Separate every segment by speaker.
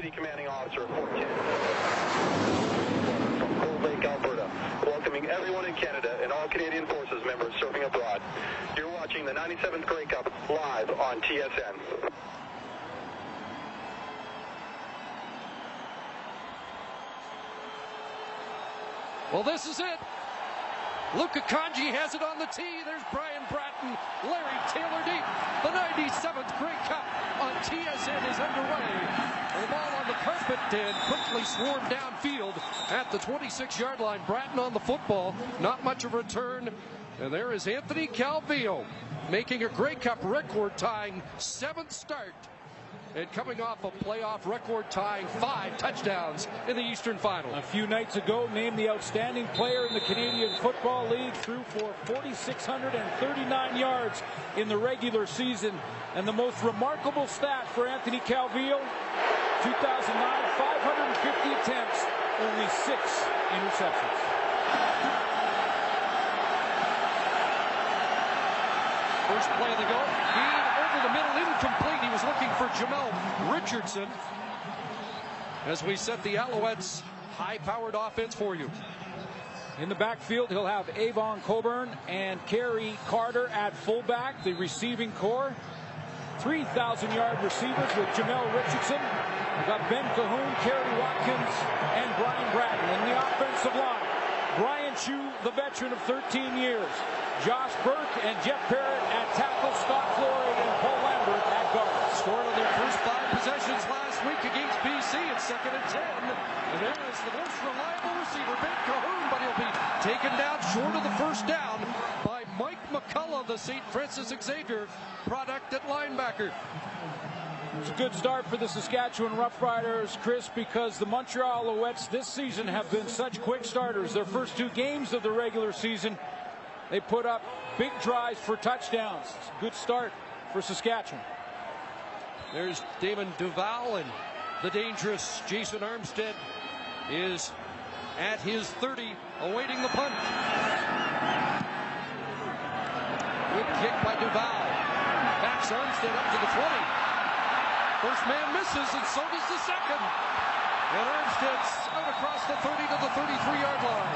Speaker 1: Deputy Commanding Officer of Fort 10. From Cold Lake, Alberta, welcoming everyone in Canada and all Canadian Forces members serving abroad. You're watching the 97th Grey Cup live on TSN.
Speaker 2: Well, this is it. Luca Conji has it on the tee. There's Brian Bratton, Larry Taylor deep. The 97th Grey Cup on TSN is underway. The ball on the carpet and quickly swarmed downfield at the 26-yard line. Bratton on the football, not much of a return. And there is Anthony Calvillo making a Grey Cup record-tying 7th start. And coming off a playoff record-tying 5 touchdowns in the Eastern Final.
Speaker 3: A few nights ago, named the outstanding player in the Canadian Football League, threw for 4,639 yards in the regular season. And the most remarkable stat for Anthony Calvillo, 2009, 550 attempts, only 6 interceptions.
Speaker 2: First play of the go, over the middle, incomplete. He was looking for Jamel Richardson. As we set the Alouettes' high-powered offense for you.
Speaker 3: In the backfield, he'll have Avon Coburn and Kerry Carter at fullback. The receiving core, 3,000-yard receivers with Jamel Richardson. We've got Ben Cahoon, Kerry Watkins, and Brian Bratton. In the offensive line, Brian Chu, the veteran of 13 years. Josh Burke and Jeff Parrott at tackle, Scott Floyd and Paul Lambert at guard.
Speaker 2: Scored on their first 5 possessions last week against BC. It's 2nd and 10. And there is the most reliable receiver, Ben Cahoon, but he'll be taken down short of the first down by Mike McCullough, the St. Francis Xavier product at linebacker.
Speaker 3: It's a good start for the Saskatchewan Roughriders, Chris, because the Montreal Alouettes this season have been such quick starters. Their first 2 games of the regular season, they put up big drives for touchdowns. It's a good start for Saskatchewan.
Speaker 2: There's Damon Duval, and the dangerous Jason Armstead is at his 30, awaiting the punt. Good kick by Duval. Backs Armstead up to the 20. First man misses, and so does the second. And Armstead's out across the 30 to the 33-yard line.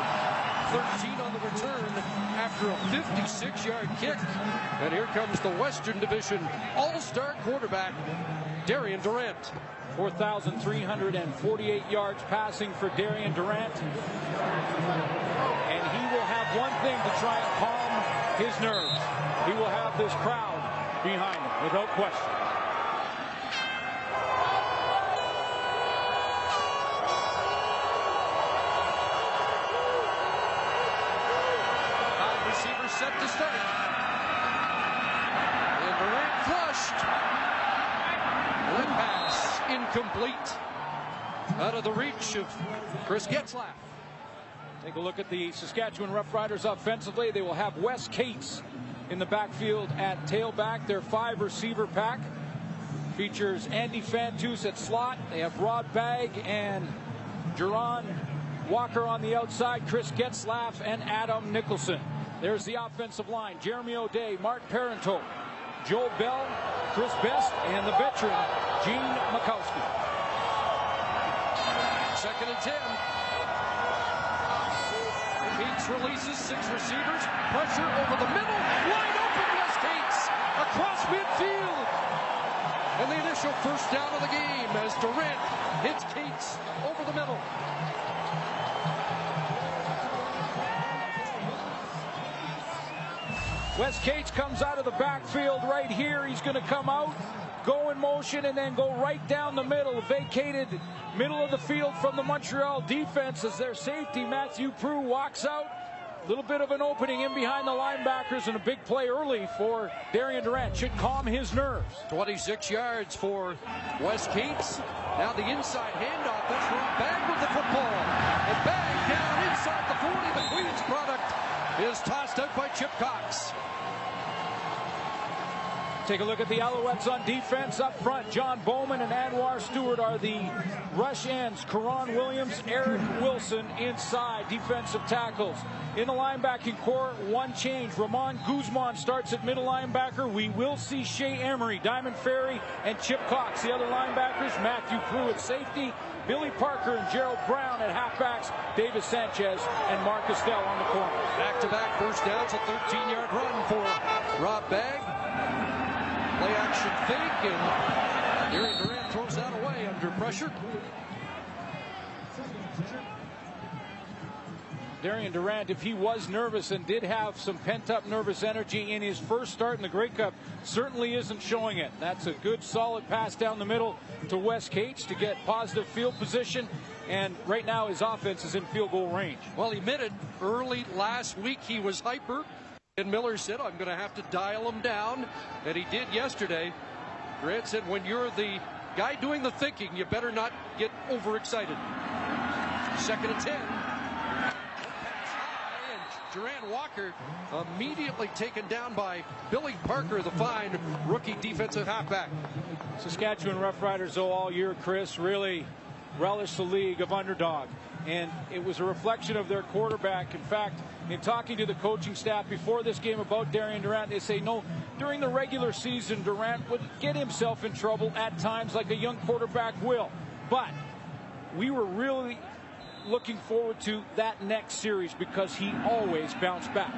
Speaker 2: 13 on the return after a 56-yard kick. And here comes the Western Division All-Star quarterback, Darian Durant.
Speaker 3: 4,348 yards passing for Darian Durant. And he will have one thing to try and calm his nerves. He will have this crowd behind him, without question.
Speaker 2: Set to start. And Durant flushed. That pass incomplete. Out of the reach of Chris Getzlaff.
Speaker 3: Take a look at the Saskatchewan Roughriders offensively. They will have Wes Cates in the backfield at tailback. Their 5-receiver pack features Andy Fantus at slot. They have Rod Bagg and Jerron Walker on the outside, Chris Getzlaff and Adam Nicholson. There's the offensive line. Jeremy O'Day, Mark Parenteau, Joe Bell, Chris Best, and the veteran, Gene Makowski.
Speaker 2: 2nd and 10. Cates releases 6 receivers. Pressure over the middle. Wide open, Wes Cates across midfield. And the initial first down of the game as Durant hits Cates over the middle.
Speaker 3: Wes Cates comes out of the backfield right here. He's going to come out, go in motion, and then go right down the middle. Vacated middle of the field from the Montreal defense as their safety, Matthew Prue, walks out. A little bit of an opening in behind the linebackers, and a big play early for Darian Durant. Should calm his nerves.
Speaker 2: 26 yards for Wes Cates. Now the inside handoff. That's Ron Bagg with the football. And Bagg down inside the 40. The Queens product is tossed out by Chip Cox.
Speaker 3: Take a look at the Alouettes on defense. Up front, John Bowman and Anwar Stewart are the rush ends. Karan Williams, Eric Wilson inside defensive tackles. In the linebacking core, one change. Ramon Guzman starts at middle linebacker. We will see Shea Emery, Diamond Ferry, and Chip Cox. The other linebackers, Matthew Crew at safety, Billy Parker and Gerald Brown at halfbacks, Davis Sanchez and Mark Estelle on the corner.
Speaker 2: Back-to-back first downs, a 13-yard run for Rob Bagg. Play action fake, and Darian Durant throws that away under pressure.
Speaker 3: Darian Durant, if he was nervous and did have some pent-up nervous energy in his first start in the Grey Cup, certainly isn't showing it. That's a good, solid pass down the middle to Wes Cates to get positive field position, and right now his offense is in field goal range.
Speaker 2: Well, he admitted early last week he was hyper, and Miller said, I'm going to have to dial him down, and he did yesterday. Durant said, when you're the guy doing the thinking, you better not get overexcited. 2nd and 10. Durant Walker immediately taken down by Billy Parker, the fine rookie defensive halfback.
Speaker 3: Saskatchewan Roughriders, though, all year, Chris, really relish the league of underdog. And it was a reflection of their quarterback. In fact, in talking to the coaching staff before this game about Darian Durant, they say, no, during the regular season, Durant would get himself in trouble at times like a young quarterback will. But we were really looking forward to that next series because he always bounced back.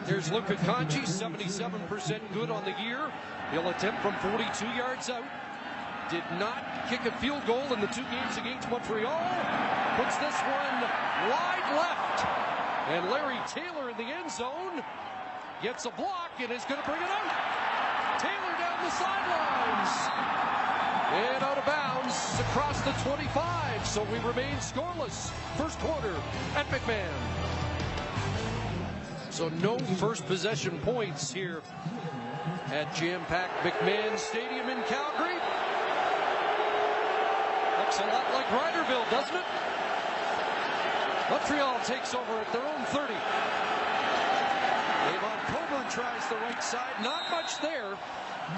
Speaker 2: There's Luka Kanji, 77% good on the year. He'll attempt from 42 yards out. Did not kick a field goal in the 2 games against Montreal. Puts this one wide left. And Larry Taylor in the end zone gets a block and is going to bring it out. Taylor down the sidelines. And out of bounds across the 25. So we remain scoreless. First quarter at McMahon. So no first possession points here at jam-packed McMahon Stadium in Calgary. Looks a lot like Riderville, doesn't it? Montreal takes over at their own 30. Avon Coburn tries the right side. Not much there.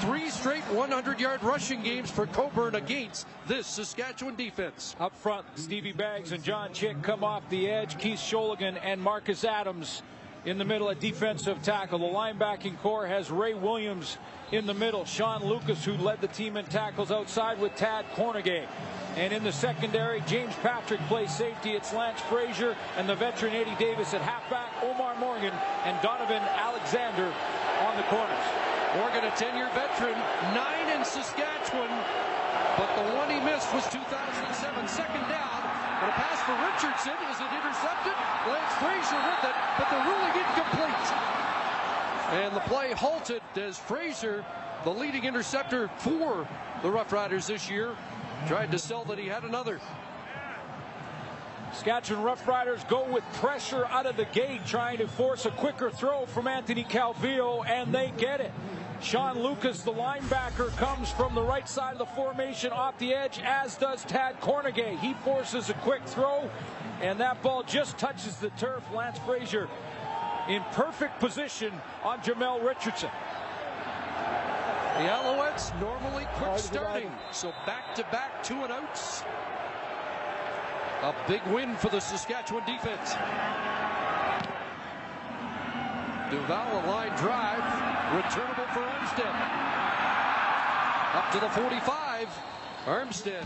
Speaker 2: 3 straight 100-yard rushing games for Coburn against this Saskatchewan defense.
Speaker 3: Up front, Stevie Baggs and John Chick come off the edge. Keith Sholigan and Marcus Adams in the middle at defensive tackle. The linebacking core has Ray Williams in the middle. Sean Lucas, who led the team in tackles outside with Tad Cornegay. And in the secondary, James Patrick plays safety. It's Lance Frazier and the veteran Eddie Davis at halfback, Omar Morgan and Donovan Alexander on the corners.
Speaker 2: Morgan, a 10-year veteran, 9 in Saskatchewan, but the one he missed was 2007. Second down, but a pass for Richardson. Is it intercepted? Lance Frazier with it, but the ruling incomplete. And the play halted as Frazier, the leading interceptor for the Rough Riders this year, tried to sell that he had another.
Speaker 3: Saskatchewan Roughriders go with pressure out of the gate, trying to force a quicker throw from Anthony Calvillo, and they get it. Sean Lucas, the linebacker, comes from the right side of the formation off the edge, as does Tad Cornegay. He forces a quick throw, and that ball just touches the turf. Lance Frazier in perfect position on Jamel Richardson.
Speaker 2: The Alouettes normally quick starting, so back-to-back 2-and-outs. A big win for the Saskatchewan defense. Duval, a line drive, returnable for Armstead. Up to the 45, Armstead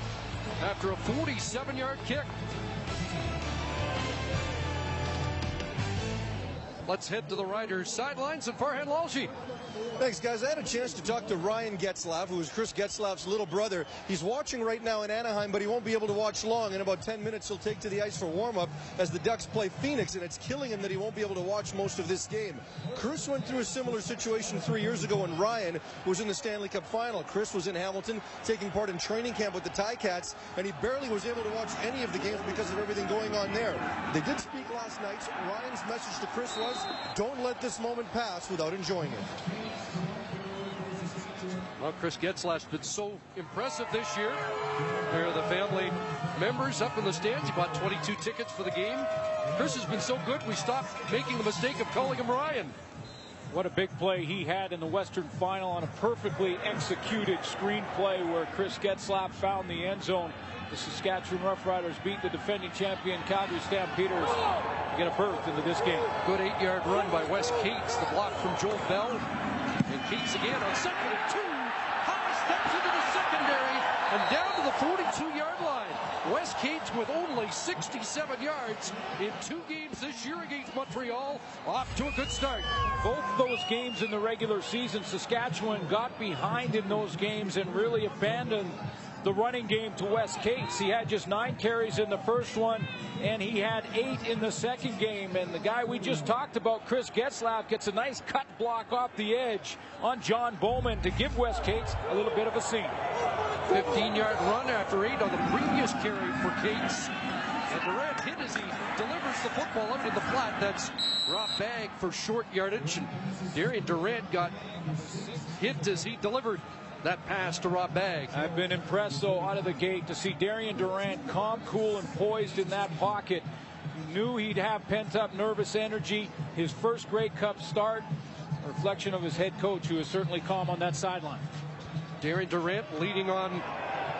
Speaker 2: after a 47-yard kick. Let's head to the Riders' sidelines and Farhan Lalji.
Speaker 4: Thanks, guys. I had a chance to talk to Ryan Getzlaff, who is Chris Getzlaff's little brother. He's watching right now in Anaheim, but he won't be able to watch long. In about 10 minutes, he'll take to the ice for warm-up as the Ducks play Phoenix, and it's killing him that he won't be able to watch most of this game. Chris went through a similar situation 3 years ago when Ryan was in the Stanley Cup final. Chris was in Hamilton taking part in training camp with the Ticats, and he barely was able to watch any of the games because of everything going on there. They did speak last night. Ryan's message to Chris was, don't let this moment pass without enjoying it.
Speaker 2: Well, Chris Getzlaff's been so impressive this year. There are the family members up in the stands. He bought 22 tickets for the game. Chris has been so good, we stopped making the mistake of calling him Ryan.
Speaker 3: What a big play he had in the Western Final on a perfectly executed screenplay where Chris Getzlaf found the end zone. The Saskatchewan Roughriders beat the defending champion Calgary Stampeders to get a berth into this game.
Speaker 2: Good 8-yard run by Wes Cates. The block from Joel Bell. And Cates again on 2nd and 2. High steps into the secondary and down to the 42-yard line. Wes Cates with only 67 yards in 2 games this year against Montreal. Off to a good start.
Speaker 3: Both those games in the regular season, Saskatchewan got behind in those games and really abandoned the running game to Wes Cates. He had just 9 carries in the first one, and he had 8 in the second game. And the guy we just talked about, Chris Getzlaf, gets a nice cut block off the edge on John Bowman to give Wes Cates a little bit of a scene.
Speaker 2: 15-yard run after 8 on the previous carry for Cates. And Durant hit as he delivers the football out in the flat. That's Rob Bagg for short yardage. And Darian Durant got hit as he delivered that pass to Rob Bagg.
Speaker 3: I've been impressed, though, out of the gate to see Darian Durant calm, cool, and poised in that pocket. Knew he'd have pent-up nervous energy. His first Grey Cup start, a reflection of his head coach, who is certainly calm on that sideline.
Speaker 2: Darian Durant leading on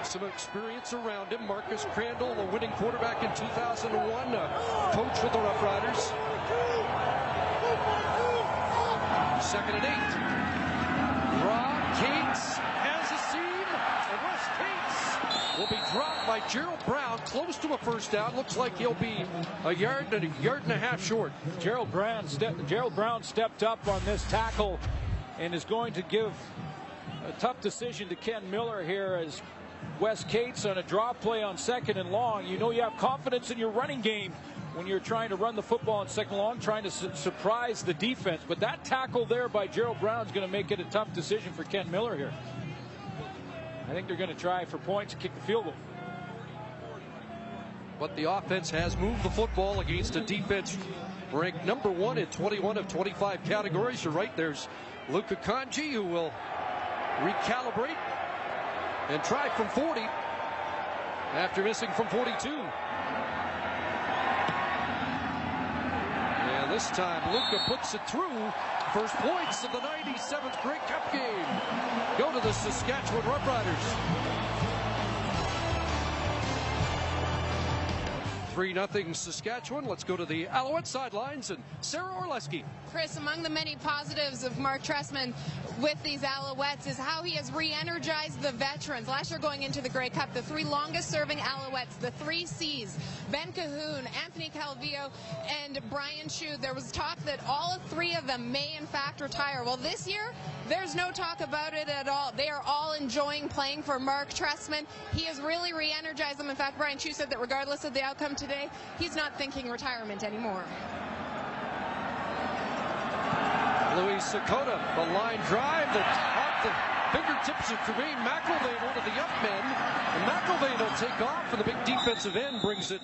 Speaker 2: some experience around him. Marcus Crandall, a winning quarterback in 2001, coach with the Rough Riders. 2nd and 8. Rob Cates has a seam, and Wes Cates will be dropped by Gerald Brown, close to a first down. Looks like he'll be a yard and a half short.
Speaker 3: Gerald Brown stepped up on this tackle and is going to give a tough decision to Ken Miller here as Wes Cates on a draw play on 2nd and long. You know you have confidence in your running game when you're trying to run the football on 2nd and long, trying to surprise the defense. But that tackle there by Gerald Brown is going to make it a tough decision for Ken Miller here. I think they're going to try for points and kick the field goal.
Speaker 2: But the offense has moved the football against a defense ranked number 1 in 21 of 25 categories. You're right, there's Luka Kanji, who will recalibrate and try from 40 after missing from 42. And this time Luka puts it through. First points of the 97th Grey Cup game go to the Saskatchewan Roughriders. 3-0 Saskatchewan. Let's go to the Alouette sidelines and Sarah Orlesky.
Speaker 5: Chris, among the many positives of Mark Trestman with these Alouettes is how he has re-energized the veterans. Last year going into the Grey Cup, the 3 longest-serving Alouettes, the 3 C's, Ben Cahoon, Anthony Calvillo, and Brian Chew. There was talk that all 3 of them may in fact retire. Well, this year, there's no talk about it at all. They are all enjoying playing for Mark Trestman. He has really re-energized them. In fact, Brian Chew said that regardless of the outcome today, he's not thinking retirement anymore.
Speaker 2: Louis Sakota, the line drive that's off the fingertips of Tremaine McElvain over the up men. And McElvain will take off, and the big defensive end brings it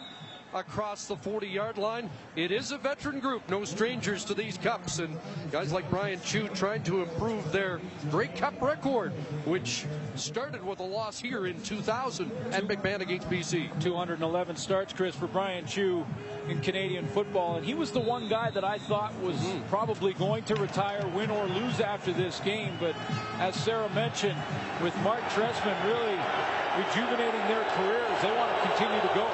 Speaker 2: across the 40-yard line. It is a veteran group, no strangers to these cups, and guys like Brian Chew trying to improve their Grey Cup record, which started with a loss here in 2000 at McMahon against BC.
Speaker 3: 211 starts, Chris, for Brian Chew in Canadian football, and he was the one guy that I thought was probably going to retire, win or lose after this game. But as Sarah mentioned, with Mark Trestman really rejuvenating their careers, they want to continue to go.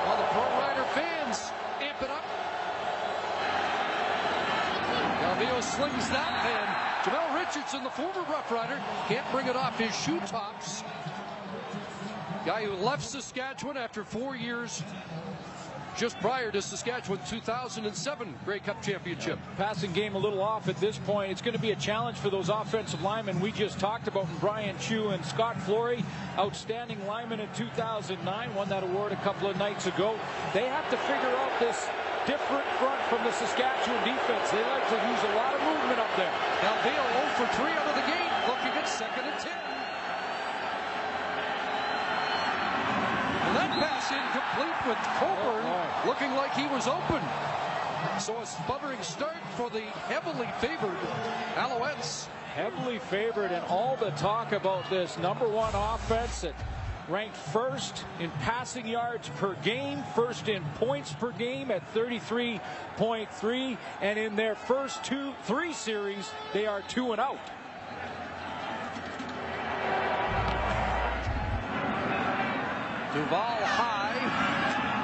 Speaker 2: Well, the Pro Rider fans amp it up. Calvillo slings that, and Jamel Richardson, the former Rough Rider, can't bring it off his shoe tops. Guy who left Saskatchewan after 4 years just prior to Saskatchewan 2007 Grey Cup championship.
Speaker 3: Passing game a little off at this point. It's going to be a challenge for those offensive linemen we just talked about, Brian Chew and Scott Flory, outstanding lineman in 2009, won that award a couple of nights ago. They have to figure out this different front from the Saskatchewan defense. They like to use a lot of movement up there.
Speaker 2: Calvillo 0 for 3 out of the gate, looking at 2nd and 10. And that pass incomplete with Coburn looking like he was open. So a sputtering start for the heavily favored Alouettes.
Speaker 3: Heavily favored, and all the talk about this #1 offense that ranked first in passing yards per game, first in points per game at 33.3, and in their first three series, they are 2-0.
Speaker 2: Duval high.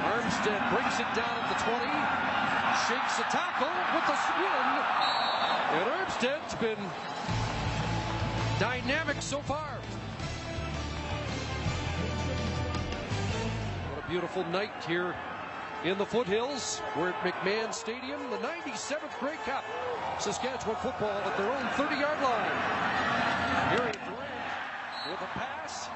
Speaker 2: Armstead brings it down at the 20. Shakes a tackle with the spin. And Armstead's been dynamic so far. What a beautiful night here in the foothills. We're at McMahon Stadium, the 97th Grey Cup. Saskatchewan football at their own 30-yard line. Here is Durant with a pass.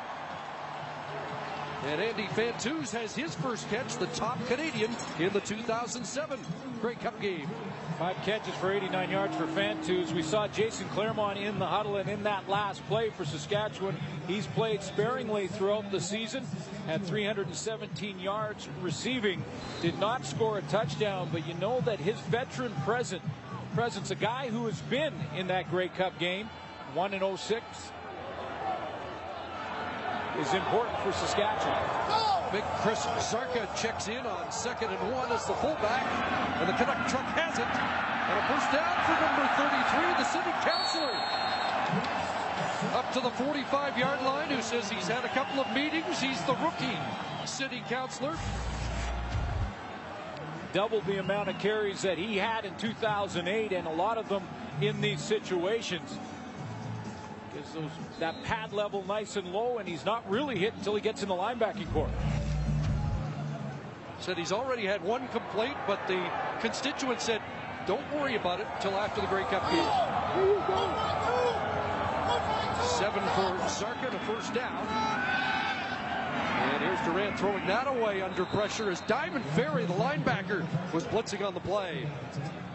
Speaker 2: And Andy Fantuz has his first catch, the top Canadian in the 2007 Grey Cup game.
Speaker 3: 5 catches for 89 yards for Fantuz. We saw Jason Claremont in the huddle, and in that last play for Saskatchewan, he's played sparingly throughout the season, had 317 yards receiving, did not score a touchdown, but you know that his veteran presence, a guy who has been in that Grey Cup game, 1-06, is important for Saskatchewan.
Speaker 2: Big Chris Zarka checks in on 2nd and 1 as the fullback, and the Canuck truck has it. And a first down for number 33, the city councilor. Up to the 45-yard line, who says he's had a couple of meetings. He's the rookie city councilor.
Speaker 3: Doubled the amount of carries that he had in 2008, and a lot of them in these situations. That pad level nice and low, and he's not really hit until he gets in the linebacking core.
Speaker 2: Said he's already had one complaint, but the constituent said, don't worry about it until after the Grey Cup game. 7 for Zarka, and a first down. And here's Durant throwing that away under pressure as Diamond Ferry, the linebacker, was blitzing on the play.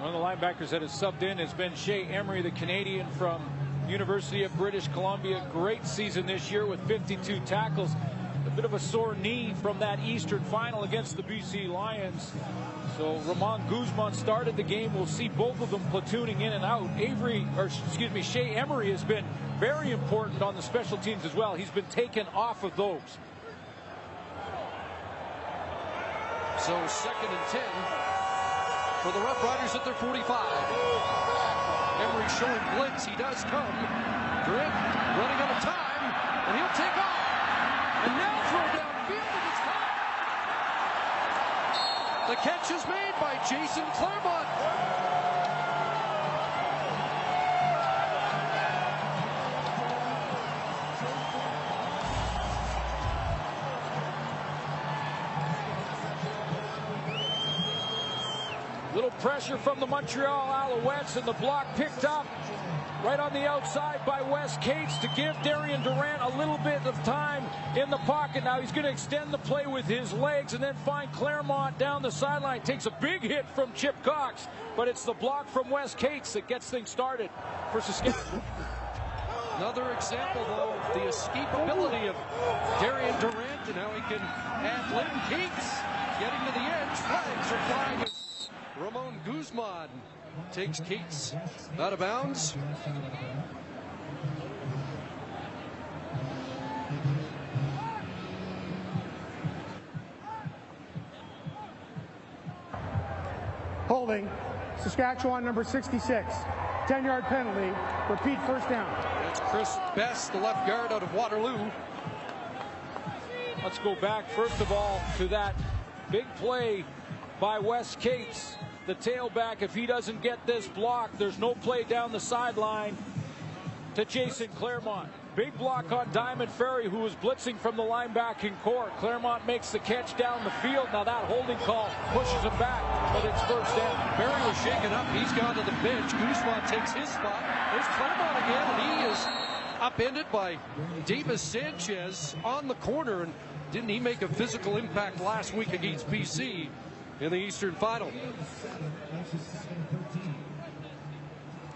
Speaker 3: One of the linebackers that has subbed in has been Shea Emery, the Canadian from University of British Columbia. Great season this year with 52 tackles. A bit of a sore knee from that Eastern final against the BC Lions. So Ramon Guzman started the game. We'll see both of them platooning in and out. Shea Emery has been very important on the special teams as well. He's been taken off of those.
Speaker 2: So 2nd and 10 for the Rough Riders at their 45. Emery showing blitz. He does come. Durant running out of time, and he'll take off. And now throw downfield, and it's caught. The catch is made by Jason Claremont.
Speaker 3: Little pressure from the Montreal Alouettes, and the block picked up right on the outside by Wes Cates to give Darian Durant a little bit of time in the pocket. Now he's going to extend the play with his legs and then find Claremont down the sideline. Takes a big hit from Chip Cox, but it's the block from Wes Cates that gets things started for Saskatchewan.
Speaker 2: Another example, though, of the escapability of Darian Durant, and how he can add Lynn Cates getting to the edge. Flags are flying. Ramon Guzman takes Cates out of bounds.
Speaker 6: Holding, Saskatchewan number 66. 10-yard penalty, repeat first down.
Speaker 2: That's Chris Best, the left guard out of Waterloo.
Speaker 3: Let's go back, first of all, to that big play by Wes Cates, the tailback. If he doesn't get this block, there's no play down the sideline to Jason Claremont. Big block on Diamond Ferry, who was blitzing from the linebacking core. Claremont makes the catch down the field. Now that holding call pushes him back, but it's first down.
Speaker 2: Ferry was shaken up. He's gone to the bench. Guzman takes his spot. There's Claremont again, and he is upended by Davis Sanchez on the corner. And didn't he make a physical impact last week against BC in the Eastern Final?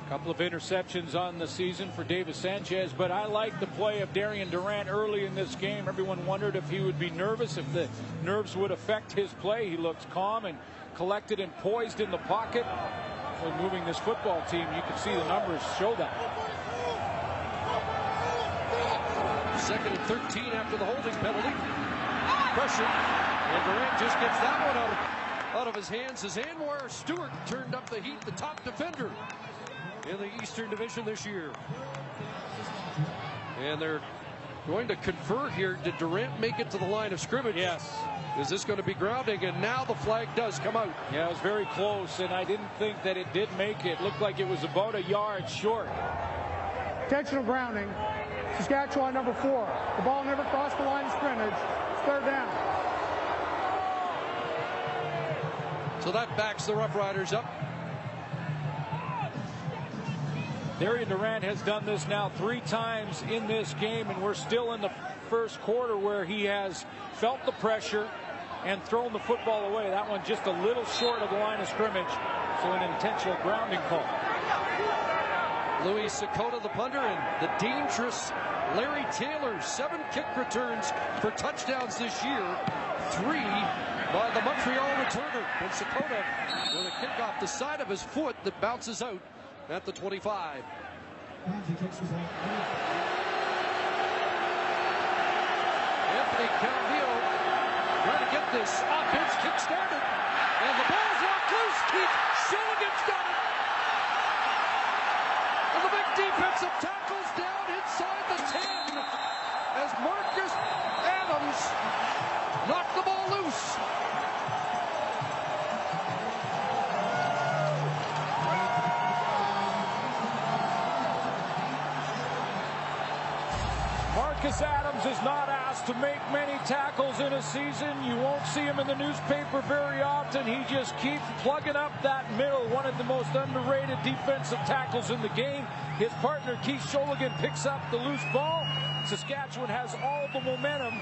Speaker 3: A couple of interceptions on the season for Davis Sanchez, but I like the play of Darian Durant early in this game. Everyone wondered if he would be nervous, if the nerves would affect his play. He looks calm and collected and poised in the pocket. When moving this football team, you can see the numbers show that.
Speaker 2: Second and 13 after the holding penalty. Pressure. And Durant just gets that one out of his hands as Anwar Stewart turned up the heat, the top defender in the Eastern Division this year. And they're going to confer here. Did Durant make it to the line of scrimmage?
Speaker 3: Yes.
Speaker 2: Is this going to be grounding? And now the flag does come out.
Speaker 3: Yeah, it was very close, and I didn't think that it did make it. Looked like it was about a yard short.
Speaker 6: Intentional grounding. Saskatchewan number 4. The ball never crossed the line of scrimmage. It's third down.
Speaker 2: So that backs the Rough Riders up.
Speaker 3: Darian Durant has done this now 3 times in this game, and we're still in the first quarter where he has felt the pressure and thrown the football away. That one just a little short of the line of scrimmage, so an intentional grounding call.
Speaker 2: Louis Sakota, the punter, and the dangerous Larry Taylor. 7 kick returns for touchdowns this year. 3 by the Montreal returner. And Sakota with a kick off the side of his foot that bounces out at the 25. Anthony Calvillo trying to get this offense kick started. And the ball's knocked loose. Keith Shilligan's got it. And the big defensive tackle's down inside the 10 as Marcus Adams knocked the ball loose.
Speaker 3: Marcus Adams is not asked to make many tackles in a season. You won't see him in the newspaper very often. He just keeps plugging up that middle. One of the most underrated defensive tackles in the game. His partner Keith Shilligan picks up the loose ball. Saskatchewan has all the momentum.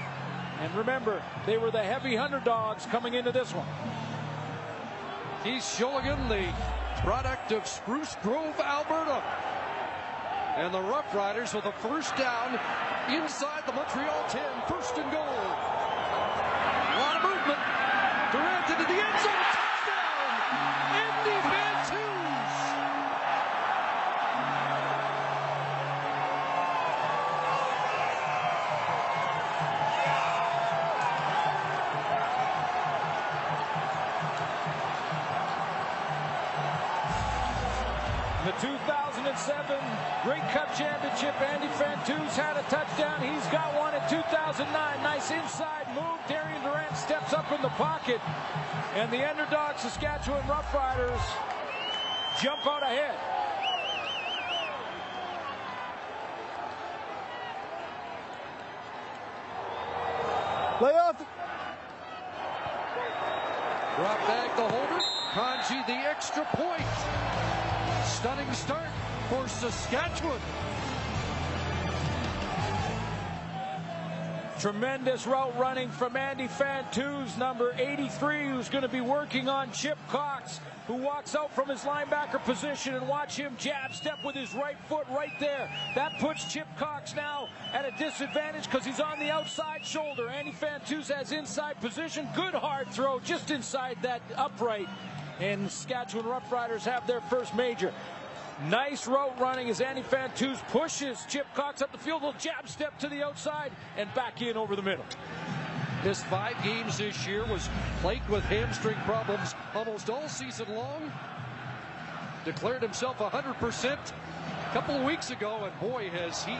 Speaker 3: And remember, they were the heavy underdogs coming into this one.
Speaker 2: Keith Shilligan, the product of Spruce Grove, Alberta. And the Rough Riders with a first down inside the Montreal 10, first and goal. A lot of movement. Durant into the end zone, touchdown! Andy Fantus!
Speaker 3: The 2007 Grey Cup Championship, Andy Fantus had a touchdown. He's got one in 2009. Nice inside move. Darian Durant steps up in the pocket. And the underdog Saskatchewan Rough Riders jump out ahead.
Speaker 6: Lay off.
Speaker 2: Drop back the holder. Kanji the extra point. Stunning start for Saskatchewan.
Speaker 3: Tremendous route running from Andy Fantus, number 83, who's going to be working on Chip Cox, who walks out from his linebacker position, and watch him jab step with his right foot right there. That puts Chip Cox now at a disadvantage because he's on the outside shoulder. Andy Fantus has inside position. Good hard throw just inside that upright. And the Saskatchewan Rough Riders have their first major. Nice route running as Andy Fantus pushes Chip Cox up the field. Little jab step to the outside and back in over the middle.
Speaker 2: Missed 5 games this year, was plagued with hamstring problems almost all season long. Declared himself 100% a couple of weeks ago, and boy, has he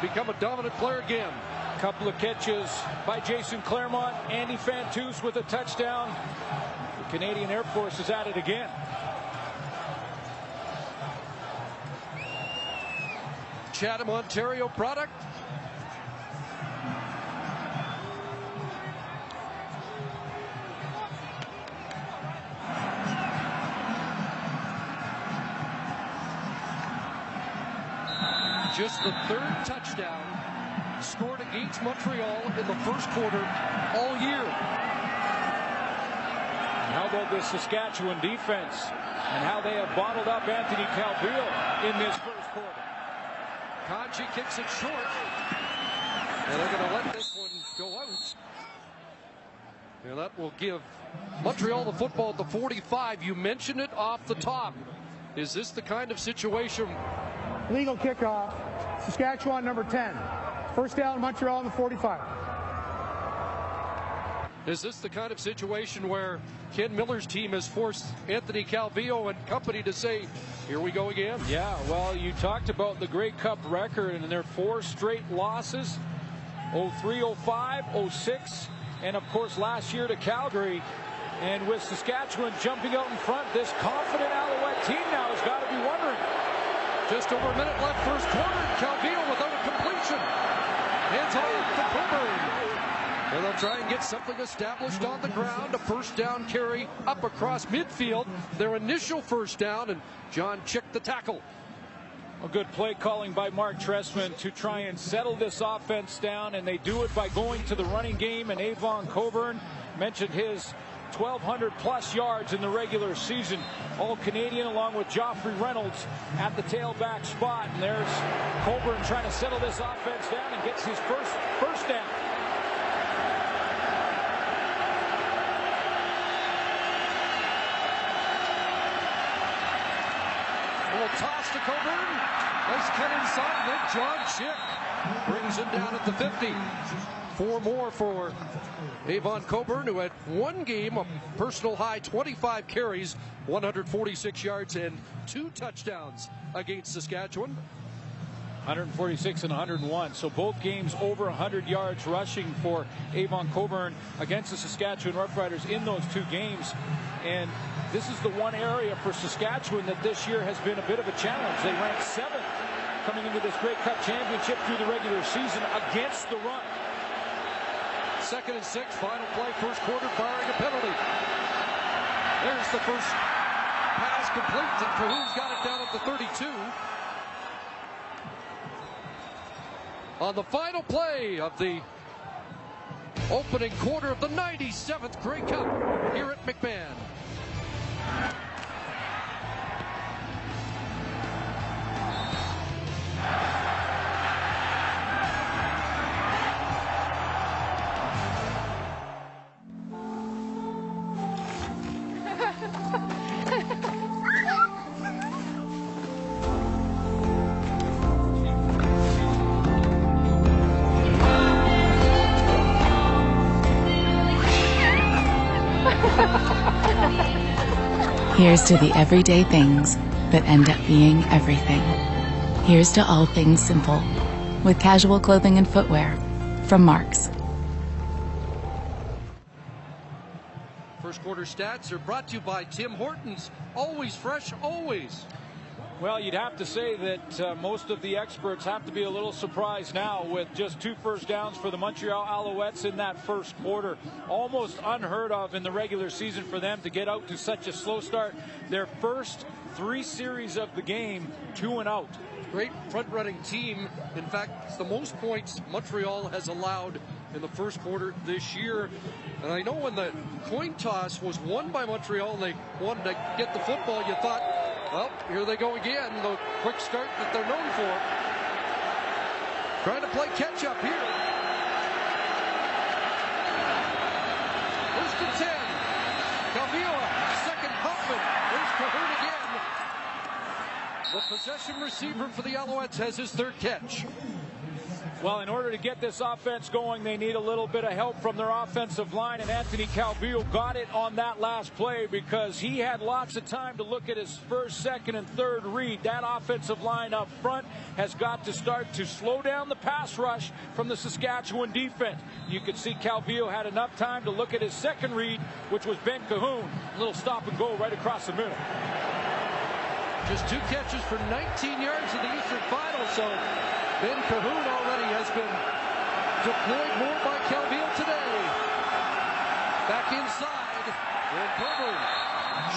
Speaker 2: become a dominant player again.
Speaker 3: Couple of catches by Jason Claremont. Andy Fantus with a touchdown. The Canadian Air Force is at it again.
Speaker 2: Chatham, Ontario product. Just the 3rd touchdown scored against Montreal in the first quarter all year.
Speaker 3: How about this Saskatchewan defense and how they have bottled up Anthony Calvillo in this first quarter.
Speaker 2: Kanji kicks it short. And they're going to let this one go out. And that will give Montreal the football at the 45. You mentioned it off the top. Is this the kind of situation?
Speaker 6: Legal kickoff. Saskatchewan number 10. First down, Montreal on the 45.
Speaker 2: Is this the kind of situation where Ken Miller's team has forced Anthony Calvillo and company to say, here we go again?
Speaker 3: Yeah, well, you talked about the Grey Cup record and their 4 straight losses, 03, 05, 06, and of course last year to Calgary. And with Saskatchewan jumping out in front, this confident Alouette team now has got to be wondering.
Speaker 2: Just over a minute left first quarter, Calvillo without a completion. Hands off to Coburn. And they'll try and get something established on the ground. A first down carry up across midfield. Their initial first down, and John Chick the tackle.
Speaker 3: A good play calling by Mark Trestman to try and settle this offense down, and they do it by going to the running game. And Avon Coburn mentioned his 1,200+ yards in the regular season. All-Canadian along with Joffrey Reynolds at the tailback spot. And there's Coburn trying to settle this offense down and gets his first down.
Speaker 2: Toss to Coburn. Nice cut inside. Then John Chick brings him down at the 50. 4 more for Avon Coburn, who had one game, a personal high 25 carries, 146 yards, and 2 touchdowns against Saskatchewan.
Speaker 3: 146 and 101. So both games over 100 yards rushing for Avon Coburn against the Saskatchewan Roughriders in those 2 games. And this is the one area for Saskatchewan that this year has been a bit of a challenge. They ranked 7th coming into this Grey Cup championship through the regular season against the run.
Speaker 2: 2nd and 6, final play, first quarter, barring a penalty. There's the first pass complete, and Cahoon's got it down at the 32. On the final play of the opening quarter of the 97th Grey Cup here at McMahon.
Speaker 7: Here's to the everyday things that end up being everything. Here's to all things simple, with casual clothing and footwear from Marks.
Speaker 2: First quarter stats are brought to you by Tim Hortons. Always fresh, always.
Speaker 3: Well, you'd have to say that most of the experts have to be a little surprised now with just 2 first downs for the Montreal Alouettes in that first quarter. Almost unheard of in the regular season for them to get out to such a slow start. Their first 3 series of the game, 2 and out.
Speaker 2: Great front-running team. In fact, it's the most points Montreal has allowed in the first quarter this year. And I know when the coin toss was won by Montreal and they wanted to get the football, you thought, well, here they go again, the quick start that they're known for. Trying to play catch-up here. First and 10. Calvillo, second Hoffman. There's Cahoon again. The possession receiver for the Alouettes has his 3rd catch.
Speaker 3: Well, in order to get this offense going, they need a little bit of help from their offensive line, and Anthony Calvillo got it on that last play because he had lots of time to look at his first, second, and third read. That offensive line up front has got to start to slow down the pass rush from the Saskatchewan defense. You could see Calvillo had enough time to look at his second read, which was Ben Cahoon. A little stop and go right across the middle.
Speaker 2: Just 2 catches for 19 yards in the Eastern Final, so Ben Cahoon already has been deployed more by Calvillo today. Back inside, and Coburn,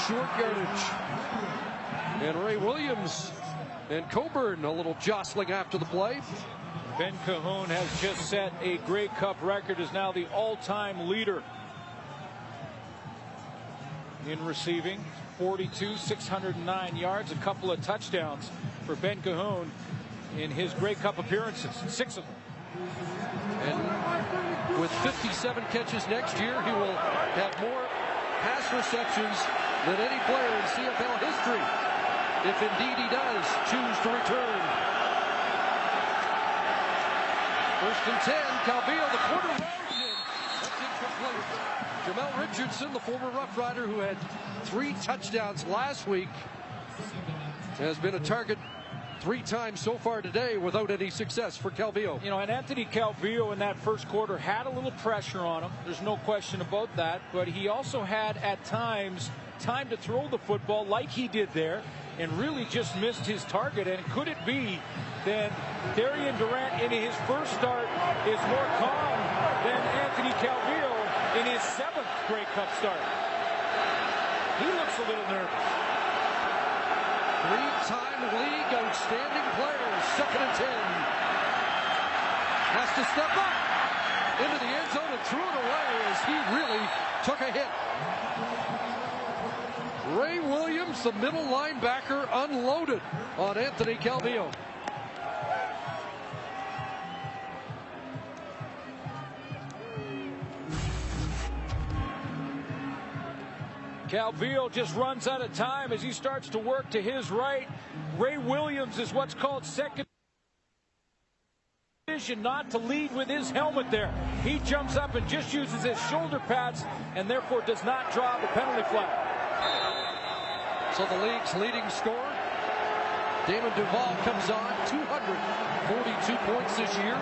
Speaker 2: short yardage. And Ray Williams and Coburn a little jostling after the play.
Speaker 3: Ben Cahoon has just set a Grey Cup record, is now the all-time leader in receiving. 42, 609 yards, a couple of touchdowns for Ben Cahoon in his Grey Cup appearances, 6 of them.
Speaker 2: And with 57 catches next year, he will have more pass receptions than any player in CFL history, if indeed he does choose to return. First and 10, Calvillo, the corner route, and that's incomplete. Jamel Richardson, the former Rough Rider who had 3 touchdowns last week, has been a target 3 times so far today without any success for Calvillo.
Speaker 3: You know, and Anthony Calvillo in that first quarter had a little pressure on him. There's no question about that. But he also had, at times, time to throw the football like he did there and really just missed his target. And could it be that Darian Durant in his first start is more calm than Anthony Calvillo in his 7th Grey Cup start? He looks a little nervous.
Speaker 2: 3-time league outstanding player, 2nd and 10. Has to step up into the end zone and threw it away as he really took a hit. Ray Williams, the middle linebacker, unloaded on Anthony Calvillo.
Speaker 3: Calvillo just runs out of time as he starts to work to his right. Ray Williams is what's called second vision, not to lead with his helmet there. He jumps up and just uses his shoulder pads and therefore does not draw the penalty flag.
Speaker 2: So the league's leading scorer, Damon Duval, comes on, 242 points this year.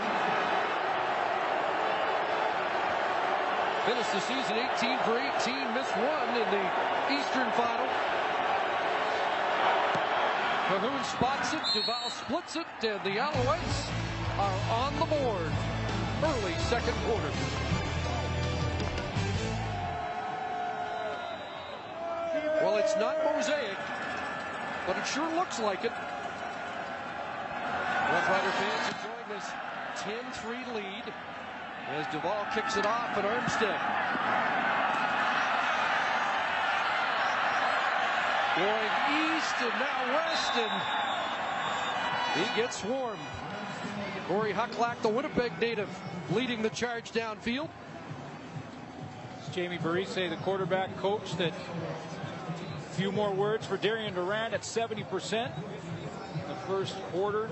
Speaker 2: Finished the season 18 for 18, missed 1 in the Eastern final. Cahoon spots it, Duval splits it, and the Alouettes are on the board early 2nd quarter. Well, it's not mosaic, but it sure looks like it. Rough Rider fans enjoying this 10-3 lead as Duval kicks it off at Armstead. Going east and now west, and he gets swarmed. Corey Hucklack, the Winnipeg native, leading the charge downfield.
Speaker 3: It's Jamie Barise, the quarterback coach, that a few more words for Darian Durant at 70% in the first quarter.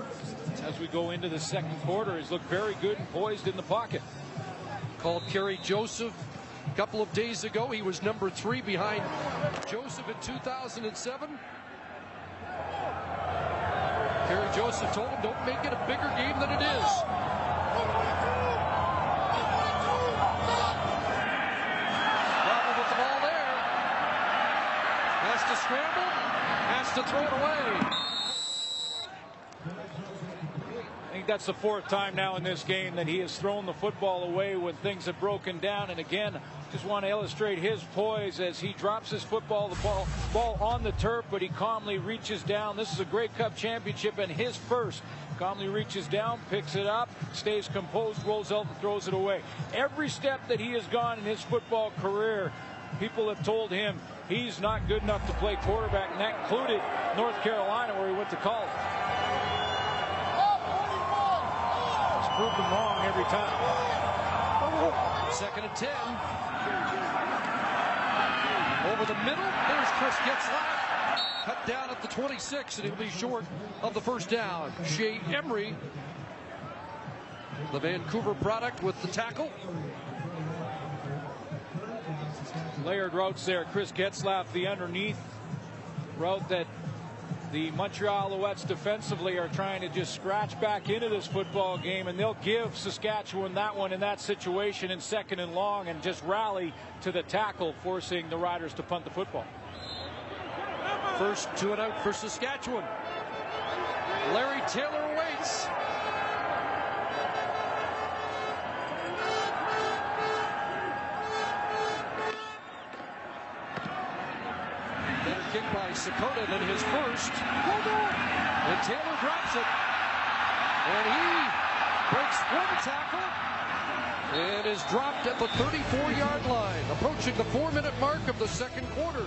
Speaker 3: As we go into the 2nd quarter, he's looked very good and poised in the pocket.
Speaker 2: Called Kerry Joseph a couple of days ago. He was number 3 behind Joseph in 2007. Kerry Joseph told him, don't make it a bigger game than it is. Problem with the ball there. Has to scramble, has to throw it away.
Speaker 3: I think that's the 4th time now in this game that he has thrown the football away when things have broken down. And again, just want to illustrate his poise as he drops his football, the ball on the turf, but he calmly reaches down. This is a Grey Cup championship and his first. Calmly reaches down, picks it up, stays composed, rolls out and throws it away. Every step that he has gone in his football career, people have told him he's not good enough to play quarterback, and that included North Carolina, where he went to college. Proved them wrong every time.
Speaker 2: 2nd and 10. Over the middle, there's Chris Getzlaff. Cut down at the 26, and he'll be short of the first down. Shea Emery, the Vancouver product, with the tackle.
Speaker 3: Layered routes there. Chris Getzlaff, the underneath route that the Montreal Alouettes defensively are trying to just scratch back into this football game, and they'll give Saskatchewan that one in that situation in 2nd and long and just rally to the tackle, forcing the Riders to punt the football.
Speaker 2: First 2 and out for Saskatchewan. Larry Taylor awaits. Better kick by Sakota than his first. And Taylor drops it. And he breaks 1 tackle and is dropped at the 34-yard line, approaching the 4-minute mark of the 2nd quarter.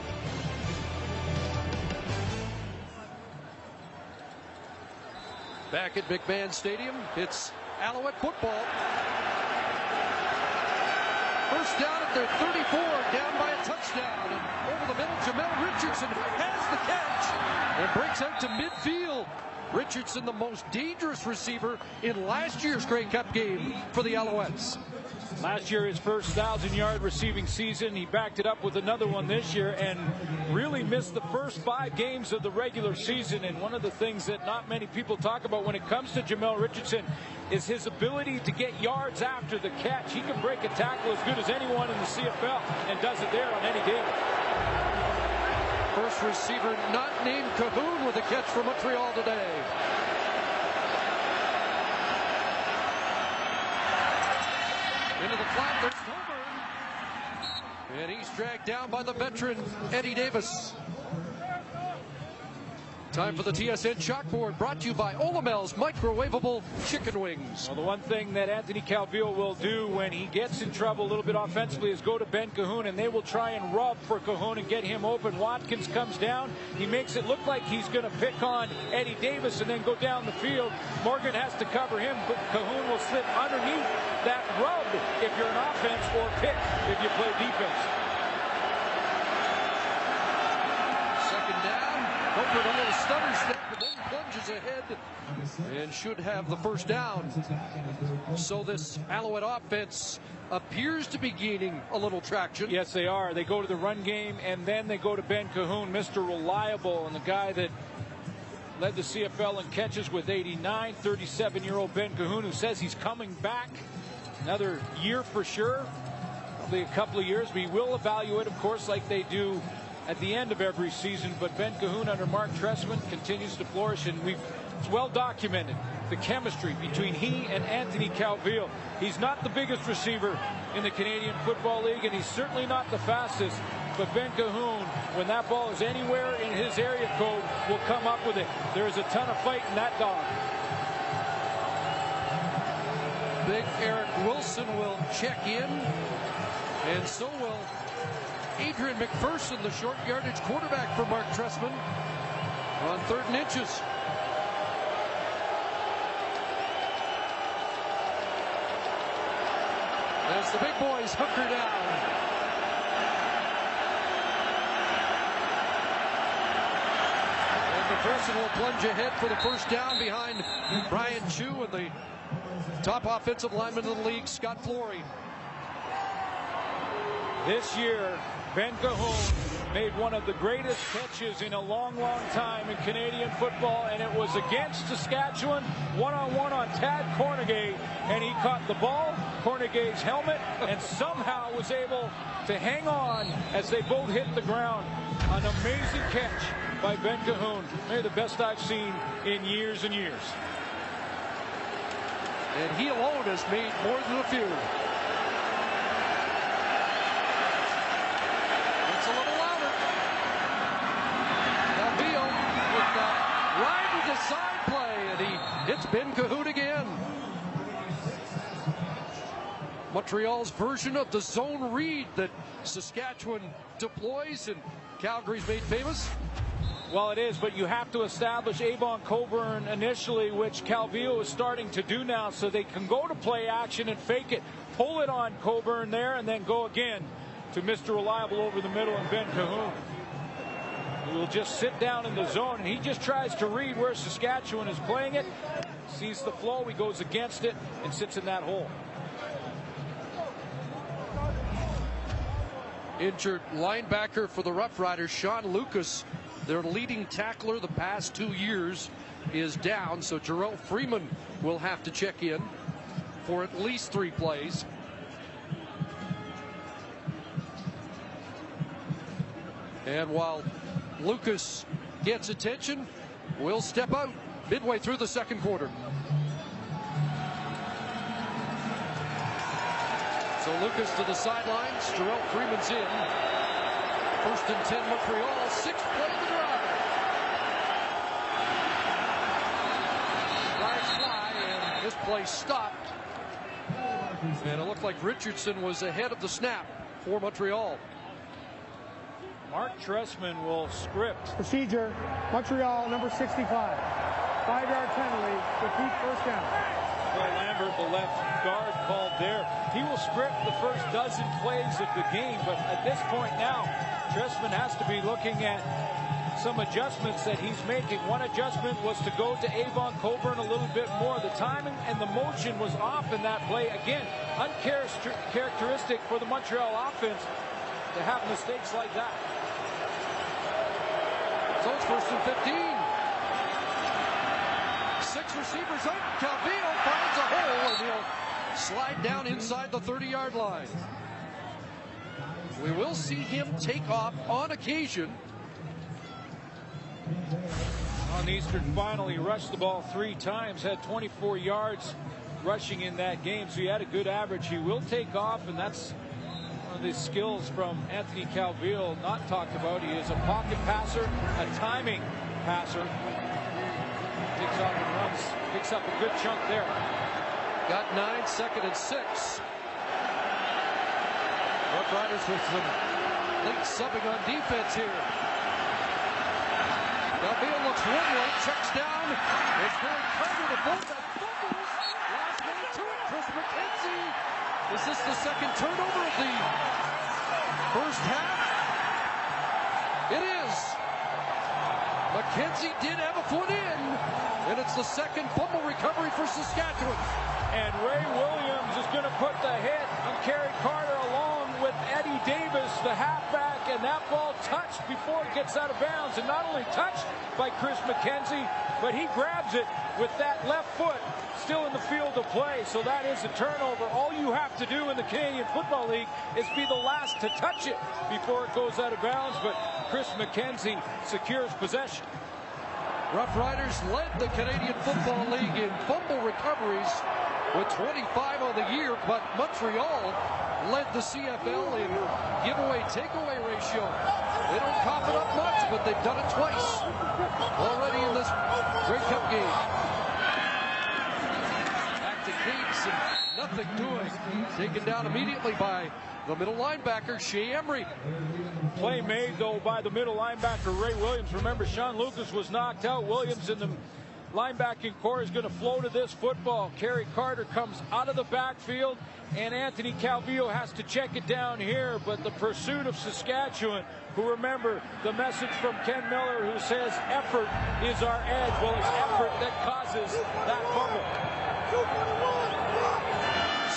Speaker 2: Back at McMahon Stadium, it's Alouette football. First down at their 34, down by a touchdown. And over the middle, Jamel Richardson has the catch and breaks out to midfield. Richardson, the most dangerous receiver in last year's Grey Cup game for the Alouettes.
Speaker 3: Last year, his first 1,000-yard receiving season. He backed it up with another one this year and really missed the first 5 games of the regular season. And one of the things that not many people talk about when it comes to Jamel Richardson is his ability to get yards after the catch. He can break a tackle as good as anyone in the CFL and does it there on any game.
Speaker 2: First receiver not named Cahoon with a catch for Montreal today. Into the flat, there's Coburn. And he's dragged down by the veteran, Eddie Davis. Time for the TSN Chalkboard, brought to you by Olamel's Microwavable Chicken Wings.
Speaker 3: Well, the one thing that Anthony Calvillo will do when he gets in trouble a little bit offensively is go to Ben Cahoon, and they will try and rub for Cahoon and get him open. Watkins comes down. He makes it look like he's going to pick on Eddie Davis and then go down the field. Morgan has to cover him, but Cahoon will slip underneath that rub if you're an offense, or pick if you play defense.
Speaker 2: Second down. Coburn a little stutter step, but then plunges ahead and should have the first down. So this Alouette offense appears to be gaining a little traction.
Speaker 3: Yes, they are. They go to the run game, and then they go to Ben Cahoon, Mr. Reliable, and the guy that led the CFL in catches with 89, 37-year-old Ben Cahoon, who says he's coming back another year for sure, probably a couple of years. We will evaluate, of course, like they do at the end of every season, but Ben Cahoon under Mark Trestman continues to flourish, and it's well documented the chemistry between he and Anthony Calvillo. He's not the biggest receiver in the Canadian Football League, and he's certainly not the fastest, but Ben Cahoon, when that ball is anywhere in his area code, will come up with it. There is a ton of fight in that dog.
Speaker 2: Big Eric Wilson will check in, and so will Adrian McPherson, the short yardage quarterback for Mark Trestman, on 3rd and inches. As the big boys hunker down. And McPherson will plunge ahead for the first down behind Brian Chu and the top offensive lineman in the league, Scott Flory.
Speaker 3: This year, Ben Cahoon made one of the greatest catches in a long, long time in Canadian football, and it was against Saskatchewan, one-on-one on Tad Cornegay, and he caught the ball, Cornegay's helmet, and somehow was able to hang on as they both hit the ground. An amazing catch by Ben Cahoon, maybe the best I've seen in years and years.
Speaker 2: And he alone has made more than a few. It's a little louder. Calvillo with the ride with the side play, and he hits Ben Cahoon again. Montreal's version of the zone read that Saskatchewan deploys and Calgary's made famous.
Speaker 3: Well, it is, but you have to establish Avon Coburn initially, which Calvillo is starting to do now, so they can go to play action and fake it, pull it on Coburn there, and then go again to Mr. Reliable over the middle and Ben Cahoon, who will just sit down in the zone, and he just tries to read where Saskatchewan is playing it, sees the flow, he goes against it, and sits in that hole.
Speaker 2: Injured linebacker for the Rough Riders, Sean Lucas, their leading tackler the past 2 years, is down, so Jarrell Freeman will have to check in for at least 3 plays. And while Lucas gets attention, we'll step out midway through the second quarter. So Lucas to the sidelines, Jarrell Freeman's in. 1st and 10 Montreal, 6th play of the drive. Flags fly, and this play stopped. And it looked like Richardson was ahead of the snap for Montreal.
Speaker 3: Mark Trestman will script.
Speaker 6: Procedure, Montreal, number 65. 5-yard penalty, repeat first down.
Speaker 3: Well, Lambert, the left guard, called there. He will script the first dozen plays of the game, but at this point now, Trestman has to be looking at some adjustments that he's making. One adjustment was to go to Avon Coburn a little bit more. The timing and the motion was off in that play. Again, uncharacteristic for the Montreal offense to have mistakes like that.
Speaker 2: So it's 1st and 15. 6 receivers up. Calvillo finds a hole, and he'll slide down inside the 30-yard line. We will see him take off on occasion.
Speaker 3: On the Eastern Final, he rushed the ball 3 times, had 24 yards rushing in that game, so he had a good average. He will take off, and that's one of the skills from Anthony Calvillo not talked about. He is a pocket passer, a timing passer. Takes off and runs, picks up a good chunk there.
Speaker 2: Got 9, 2nd and 6. Rough Riders with some late subbing on defense here. Calvillo looks one way, checks down. It's going Carter to fullback. Fumbles. Last one to it. Chris McKenzie. Is this the second turnover of the first half? It is. McKenzie did have a foot in, and it's the second fumble recovery for Saskatchewan.
Speaker 3: And Ray Williams is going to put the hit on Kerry Carter along with Eddie Davis, the halfback, and that ball touched before it gets out of bounds. And not only touched by Chris McKenzie, but he grabs it with that left foot still in the field of play. So that is a turnover. All you have to do in the Canadian Football League is be the last to touch it before it goes out of bounds. But Chris McKenzie secures possession.
Speaker 2: Rough Riders led the Canadian Football League in fumble recoveries with 25 on the year, but Montreal led the CFL in giveaway-takeaway ratio. They don't cough it up much, but they've done it twice already in this Grey Cup game. Back to Cates, and nothing doing. Taken down immediately by the middle linebacker, Shea Emery.
Speaker 3: Play made, though, by the middle linebacker, Ray Williams. Remember, Sean Lucas was knocked out. Williams in the linebacking core is going to flow to this football. Kerry Carter comes out of the backfield, and Anthony Calvillo has to check it down here. But the pursuit of Saskatchewan, who, remember the message from Ken Miller, who says effort is our edge. Well, it's effort that causes that fumble.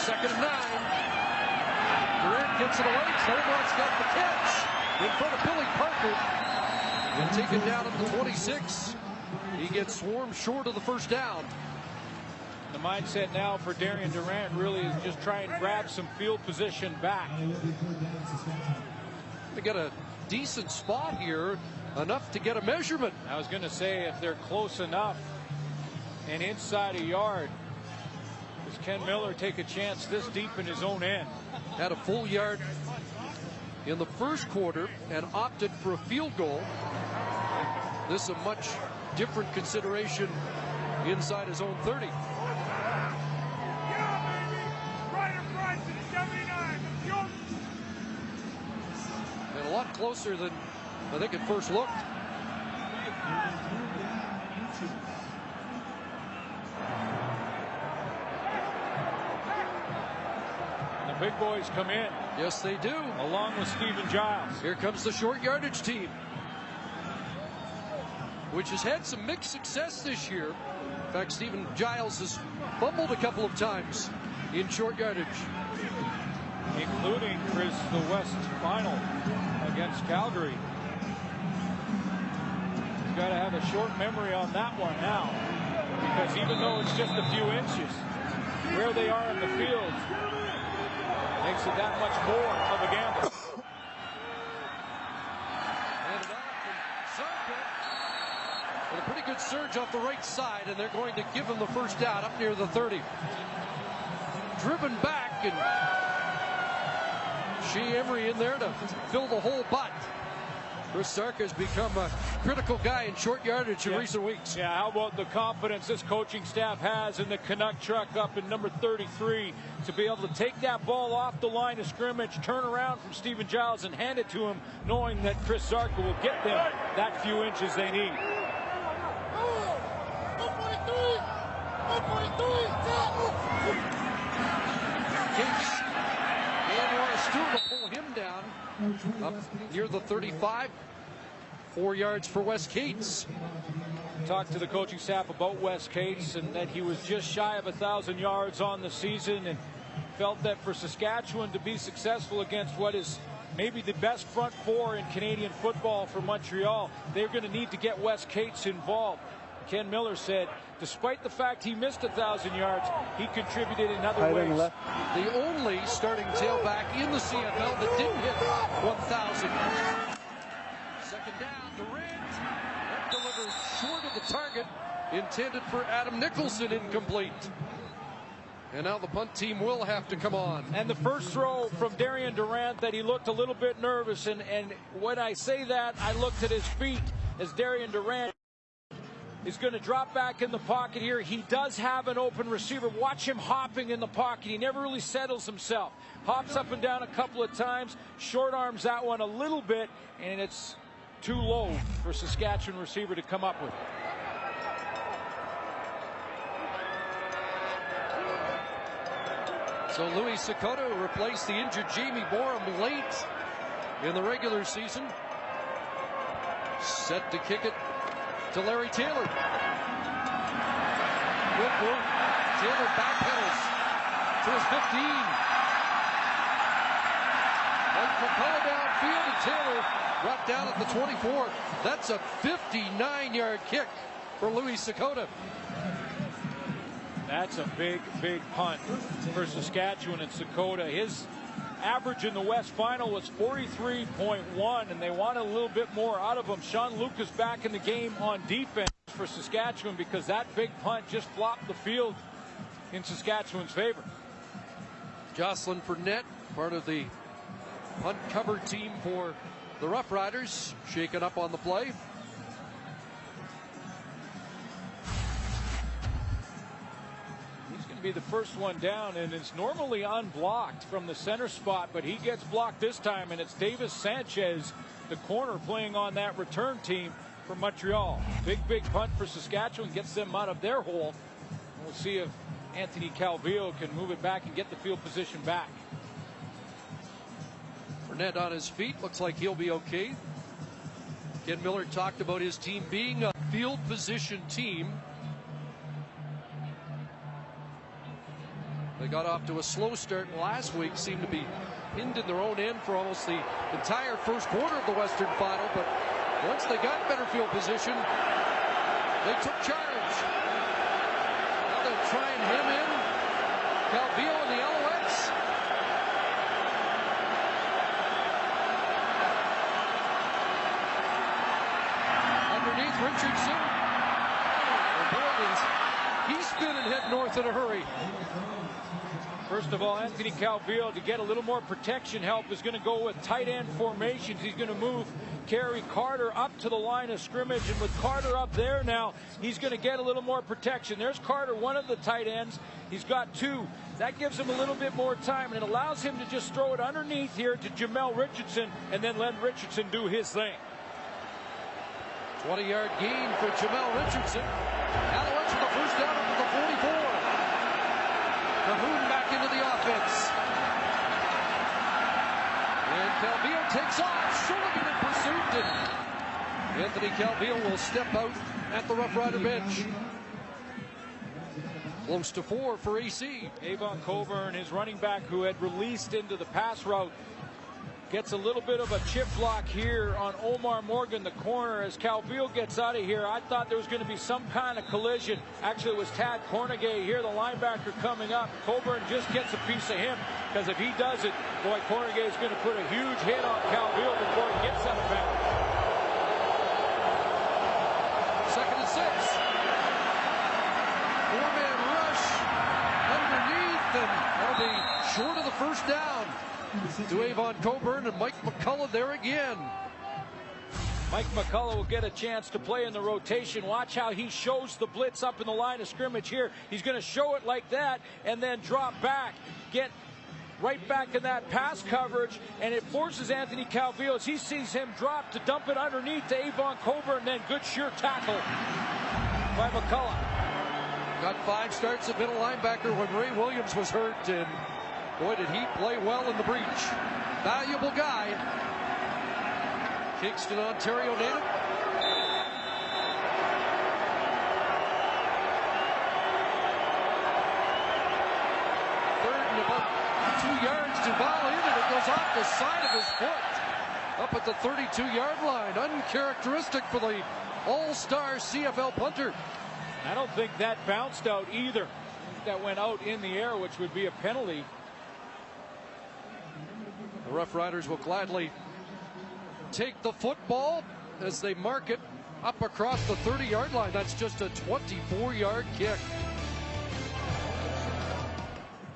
Speaker 2: 2nd and 9. Durant gets it away. Telemark's got the catch in front of Billy Parker. And taken down at the 26. He gets swarmed short of the first down.
Speaker 3: The mindset now for Darian Durant really is just try and grab some field position back.
Speaker 2: They got a decent spot here, enough to get a measurement.
Speaker 3: I was going to say, if they're close enough and inside a yard, does Ken Miller take a chance this deep in his own end?
Speaker 2: Had a full yard in the first quarter and opted for a field goal. This is a much different consideration inside his own 30. And a lot closer than I think it first looked.
Speaker 3: The big boys come in.
Speaker 2: Yes, they do.
Speaker 3: Along with Stephen Giles.
Speaker 2: Here comes the short yardage team, which has had some mixed success this year. In fact, Stephen Giles has fumbled a couple of times in short yardage,
Speaker 3: including the West Final against Calgary. He's got to have a short memory on that one now, because even though it's just a few inches, where they are in the field makes it that much more of a gamble.
Speaker 2: Handed off from Zarka. With a pretty good surge off the right side, and they're going to give him the first down up near the 30. Driven back, and Shea Emery in there to fill the hole, but Chris Zarka has become a critical guy in short yardage in recent weeks.
Speaker 3: Yeah, how about the confidence this coaching staff has in the Canuck truck up in number 33 to be able to take that ball off the line of scrimmage, turn around from Stephen Giles and hand it to him, knowing that Chris Zarka will get them that few inches they need.
Speaker 2: Cates and Stewart will pull him down up near the 35. 4 yards for Wes Cates.
Speaker 3: Talked to the coaching staff about Wes Cates and that he was just shy of 1,000 yards on the season, and felt that for Saskatchewan to be successful against what is maybe the best front four in Canadian football for Montreal, they're going to need to get Wes Cates involved. Ken Miller said despite the fact he missed 1,000 yards, he contributed in other ways.
Speaker 2: The only starting tailback in the CFL that didn't hit 1,000. Second down, Durant. That delivers short of the target. Intended for Adam Nicholson, incomplete. And now the punt team will have to come on.
Speaker 3: And the first throw from Darian Durant that he looked a little bit nervous. And when I say that, I looked at his feet as Darian Durant is going to drop back in the pocket here. He does have an open receiver. Watch him hopping in the pocket. He never really settles himself. Hops up and down a couple of times. Short arms that one a little bit. And it's too low for Saskatchewan receiver to come up with.
Speaker 2: So Louis Sakota replaced the injured Jamie Borum late in the regular season. Set to kick it to Larry Taylor. Good work. Taylor backpedals to his 15. Mike McCullough downfield, and Taylor brought down at the 24. That's a 59-yard kick for Louis Sakota.
Speaker 3: That's a big, big punt for Saskatchewan and Sakota. His average in the West Final was 43.1, and they want a little bit more out of him. Sean Lucas back in the game on defense for Saskatchewan because that big punt just flopped the field in Saskatchewan's favor.
Speaker 2: Jocelyn Fournette, part of the punt cover team for the Rough Riders, shaken up on the play.
Speaker 3: Be the first one down, and it's normally unblocked from the center spot, but he gets blocked this time, and it's Davis Sanchez, the corner, playing on that return team for Montreal. Big punt for Saskatchewan, gets them out of their hole. We'll see if Anthony Calvillo can move it back and get the field position back.
Speaker 2: Fournette on his feet, looks like he'll be okay. Ken Miller talked about his team being a field position team. They got off to a slow start last week, seemed to be pinned in their own end for almost the entire first quarter of the Western Final, but once they got better field position, they took charge. Now they'll try and hem in Calvillo and the Alouettes. Underneath Richardson. He's spinning, head north in a hurry.
Speaker 3: First of all, Anthony Calvillo, to get a little more protection help, is going to go with tight end formations. He's going to move Kerry Carter up to the line of scrimmage, and with Carter up there now, he's going to get a little more protection. There's Carter, one of the tight ends. He's got two. That gives him a little bit more time, and it allows him to just throw it underneath here to Jamel Richardson, and then let Richardson do his thing.
Speaker 2: 20-yard gain for Jamel Richardson. Alouettes with the first down up to the 44. Cahoon back into the offense. And Calvillo takes off. Shulligan in pursuit. And Anthony Calvillo will step out at the Rough Rider bench. Close to 4 for AC.
Speaker 3: Avon Coburn, his running back who had released into the pass route, gets a little bit of a chip block here on Omar Morgan, the corner, as Calvillo gets out of here. I thought there was going to be some kind of collision. Actually, it was Tad Cornegay here, the linebacker, coming up. Coburn just gets a piece of him, because if he does it, boy, Cornegay is going to put a huge hit on Calvillo before he gets out of bounds.
Speaker 2: 2nd and 6. 4-man rush underneath, and that'll be short of the first down. To Avon Coburn, and Mike McCullough there again.
Speaker 3: Mike McCullough will get a chance to play in the rotation. Watch how he shows the blitz up in the line of scrimmage here. He's going to show it like that and then drop back, get right back in that pass coverage, and it forces Anthony Calvillo, as he sees him drop, to dump it underneath to Avon Coburn, and then good sure tackle by McCullough.
Speaker 2: Got 5 starts at middle linebacker when Ray Williams was hurt, and boy, did he play well in the breach. Valuable guy. Kingston, Ontario native. yards. Duval in, and it goes off the side of his foot. Up at the 32-yard line. Uncharacteristic for the all-star CFL punter.
Speaker 3: I don't think that bounced out either. That went out in the air, which would be a penalty.
Speaker 2: The Rough Riders will gladly take the football as they mark it up across the 30-yard line. That's just a 24-yard kick.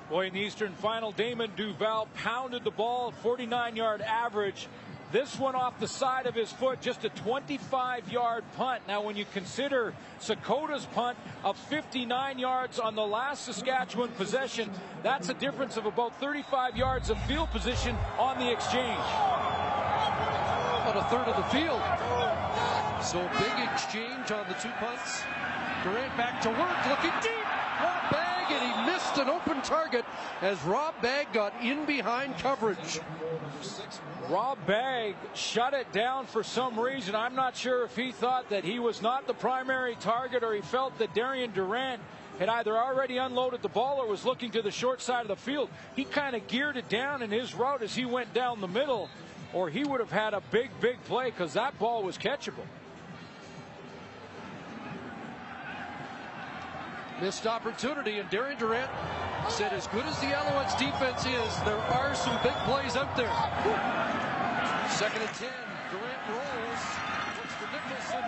Speaker 3: Boy, in the Eastern Final, Damon Duval pounded the ball, 49-yard average. This one off the side of his foot, just a 25-yard punt. Now, when you consider Sakota's punt of 59 yards on the last Saskatchewan possession, that's a difference of about 35 yards of field position on the exchange.
Speaker 2: About a third of the field. So big exchange on the two punts. Durant back to work, looking deep. Rob Bagg, and he missed an open target as Rob Bagg got in behind coverage.
Speaker 3: Rob Bagg shut it down for some reason. I'm not sure if he thought that he was not the primary target, or he felt that Darian Durant had either already unloaded the ball or was looking to the short side of the field. He kind of geared it down in his route as he went down the middle, or he would have had a big play, because that ball was catchable.
Speaker 2: Missed opportunity, and Darian Durant said, as good as the Alouettes defense is, there are some big plays out there. 2nd and 10. Durant rolls. Looks for Nicholson.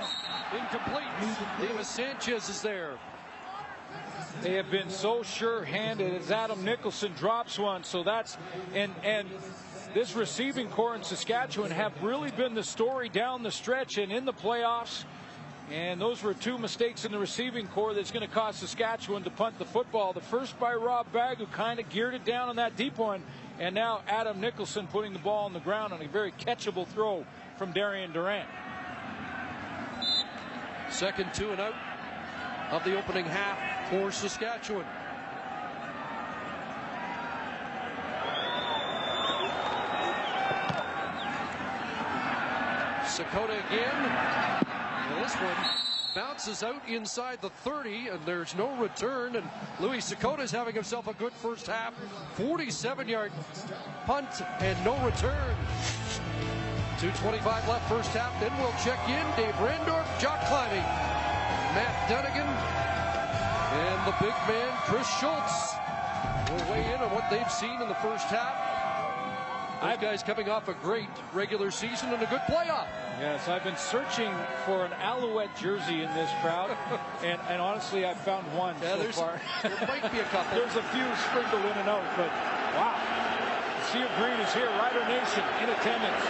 Speaker 2: Incomplete. Davis Sanchez is there.
Speaker 3: They have been so sure-handed as Adam Nicholson drops one. So that's and this receiving core in Saskatchewan have really been the story down the stretch and in the playoffs. And those were two mistakes in the receiving core that's going to cost Saskatchewan to punt the football. The first by Rob Bagg, who kind of geared it down on that deep one. And now Adam Nicholson putting the ball on the ground on a very catchable throw from Darian Durant.
Speaker 2: 2nd 2 and out of the opening half for Saskatchewan. Sakota again. This one bounces out inside the 30, and there's no return. And Louis Sakota's having himself a good first half. 47-yard punt and no return. 2:25 left first half. Then we'll check in. Dave Randorf, Jock Climbing, Matt Dunnigan, and the big man Chris Schultz will weigh in on what they've seen in the first half. Those guys coming off a great regular season and a good playoff.
Speaker 3: Yes, I've been searching for an Alouette jersey in this crowd, and honestly, I've found one so far.
Speaker 2: There might be a couple.
Speaker 3: There's a few sprinkled in and out, but wow. The Sea of Green is here. Rider Nation in attendance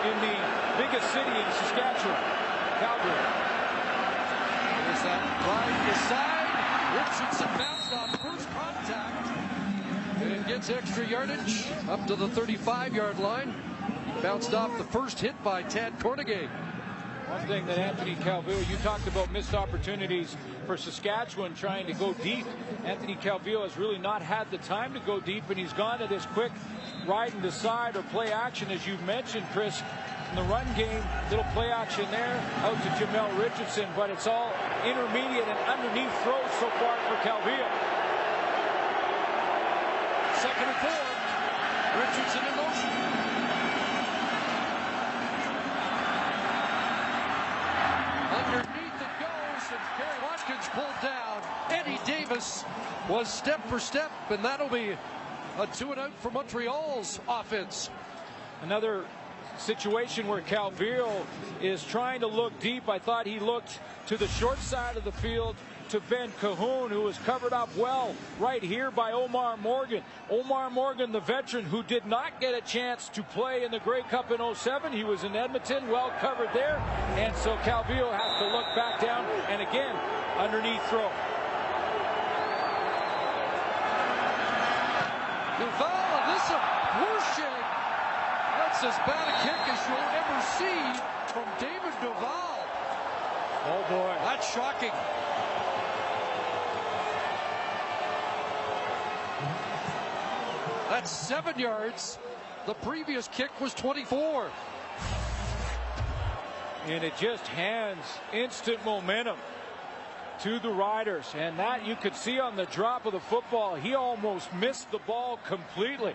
Speaker 3: in the biggest city in Saskatchewan, Calgary.
Speaker 2: There's that right beside. Richardson bounced off first contact and gets extra yardage up to the 35-yard line. Bounced off the first hit by Tad Cornegay.
Speaker 3: One thing that Anthony Calvillo, you talked about missed opportunities for Saskatchewan trying to go deep. Anthony Calvillo has really not had the time to go deep, and he's gone to this quick ride and decide or play action, as you mentioned, Chris. In the run game, little play action there, out to Jamel Richardson, but it's all intermediate and underneath throws so far for Calvillo.
Speaker 2: 2nd and 4. Richardson in motion. Underneath it goes, and Kerry Watkins pulled down. Eddie Davis was step for step, and that'll be a 2 and out for Montreal's offense.
Speaker 3: Another situation where Calvillo is trying to look deep. I thought he looked to the short side of the field to Ben Cahoon, who was covered up well right here by Omar Morgan. Omar Morgan, the veteran who did not get a chance to play in the Grey Cup in 07. He was in Edmonton, well covered there. And so Calvillo has to look back down, and again, underneath throw.
Speaker 2: Duval, and this is a whooshing. That's as bad a kick as you'll ever see from David Duval.
Speaker 3: Oh boy.
Speaker 2: That's shocking. That's 7 yards. The previous kick was 24.
Speaker 3: And it just hands instant momentum. to the Riders. And that you could see on the drop of the football. He almost missed the ball completely.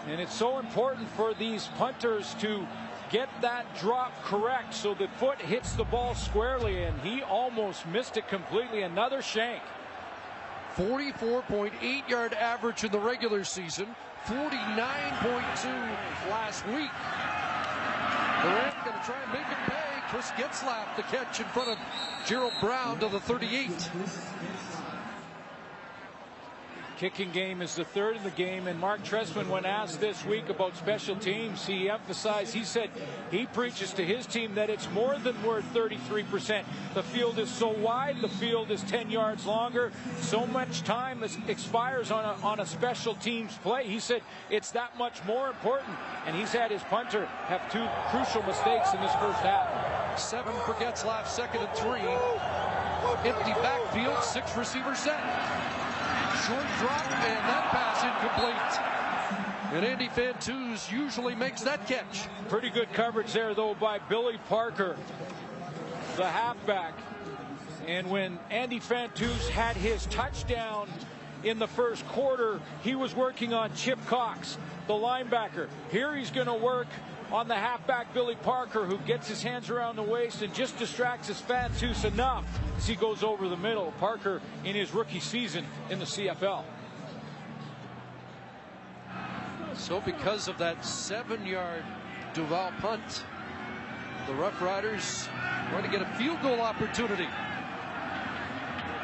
Speaker 3: And it's so important for these punters to get that drop correct so the foot hits the ball squarely, and he almost missed it completely. Another shank.
Speaker 2: 44.8-yard average in the regular season, 49.2 last week. Durant going to try and make him pay. Chris Getzlaf the catch in front of Gerald Brown to the 38.
Speaker 3: Kicking game is the third in the game, and Mark Trestman, when asked this week about special teams, he emphasized, he said he preaches to his team that it's more than worth 33%. The field is so wide, the field is 10 yards longer, so much time expires on a special teams play. He said it's that much more important, and he's had his punter have 2 crucial mistakes in this first half.
Speaker 2: 7 for Getzlaf, 2nd and 3. Empty backfield, 6 receivers set. Short drop, and that pass incomplete. And Andy Fantuz usually makes that catch.
Speaker 3: Pretty good coverage there, though, by Billy Parker, the halfback. And when Andy Fantuz had his touchdown in the first quarter, he was working on Chip Cox, the linebacker. Here he's going to work on the halfback Billy Parker, who gets his hands around the waist and just distracts his Fantuz enough as he goes over the middle. Parker in his rookie season in the CFL.
Speaker 2: So because of that 7-yard Duval punt, the Rough Riders going to get a field goal opportunity.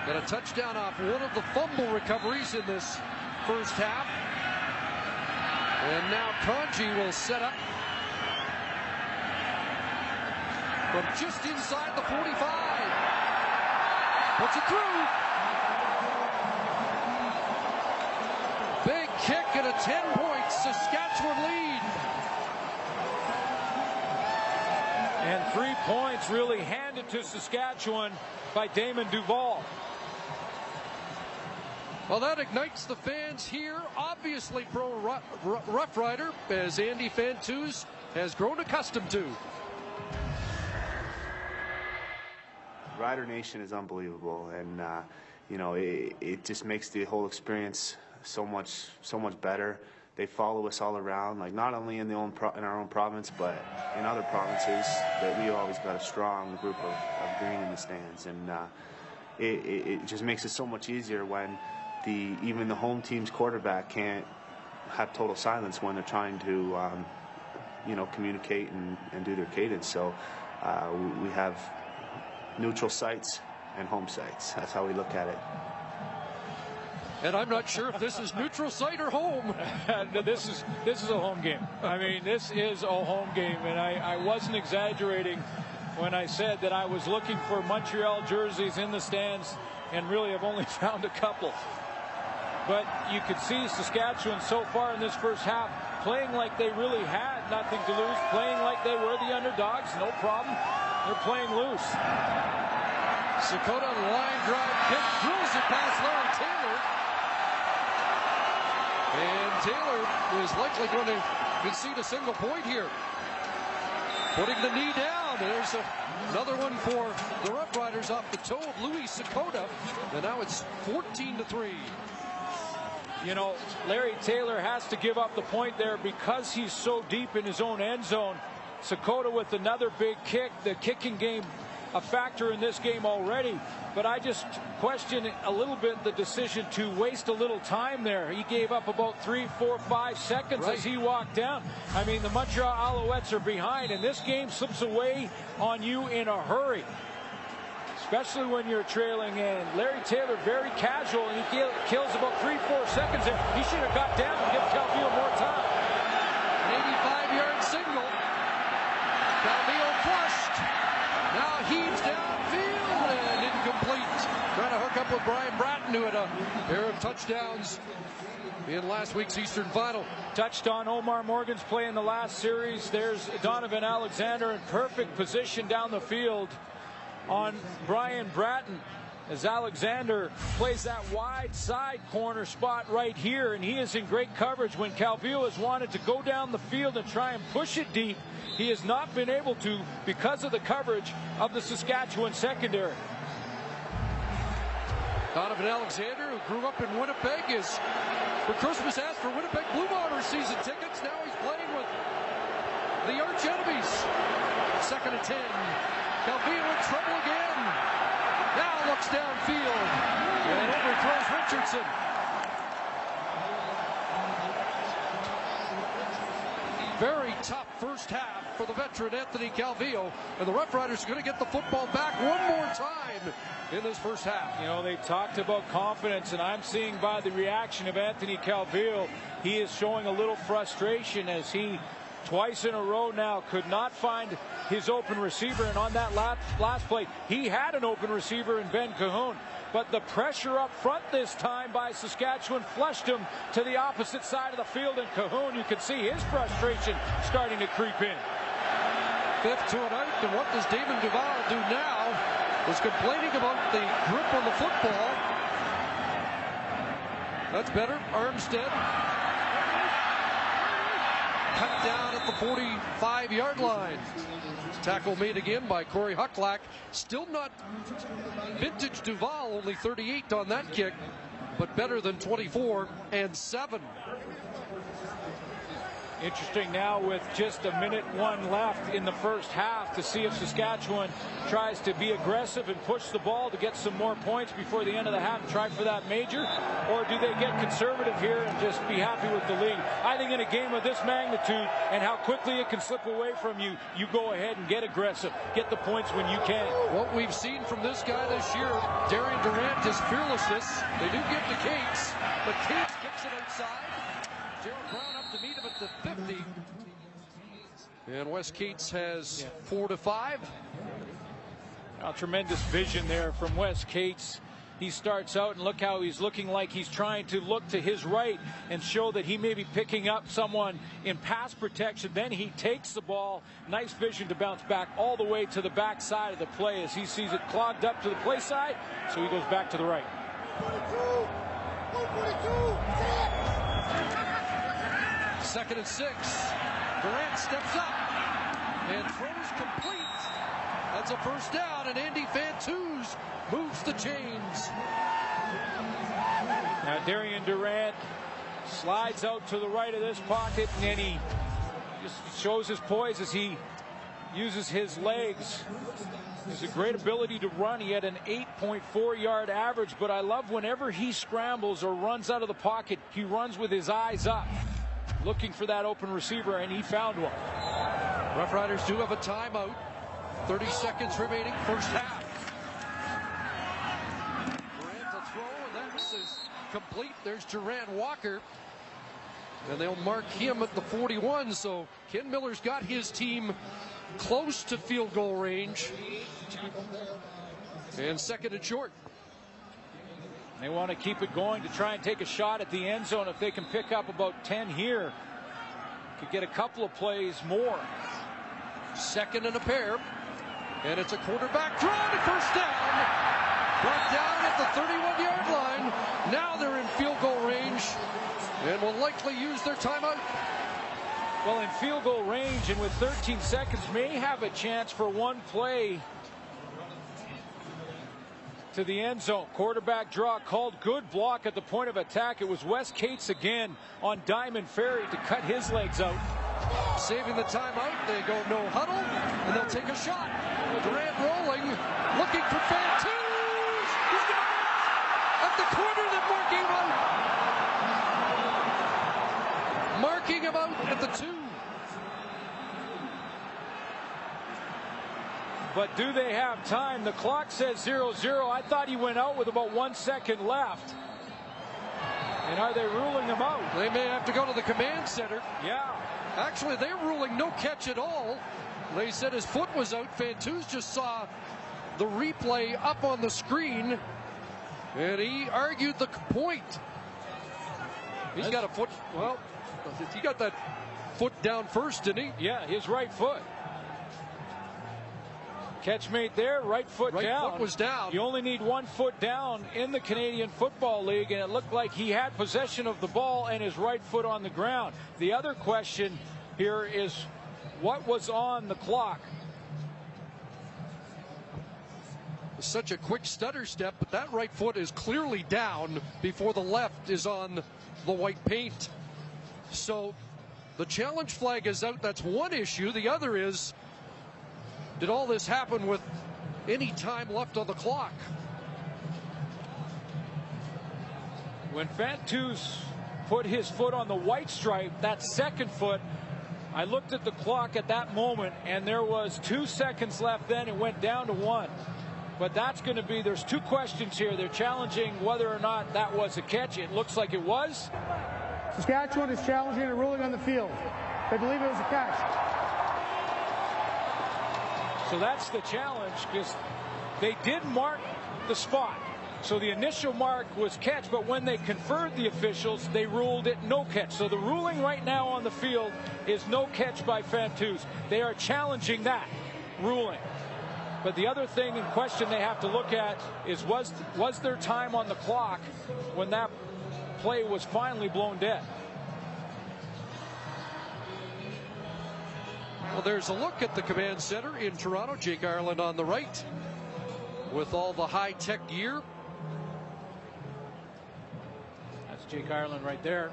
Speaker 2: Got a touchdown off one of the fumble recoveries in this first half. And now Conji will set up from just inside the 45. Puts it through. Big kick and a 10-point Saskatchewan lead.
Speaker 3: And 3 points really handed to Saskatchewan by Damon Duval.
Speaker 2: Well, that ignites the fans here. Obviously pro Rough Rider, as Andy Fantuz has grown accustomed to.
Speaker 8: Rider Nation is unbelievable, and you know, it just makes the whole experience so much better. They follow us all around, like not only in our own province, but in other provinces. That we always got a strong group of green in the stands, and it just makes it so much easier when even the home team's quarterback can't have total silence when they're trying to you know, communicate and do their cadence. So we have neutral sites and home sites. That's how we look at it.
Speaker 2: And I'm not sure if this is neutral site or home.
Speaker 3: This is a home game. I mean, this is a home game, and I wasn't exaggerating when I said that I was looking for Montreal jerseys in the stands, and really I've only found a couple. But you could see Saskatchewan so far in this first half playing like they really had nothing to lose, playing like they were the underdogs, no problem. They're playing loose.
Speaker 2: Sakota line drive kick, drills it past Larry Taylor. And Taylor is likely going to concede a single point here. Putting the knee down. There's another one for the Rough Riders off the toe of Louis Sakota. And now it's 14-3.
Speaker 3: You know, Larry Taylor has to give up the point there because he's so deep in his own end zone. Sakota with another big kick. The kicking game a factor in this game already, but I just question a little bit the decision to waste a little time there. He gave up about 3, 4, 5 seconds as he walked down. I mean, the Montreal Alouettes are behind, and this game slips away on you in a hurry, especially when you're trailing. And Larry Taylor very casual, and he kills about 3, 4 seconds there. He should have got down and give Calvillo more time.
Speaker 2: An 85-yard signal. Calvillo flushed. Now heaves downfield and incomplete. Trying to hook up with Brian Bratton, who had a pair of touchdowns in last week's Eastern Final.
Speaker 3: Touched on Omar Morgan's play in the last series. There's Donovan Alexander in perfect position down the field on Brian Bratton, as Alexander plays that wide side corner spot right here, and he is in great coverage. When Calvillo has wanted to go down the field and try and push it deep, he has not been able to because of the coverage of the Saskatchewan secondary.
Speaker 2: Donovan Alexander, who grew up in Winnipeg, is for Christmas asked for Winnipeg Blue Bombers season tickets. Now he's playing with the arch enemies. 2nd and 10. Calvillo in trouble again. Now looks downfield and overthrows Richardson. Very tough first half for the veteran Anthony Calvillo, and the Rough Riders are going to get the football back one more time in this first half.
Speaker 3: You know, they talked about confidence, and I'm seeing by the reaction of Anthony Calvillo, he is showing a little frustration as he twice in a row now could not find his open receiver, and on that last play he had an open receiver in Ben Cahoon, but the pressure up front this time by Saskatchewan flushed him to the opposite side of the field, and Cahoon, you can see his frustration starting to creep in.
Speaker 2: 5th to an out, and what does Damon Duval do now is complaining about the grip on the football. That's better. Armstead cut down at the 45-yard line. Tackle made again by Corey Hucklack. Still not vintage Duval, only 38 on that kick, but better than 24 and 7.
Speaker 3: Interesting now with just 1:01 left in the first half to see if Saskatchewan tries to be aggressive and push the ball to get some more points before the end of the half and try for that major, or do they get conservative here and just be happy with the lead? I think in a game of this magnitude and how quickly it can slip away from you, you go ahead and get aggressive, get the points when you can.
Speaker 2: What we've seen from this guy this year, Darian Durant, is fearlessness. They do get to Cates, but Cates kicks it outside. Gerald Brown up to meet him at the 50. And Wes Cates has 4-5.
Speaker 3: Tremendous vision there from Wes Cates. He starts out, and look how he's looking like he's trying to look to his right and show that he may be picking up someone in pass protection. Then he takes the ball. Nice vision to bounce back all the way to the back side of the play as he sees it clogged up to the play side. So he goes back to the right.
Speaker 2: 2nd and 6. Durant steps up and throws complete. That's a first down, and Andy Fantuz moves the chains.
Speaker 3: Now Darian Durant slides out to the right of this pocket, and then he just shows his poise as he uses his legs. There's a great ability to run. He had an 8.4-yard average, but I love whenever he scrambles or runs out of the pocket, he runs with his eyes up, looking for that open receiver, and he found one.
Speaker 2: Rough Riders do have a timeout. 30 seconds remaining, first half. Durant to throw, and that is complete. There's Durant Walker, and they'll mark him at the 41. So Ken Miller's got his team close to field goal range. And 2nd and short.
Speaker 3: They want to keep it going to try and take a shot at the end zone. If they can pick up about 10 here, could get a couple of plays more.
Speaker 2: 2nd and a pair, and it's a quarterback draw to first down. Brought down at the 31-yard line. Now they're in field goal range and will likely use their timeout.
Speaker 3: Well, in field goal range and with 13 seconds, may have a chance for one play to the end zone. Quarterback draw called. Good block at the point of attack. It was Wes Cates again on Diamond Ferry to cut his legs out.
Speaker 2: Saving the timeout, they go no huddle, and they'll take a shot. Durant rolling, looking for Fantuz. He's got it at the corner, then marking him out at the 2.
Speaker 3: But do they have time? The clock says 0-0. I thought he went out with about 1 second left. And are they ruling him out?
Speaker 2: They may have to go to the command center.
Speaker 3: Yeah.
Speaker 2: Actually, they're ruling no catch at all. They said his foot was out. Fantuz just saw the replay up on the screen, and he argued the point. He's got a foot. Well, he got that foot down first, didn't he?
Speaker 3: Yeah, his right foot. Catch made there, right foot down.
Speaker 2: Right foot was down.
Speaker 3: You only need 1 foot down in the Canadian Football League, and it looked like he had possession of the ball and his right foot on the ground. The other question here is, what was on the clock?
Speaker 2: The such a quick stutter step, but that right foot is clearly down before the left is on the white paint. So the challenge flag is out. That's one issue. The other is, did all this happen with any time left on the clock?
Speaker 3: When Fantus put his foot on the white stripe, that second foot, I looked at the clock at that moment, and there was 2 seconds left then. It went down to 1. But that's going to be, there's 2 questions here. They're challenging whether or not that was a catch. It looks like it was.
Speaker 6: Saskatchewan is challenging a ruling on the field. They believe it was a catch.
Speaker 3: So that's the challenge, because they did mark the spot. So the initial mark was catch, but when they conferred the officials, they ruled it no catch. So the ruling right now on the field is no catch by Fantus. They are challenging that ruling. But the other thing in question they have to look at is, was there time on the clock when that play was finally blown dead?
Speaker 2: Well, there's a look at the command center in Toronto. Jake Ireland on the right with all the high-tech gear.
Speaker 3: That's Jake Ireland right there.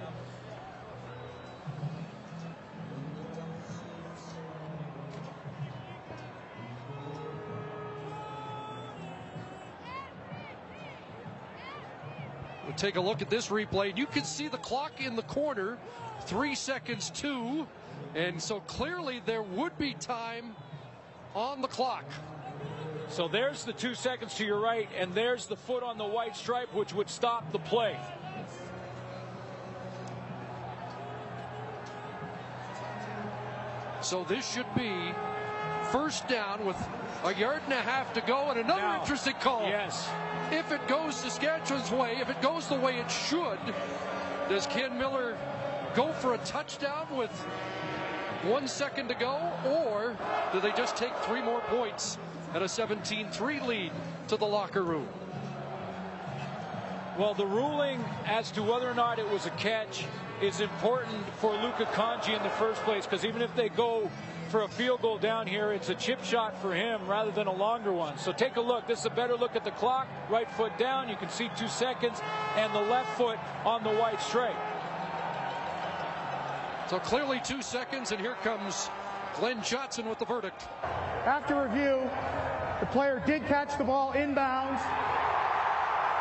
Speaker 2: We'll take a look at this replay. You can see the clock in the corner, 3 seconds 2. And so clearly there would be time on the clock.
Speaker 3: So there's the 2 seconds to your right, and there's the foot on the white stripe, which would stop the play.
Speaker 2: So this should be first down with a yard and a half to go, and another
Speaker 3: Now,
Speaker 2: interesting call.
Speaker 3: Yes.
Speaker 2: If it goes Saskatchewan's way, if it goes the way it should, does Ken Miller go for a touchdown with 1 second to go, or do they just take 3 more points and a 17-3 lead to the locker room?
Speaker 3: Well, the ruling as to whether or not it was a catch is important for Luka Kanji in the first place, because even if they go for a field goal down here, it's a chip shot for him rather than a longer one. So take a look. This is a better look at the clock. Right foot down. You can see 2 seconds, and the left foot on the white stripe.
Speaker 2: So clearly 2 seconds, and here comes Glenn Johnson with the verdict.
Speaker 6: After review, the player did catch the ball inbounds,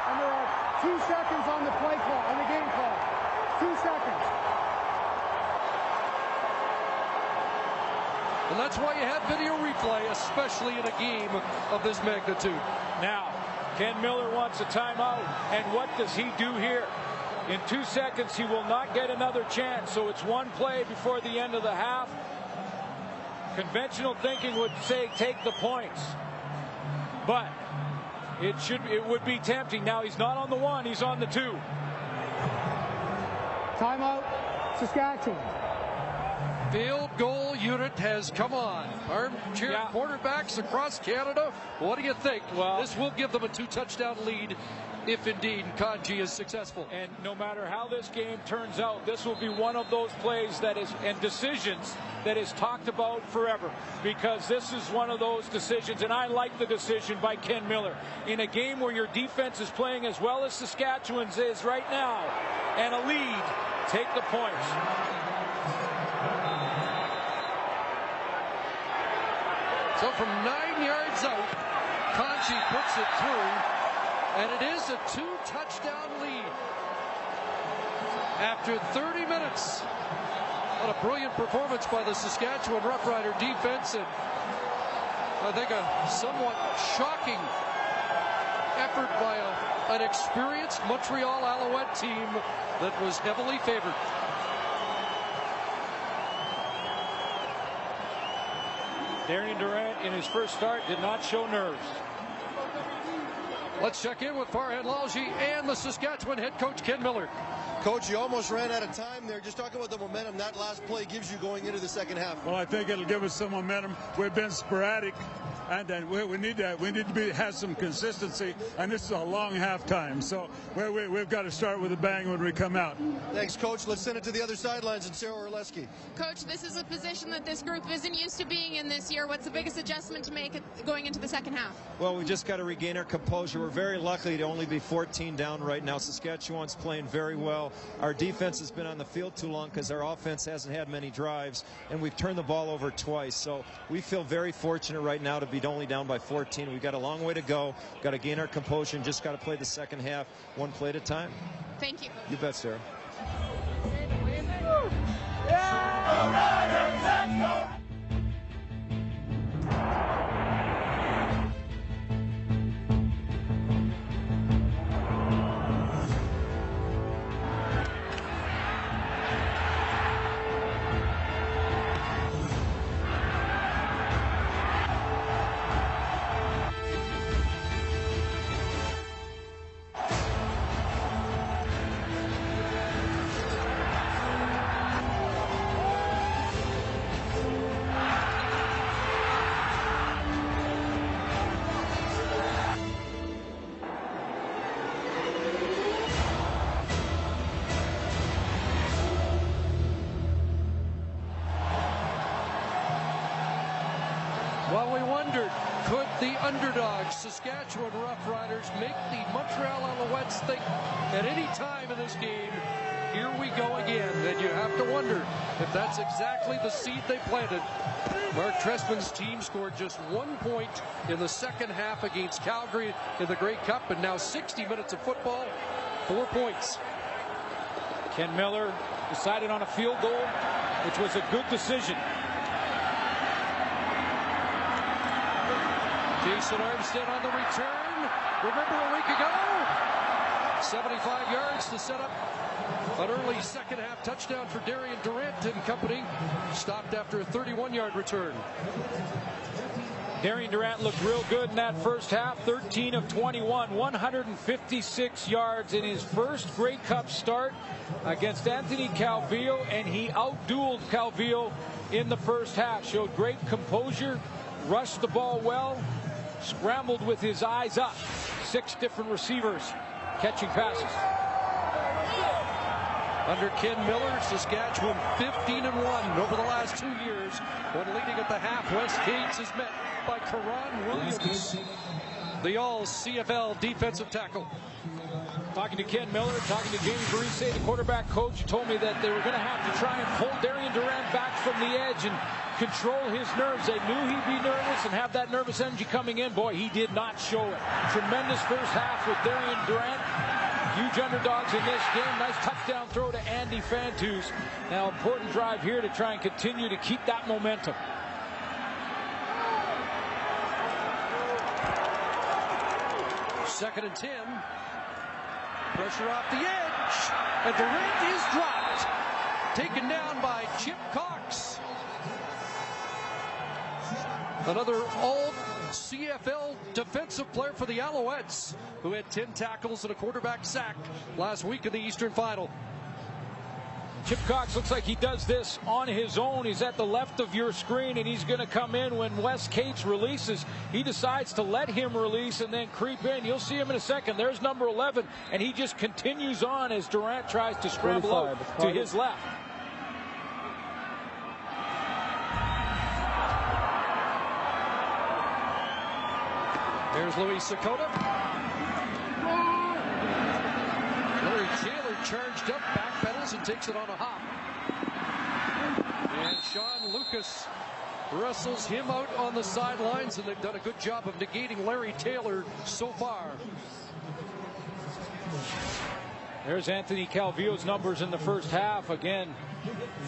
Speaker 6: and there are 2 seconds on the play clock, on the game clock. 2 seconds.
Speaker 2: And that's why you have video replay, especially in a game of this magnitude.
Speaker 3: Now, Ken Miller wants a timeout, and what does he do here? In 2 seconds, he will not get another chance, so it's one play before the end of the half. Conventional thinking would say take the points, but it would be tempting. Now he's not on the 1, he's on the 2.
Speaker 6: Timeout, Saskatchewan.
Speaker 2: Field goal unit has come on. Armchair quarterbacks across Canada. What do you think?
Speaker 3: Well,
Speaker 2: this will give them a 2-touchdown lead if indeed Kanji is successful.
Speaker 3: And no matter how this game turns out, this will be one of those plays that is, and decisions that is talked about forever, because this is one of those decisions, and I like the decision by Ken Miller. In a game where your defense is playing as well as Saskatchewan's is right now, and a lead, take the points.
Speaker 2: So from 9 yards out, Kanji puts it through, and it is a 2-touchdown lead after 30 minutes. What a brilliant performance by the Saskatchewan Roughrider defense, and I think a somewhat shocking effort by an experienced Montreal Alouette team that was heavily favored.
Speaker 3: Darian Durant in his first start did not show nerves.
Speaker 2: Let's check in with Farhan Lalji and the Saskatchewan head coach Ken Miller.
Speaker 4: Coach, you almost ran out of time there. Just talking about the momentum that last play gives you going into the second half.
Speaker 9: Well, I think it'll give us some momentum. We've been sporadic and then we need to have some consistency. And this is a long halftime, so we've got to start with a bang when we come out.
Speaker 4: Thanks, Coach. Let's send it to the other sidelines and Sarah Orleski.
Speaker 5: Coach, this is a position that this group isn't used to being in this year. What's the biggest adjustment to make going into the second half?
Speaker 10: Well, we just got to regain our composure. We're very lucky to only be 14 down right now. Saskatchewan's playing very well. Our defense has been on the field too long because our offense hasn't had many drives, and we've turned the ball over twice. So we feel very fortunate right now to be only down by 14. We've got a long way to go. Got to gain our composure and just got to play the second half one play at a time.
Speaker 5: Thank you.
Speaker 10: You bet, Sarah.
Speaker 2: Well, we wondered, could the underdogs, Saskatchewan Roughriders, make the Montreal Alouettes think at any time in this game, here we go again? Then you have to wonder if that's exactly the seed they planted. Mark Trestman's team scored just 1 point in the second half against Calgary in the Grey Cup, and now 60 minutes of football, 4 points.
Speaker 3: Ken Miller decided on a field goal, which was a good decision.
Speaker 2: Jason Armstead on the return. Remember a week ago? 75 yards to set up an early second half touchdown for Darian Durant and company. Stopped after a 31-yard return.
Speaker 3: Darian Durant looked real good in that first half. 13 of 21, 156 yards in his first Grey Cup start against Anthony Calvillo, and he outdueled Calvillo in the first half. Showed great composure, rushed the ball well, scrambled with his eyes up. 6 different receivers catching passes.
Speaker 2: Under Ken Miller, Saskatchewan 15-1 over the last 2 years. When leading at the half, West Cates is met by Karan Williams, the all-CFL defensive tackle.
Speaker 3: Talking to Ken Miller, talking to James Barise, the quarterback coach, told me that they were going to have to try and pull Darian Durant back from the edge and control his nerves. They knew he'd be nervous and have that nervous energy coming in. Boy, he did not show it. Tremendous first half with Darian Durant. Huge underdogs in this game. Nice touchdown throw to Andy Fantus. Now, important drive here to try and continue to keep that momentum.
Speaker 2: Second and 10. Pressure off the edge. And Durant is dropped. Taken down by Chip Cox. Another all-CFL defensive player for the Alouettes, who had 10 tackles and a quarterback sack last week in the Eastern Final.
Speaker 3: Chip Cox looks like he does this on his own. He's at the left of your screen, and he's going to come in when Wes Cates releases. He decides to let him release and then creep in. You'll see him in a second. There's number 11, and he just continues on as Durant tries to scramble out to his left.
Speaker 2: There's Louis Sakota. Larry Taylor charged up, backpedals, and takes it on a hop. And Sean Lucas wrestles him out on the sidelines, and they've done a good job of negating Larry Taylor so far.
Speaker 3: There's Anthony Calvillo's numbers in the first half. Again,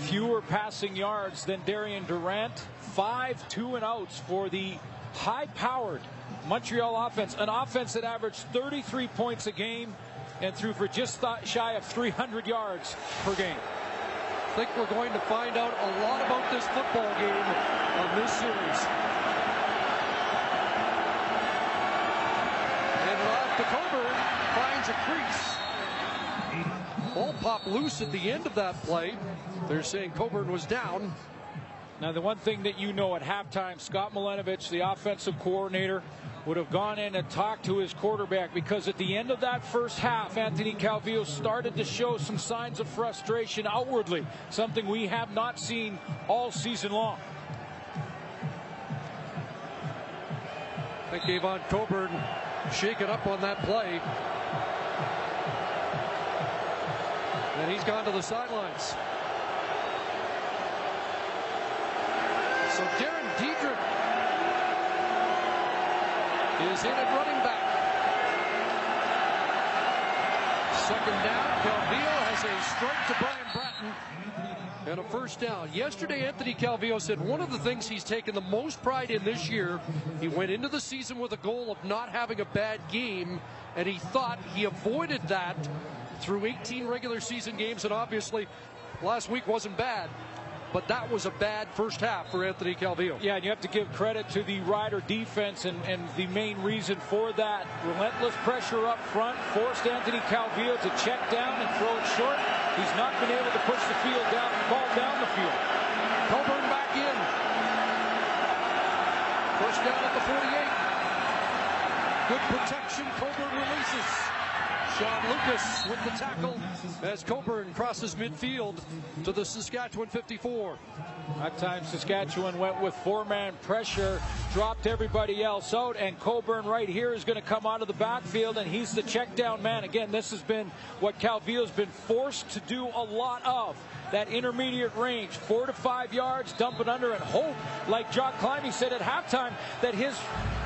Speaker 3: fewer passing yards than Darian Durant. 5 2-and-outs for the high-powered Montreal offense, an offense that averaged 33 points a game and threw for just shy of 300 yards per game.
Speaker 2: I think we're going to find out a lot about this football game on this series. And Rob Coburn finds a crease. Ball popped loose at the end of that play. They're saying Coburn was down.
Speaker 3: Now, the one thing that you know at halftime, Scott Milanovich, the offensive coordinator, would have gone in and talked to his quarterback, because at the end of that first half, Anthony Calvillo started to show some signs of frustration outwardly, something we have not seen all season long.
Speaker 2: I think Avon Coburn shaken up on that play. And he's gone to the sidelines. So Darren Diedrich is in at running back. Second down. Calvillo has a strike to Brian Bratton and a first down. Yesterday, Anthony Calvillo said one of the things he's taken the most pride in this year, he went into the season with a goal of not having a bad game, and he thought he avoided that through 18 regular season games, and obviously last week wasn't bad. But that was a bad first half for Anthony Calvillo.
Speaker 3: Yeah, and you have to give credit to the Rider defense, and the main reason for that, relentless pressure up front, forced Anthony Calvillo to check down and throw it short. He's not been able to push the ball down the field.
Speaker 2: Coburn back in. First down at the 48. Good protection. Coburn releases. Sean Lucas with the tackle as Coburn crosses midfield to the Saskatchewan 54.
Speaker 3: That time Saskatchewan went with four-man pressure, dropped everybody else out, and Coburn right here is going to come out of the backfield, and he's the check down man. Again, this has been what Calvillo's been forced to do a lot of. That intermediate range, 4 to 5 yards, dump it under, and hope, like Jock Climbey said at halftime, that his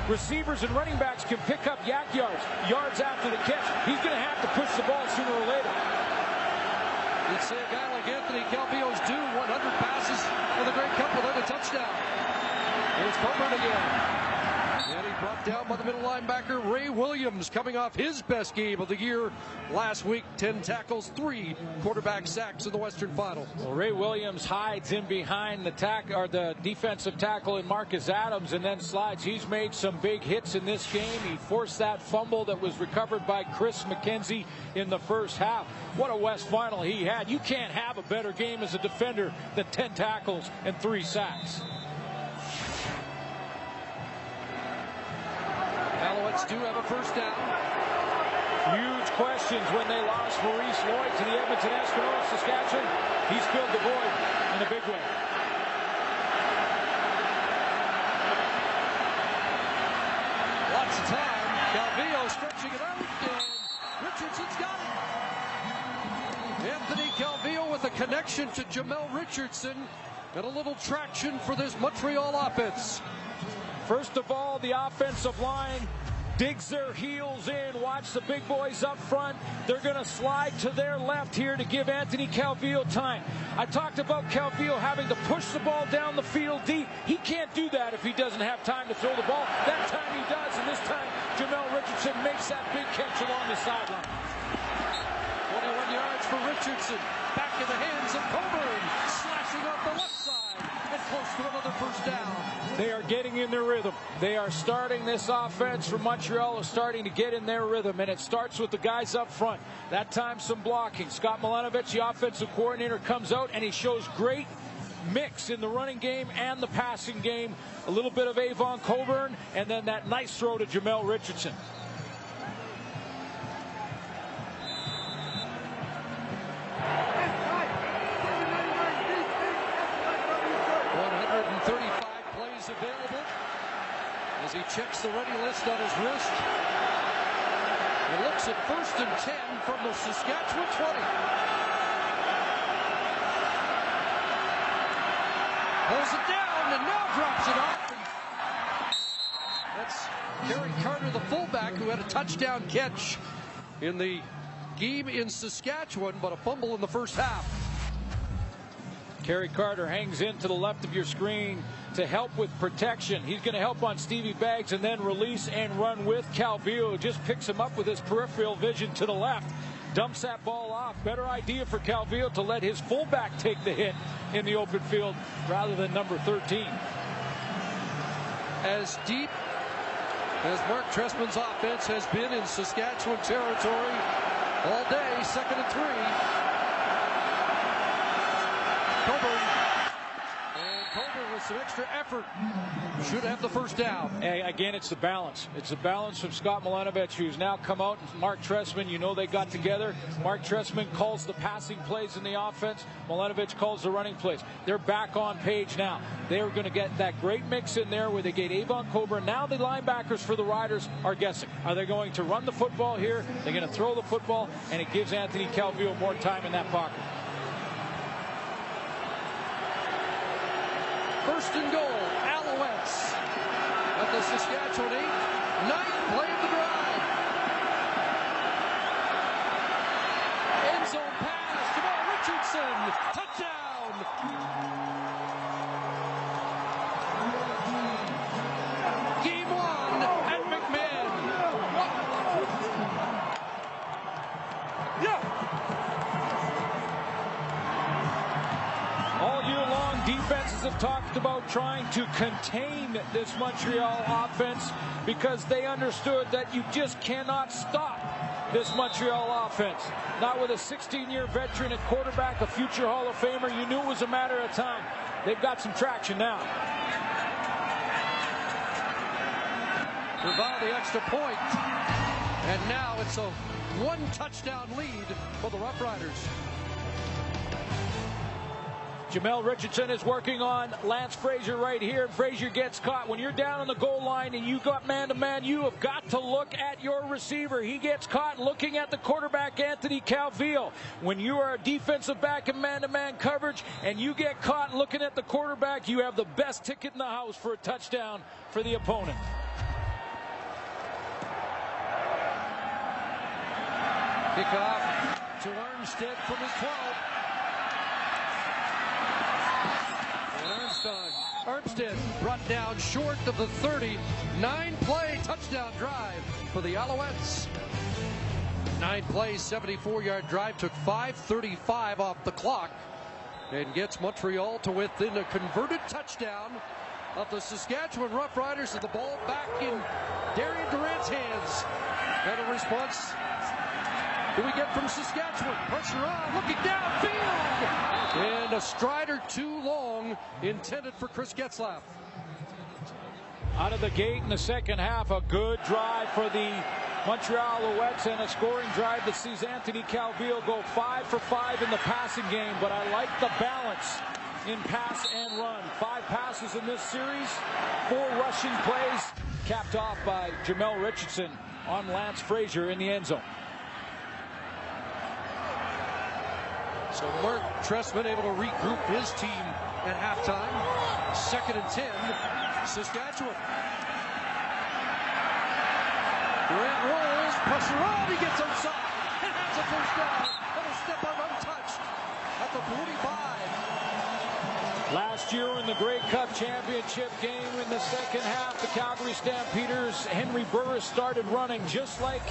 Speaker 3: receivers and running backs can pick up yak yards after the catch. He's going to have to push the ball sooner or later.
Speaker 2: You'd say a guy like Anthony Calvillo's due 100 passes for the Grey Cup without a touchdown. Here's Coburn again. And he brought down by the middle linebacker, Ray Williams, coming off his best game of the year last week. 10 tackles, 3 quarterback sacks in the Western Final.
Speaker 3: Well, Ray Williams hides in behind the defensive tackle in Marcus Adams and then slides. He's made some big hits in this game. He forced that fumble that was recovered by Chris McKenzie in the first half. What a West Final he had. You can't have a better game as a defender than 10 tackles and 3 sacks.
Speaker 2: Alouettes do have a first down.
Speaker 3: Huge questions when they lost Maurice Lloyd to the Edmonton Eskimos. Saskatchewan, he's filled the void in a big way.
Speaker 2: Lots of time. Calvillo stretching it out, and Richardson's got it. Anthony Calvillo with a connection to Jamel Richardson, and a little traction for this Montreal offense.
Speaker 3: First of all, the offensive line digs their heels in. Watch the big boys up front. They're going to slide to their left here to give Anthony Calvillo time. I talked about Calvillo having to push the ball down the field deep. He can't do that if he doesn't have time to throw the ball. That time he does, and this time Jamel Richardson makes that big catch along the sideline.
Speaker 2: 21 yards for Richardson. Back in the hands of Coburn. Slashing off the left side. And close to another first down.
Speaker 3: They are getting in their rhythm. They are starting, this offense from Montreal is starting to get in their rhythm, and it starts with the guys up front. That time some blocking. Scott Milanovich, the offensive coordinator, comes out and he shows great mix in the running game and the passing game. A little bit of Avon Coburn, and then that nice throw to Jamel Richardson.
Speaker 2: Available as he checks the ready list on his wrist. He looks at 1st and 10 from the Saskatchewan 20. Pulls it down and now drops it off. That's Kerry Carter, the fullback, who had a touchdown catch in the game in Saskatchewan, but a fumble in the first half.
Speaker 3: Kerry Carter hangs in to the left of your screen to help with protection. He's going to help on Stevie Baggs and then release and run with Calvillo. Just picks him up with his peripheral vision to the left. Dumps that ball off. Better idea for Calvillo to let his fullback take the hit in the open field rather than number 13.
Speaker 2: As deep as Mark Trestman's offense has been in Saskatchewan territory all day, 2nd and 3. Coburn. And Coburn some extra effort. Should have the first down.
Speaker 3: Again, it's the balance. It's the balance from Scott Milanovich, who's now come out. Mark Trestman, you know they got together. Mark Trestman calls the passing plays in the offense. Milanovich calls the running plays. They're back on page now. They're going to get that great mix in there where they get Avon Cobra. Now the linebackers for the Riders are guessing. Are they going to run the football here? They're going to throw the football, and it gives Anthony Calvillo more time in that pocket.
Speaker 2: First and goal, Alouettes at the Saskatchewan 8. Ninth play of the drive. End zone pass, Jamal Richardson, touchdown. Game on at McMahon. Yeah.
Speaker 3: All year long, defenses have talked about trying to contain this Montreal offense because they understood that you just cannot stop this Montreal offense. Not with a 16-year veteran at quarterback, a future Hall of Famer. You knew it was a matter of time. They've got some traction now.
Speaker 2: Without the extra point. And now it's a one-touchdown lead for the Rough Riders.
Speaker 3: Jamel Richardson is working on Lance Frazier right here. Frazier gets caught. When you're down on the goal line and you got man-to-man, you have got to look at your receiver. He gets caught looking at the quarterback, Anthony Calvillo. When you are a defensive back in man-to-man coverage and you get caught looking at the quarterback, you have the best ticket in the house for a touchdown for the opponent.
Speaker 2: Kickoff to Armstead from his 12. Armstead brought down short of the 30. 9-play touchdown drive for the Alouettes. 9 plays, 74-yard drive, took 5:35 off the clock and gets Montreal to within a converted touchdown of the Saskatchewan Rough Riders, and the ball back in Darian Durant's hands. And a response do we get from Saskatchewan? Pressure on, looking downfield! And a strider too long, intended for Chris Getzlaf.
Speaker 3: Out of the gate in the second half, a good drive for the Montreal Alouettes and a scoring drive that sees Anthony Calvillo go 5 for 5 in the passing game. But I like the balance in pass and run. 5 passes in this series, 4 rushing plays, capped off by Jamel Richardson on Lance Frazier in the end zone.
Speaker 2: So Mark Trestman able to regroup his team at halftime. 2nd and 10, Saskatchewan. Durant rolls, pressure on, he gets outside. And has a first down. That'll step out untouched at the 45.
Speaker 3: Last year in the Grey Cup championship game in the second half, the Calgary Stampeders, Henry Burris started running just like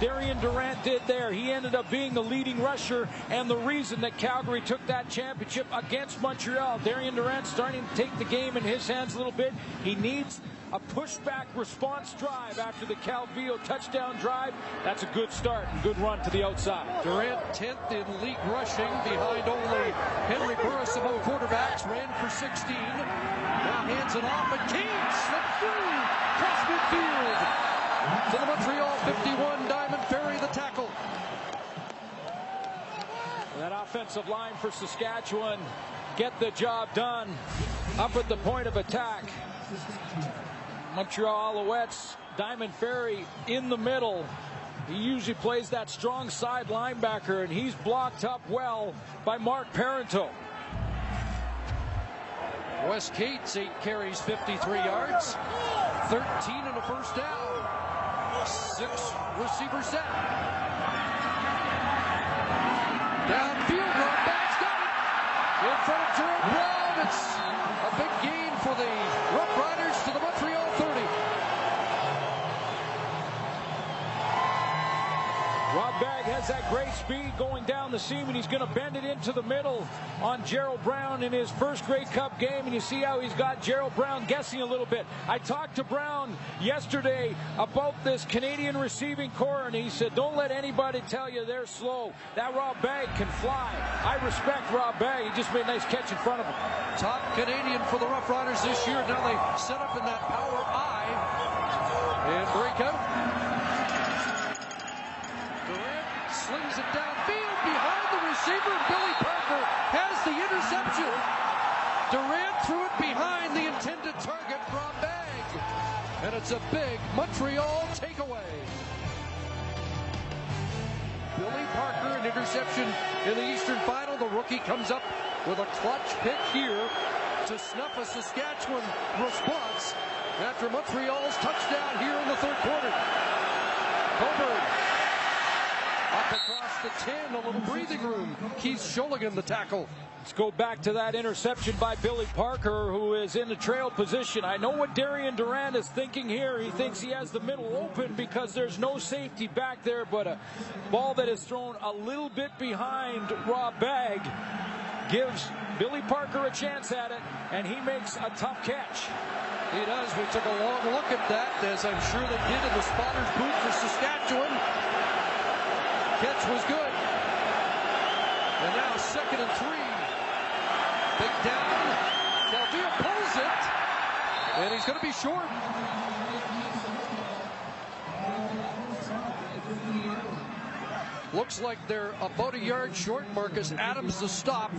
Speaker 3: Darian Durant did there. He ended up being the leading rusher and the reason that Calgary took that championship against Montreal. Darian Durant starting to take the game in his hands a little bit. He needs a pushback response drive after the Calvillo touchdown drive. That's a good start and good run to the outside.
Speaker 2: Durant 10th in league rushing, behind only Henry Burris among quarterbacks. Ran for 16. Now hands it off, and Kane slipped through across midfield to the Montreal 51. Diamond Ferry the tackle.
Speaker 3: That offensive line for Saskatchewan get the job done up at the point of attack. Montreal Alouettes, Diamond Ferry in the middle. He usually plays that strong side linebacker, and he's blocked up well by Mark Parenteau.
Speaker 2: Wes Cates, 8 carries, 53 yards. 13 and a first down. 6 receiver set. Downfield, run back's got it. In front of Jerome Brown. It's a big gain for the Rough Riders to the Montreal 30.
Speaker 3: Rob Bagg has that great speed going down the seam, and he's going to bend it into the middle on Gerald Brown in his first Grey Cup game. And you see how he's got Gerald Brown guessing a little bit. I talked to Brown yesterday about this Canadian receiving core, and he said, don't let anybody tell you they're slow. That Rob Bagg can fly. I respect Rob Bagg. He just made a nice catch in front of him.
Speaker 2: Top Canadian for the Rough Riders this year. Now they set up in that power I and break out. Durant slings it downfield behind the receiver. Billy Parker has the interception. Durant threw it behind the intended target, Rob Bagg. And it's a big Montreal takeaway. Billy Parker, an interception in the Eastern Final. The rookie comes up with a clutch pick here to snuff a Saskatchewan response after Montreal's touchdown here in the third quarter. Coburn up across the 10, a little breathing room. Keith Shulligan, the tackle.
Speaker 3: Let's go back to that interception by Billy Parker, who is in the trail position. I know what Darian Durant is thinking here. He thinks he has the middle open because there's no safety back there, but a ball that is thrown a little bit behind Rob Bagg gives Billy Parker a chance at it, and he makes a tough catch.
Speaker 2: He does. We took a long look at that, as I'm sure they did in the spotter's booth for Saskatchewan. Catch was good. And now 2nd and 3. Big down. Caldea pulls it. And he's going to be short. Looks like they're about a yard short. Marcus Adams the stop.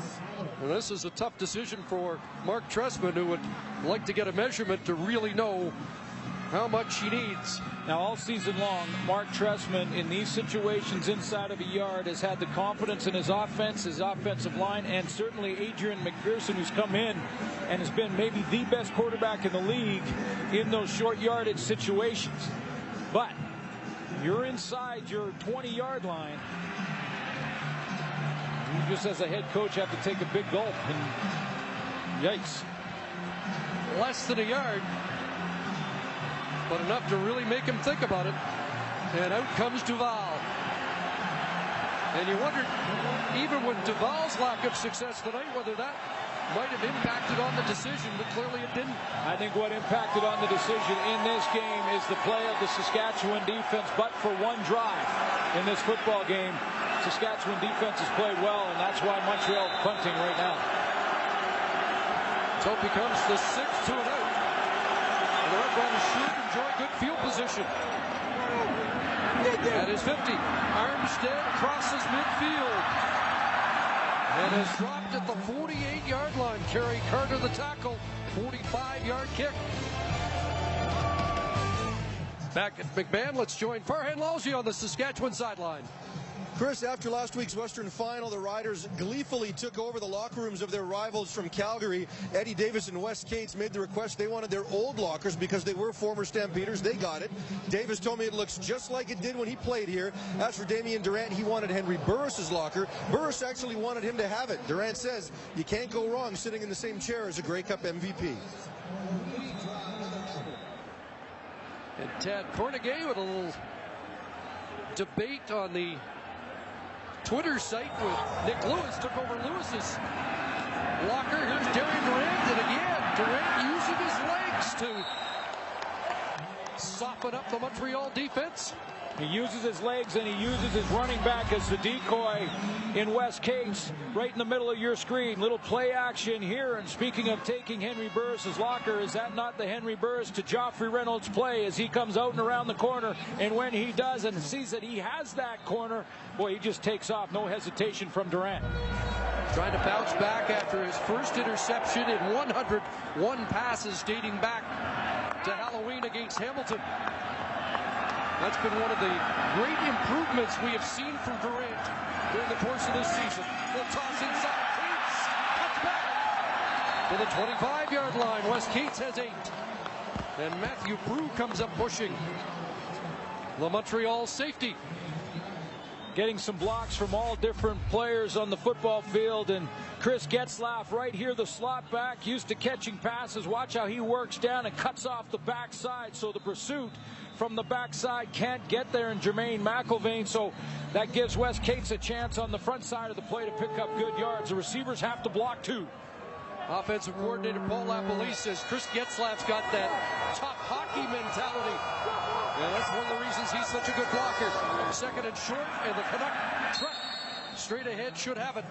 Speaker 2: And this is a tough decision for Mark Trestman, who would like to get a measurement to really know how much he needs.
Speaker 3: Now, all season long, Mark Trestman, in these situations inside of a yard, has had the confidence in his offense, his offensive line, and certainly Adrian McPherson, who's come in and has been maybe the best quarterback in the league in those short yardage situations. But you're inside your 20-yard line. You just, as a head coach, have to take a big gulp, and yikes.
Speaker 2: Less than a yard, but enough to really make him think about it. And out comes Duval. And you wondered, even with Duval's lack of success tonight, whether that might have impacted on the decision, but clearly it didn't.
Speaker 3: I think what impacted on the decision in this game is the play of the Saskatchewan defense, but for one drive in this football game. Saskatchewan defense has played well, and that's why Montreal punting right now.
Speaker 2: So it becomes the 6th to an out. And the Red Riders should enjoy good field position. At his 50, Armstead crosses midfield and is dropped at the 48-yard line. Kerry Carter, the tackle, 45-yard kick. Back at McMahon, let's join Farhan Lalji on the Saskatchewan sideline.
Speaker 4: Chris, after last week's Western Final, the Riders gleefully took over the locker rooms of their rivals from Calgary. Eddie Davis and Wes Cates made the request. They wanted their old lockers because they were former Stampeders. They got it. Davis told me it looks just like it did when he played here. As for Damian Durant, he wanted Henry Burris's locker. Burris actually wanted him to have it. Durant says you can't go wrong sitting in the same chair as a Grey Cup MVP.
Speaker 2: And Tad Cornegay with a little debate on the Twitter site with Nick Lewis. Took over Lewis's locker. Here's Darian Durant, and again, Durant using his legs to soften up the Montreal defense.
Speaker 3: He uses his legs and he uses his running back as the decoy in Wes Cates right in the middle of your screen. Little play action here. And speaking of taking Henry Burris's locker, is that not the Henry Burris to Joffrey Reynolds play as he comes out and around the corner? And when he does and sees that he has that corner, boy, he just takes off. No hesitation from Durant.
Speaker 2: Trying to bounce back after his first interception in 101 passes dating back to Halloween against Hamilton. That's been one of the great improvements we have seen from Durant during the course of this season. The toss inside, Cates, touchback to the 25-yard line. Wes Cates has 8. And Matthew Prue comes up pushing the Montreal safety.
Speaker 3: Getting some blocks from all different players on the football field, and Chris Getzlaf right here, the slot back, used to catching passes. Watch how he works down and cuts off the backside, so the pursuit from the backside can't get there in Jermaine McIlvain, so that gives Wes Cates a chance on the front side of the play to pick up good yards. The receivers have to block too.
Speaker 2: Offensive coordinator Paul LaPolice says Chris Getzlaf's got that top hockey mentality. Yeah, that's one of the reasons he's such a good blocker. Second and short, and the Canuck truck straight ahead should have it.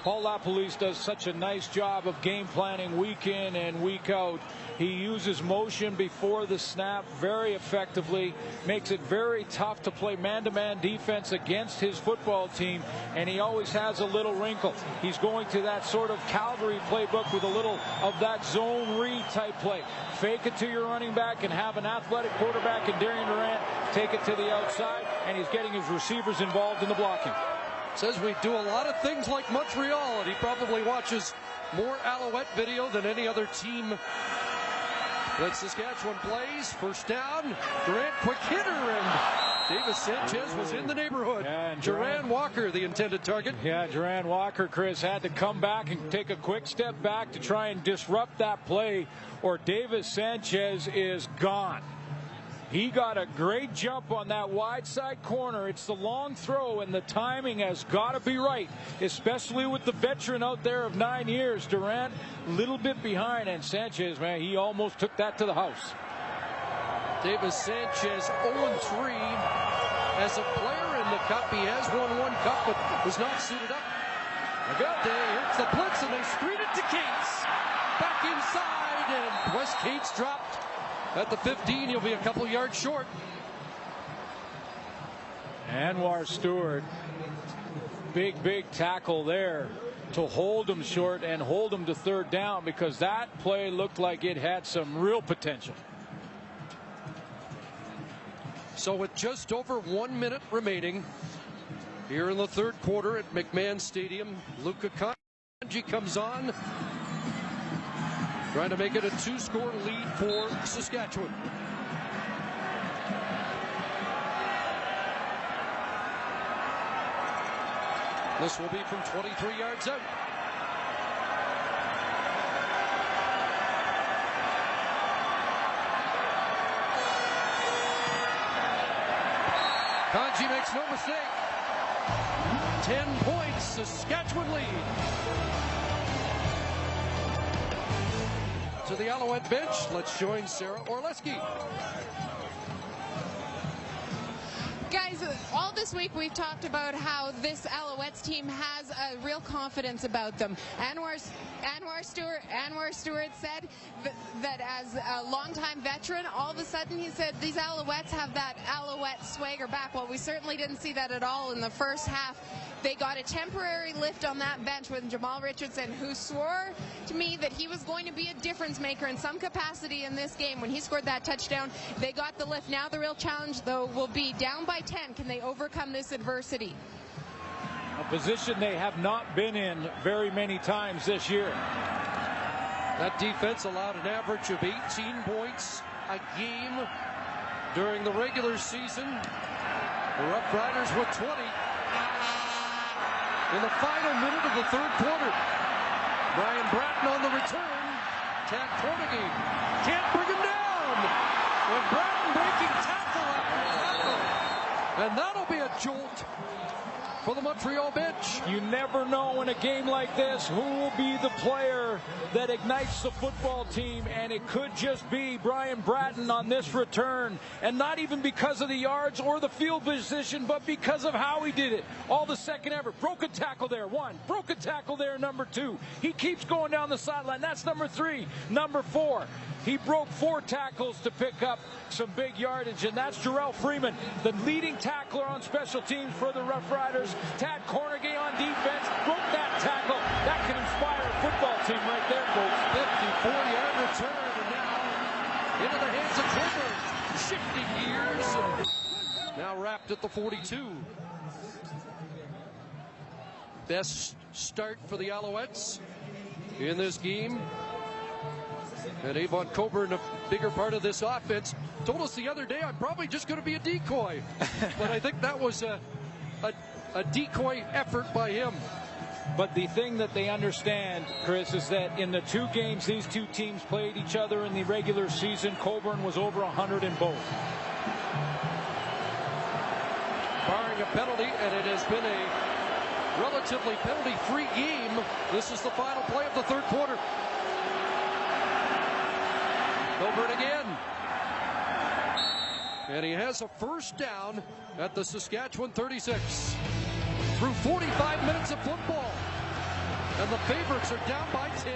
Speaker 3: Paul LaPolice does such a nice job of game planning week in and week out. He uses motion before the snap very effectively, makes it very tough to play man-to-man defense against his football team, and he always has a little wrinkle. He's going to that sort of Calgary playbook with a little of that zone read type play. Fake it to your running back and have an athletic quarterback in Darian Durant take it to the outside, and he's getting his receivers involved in the blocking.
Speaker 2: Says we do a lot of things like Montreal, and he probably watches more Alouette video than any other team that Saskatchewan plays. First down, Durant, quick hitter, and Davis Sanchez was in the neighborhood.
Speaker 3: Yeah, and
Speaker 2: Duran Walker, the intended target.
Speaker 3: Yeah, Duran Walker, Chris, had to come back and take a quick step back to try and disrupt that play, or Davis Sanchez is gone. He got a great jump on that wide side corner. It's the long throw, and the timing has got to be right, especially with the veteran out there of 9 years. Durant a little bit behind, and Sanchez, man, he almost took that to the house.
Speaker 2: Davis Sanchez 0-3 as a player in the Cup. He has won one Cup, but was not suited up. It's the blitz, and they screen it to Cates. Back inside, and Wes Cates dropped. At the 15, he'll be a couple yards short.
Speaker 3: Anwar Stewart, big tackle there to hold him short and hold him to third down, because that play looked like it had some real potential.
Speaker 2: So with just over 1 minute remaining here in the third quarter at McMahon Stadium, Luka Kanji comes on, trying to make it a 2-score lead for Saskatchewan. This will be from 23 yards out. Kanji makes no mistake. 10 points, Saskatchewan lead. To the Alouette bench, let's join Sarah Orleski.
Speaker 5: Guys, all this week we've talked about how this Alouettes team has a real confidence about them. Anwar Stewart said that as a longtime veteran, all of a sudden he said these Alouettes have that Alouette swagger back. Well, we certainly didn't see that at all in the first half. They got a temporary lift on that bench with Jamal Richardson, who swore to me that he was going to be a difference maker in some capacity in this game. When he scored that touchdown, they got the lift. Now the real challenge, though, will be down by 10. Can they overcome this adversity?
Speaker 3: A position they have not been in very many times this year.
Speaker 2: That defense allowed an average of 18 points a game during the regular season. The Rough Riders with 20. In the final minute of the third quarter, Brian Bratton on the return. Tad Cornegie can't bring him down. And Bratton breaking tackle after tackle. And that'll be a jolt for the Montreal bench.
Speaker 3: You never know in a game like this who will be the player that ignites the football team, and it could just be Brian Bratton on this return, and not even because of the yards or the field position, but because of how he did it. All the second effort. Broken tackle there, 1. Broken tackle there, number 2. He keeps going down the sideline. That's number 3. Number 4. He broke 4 tackles to pick up some big yardage, and that's Jarrell Freeman, the leading tackler on special teams for the Rough Riders. Tad Cornegie on defense broke that tackle. That can inspire a football team right there, folks.
Speaker 2: 54-yard return, and now into the hands of Clifford. Shifting gears, and now wrapped at the 42. Best start for the Alouettes in this game. And Avon Coburn, a bigger part of this offense, told us the other day, I'm probably just going to be a decoy. But I think that was a decoy effort by him.
Speaker 3: But the thing that they understand, Chris, is that in the 2 games these 2 teams played each other in the regular season, Coburn was over 100 in both.
Speaker 2: Barring a penalty, and it has been a relatively penalty-free game. This is the final play of the 3rd quarter. Coburn again. And he has a first down at the Saskatchewan 36. Through 45 minutes of football. And the favorites are down by 10.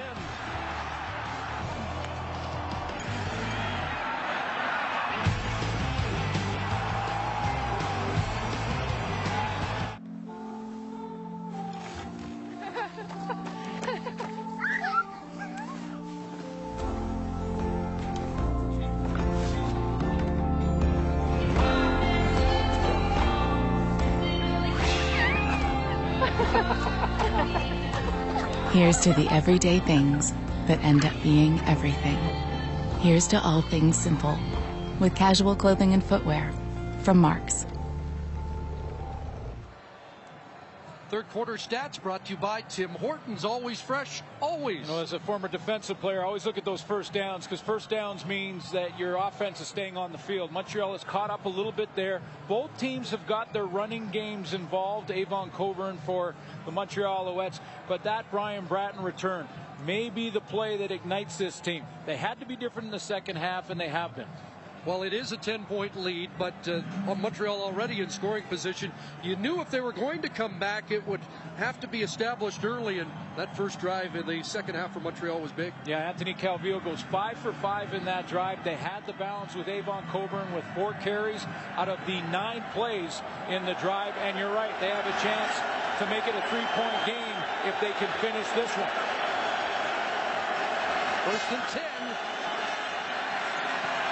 Speaker 7: Here's to the everyday things that end up being everything. Here's to all things simple with casual clothing and footwear from Marks.
Speaker 2: 3rd quarter stats brought to you by Tim Hortons. Always fresh, always.
Speaker 3: You know, as a former defensive player, I always look at those first downs, because first downs means that your offense is staying on the field. Montreal has caught up a little bit there. Both teams have got their running games involved. Avon Coburn for the Montreal Alouettes, but that Brian Bratton return may be the play that ignites this team. They had to be different in the second half, and they have been.
Speaker 2: Well, it is a 10-point lead, but Montreal already in scoring position. You knew if they were going to come back, it would have to be established early, and that first drive in the second half for Montreal was big.
Speaker 3: Yeah, Anthony Calvillo goes 5 for 5 in that drive. They had the balance with Avon Coburn with 4 carries out of the 9 plays in the drive, and you're right, they have a chance to make it a 3-point game if they can finish this one.
Speaker 2: 1st and 10.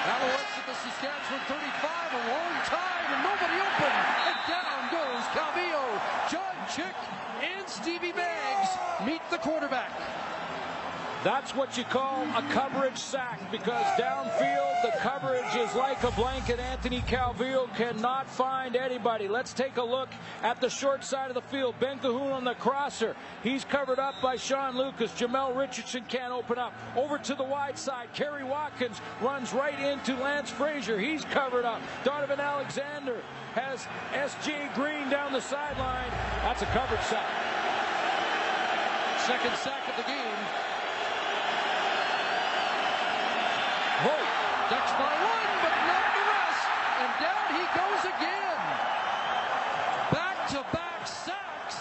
Speaker 2: Alouettes at the Saskatchewan 35, a long time, and nobody open. And down goes Calvillo. John Chick and Stevie Baggs meet the quarterback.
Speaker 3: That's what you call a coverage sack, because downfield the coverage is like a blanket. Anthony Calvillo cannot find anybody. Let's take a look at the short side of the field. Ben Cahoon on the crosser. He's covered up by Sean Lucas. Jamel Richardson can't open up. Over to the wide side. Kerry Watkins runs right into Lance Frazier. He's covered up. Donovan Alexander has S.J. Green down the sideline. That's a coverage sack.
Speaker 2: 2nd sack of the game.
Speaker 3: Hoyt
Speaker 2: ducks by 1, but not the rest. And down he goes again. Back-to-back sacks.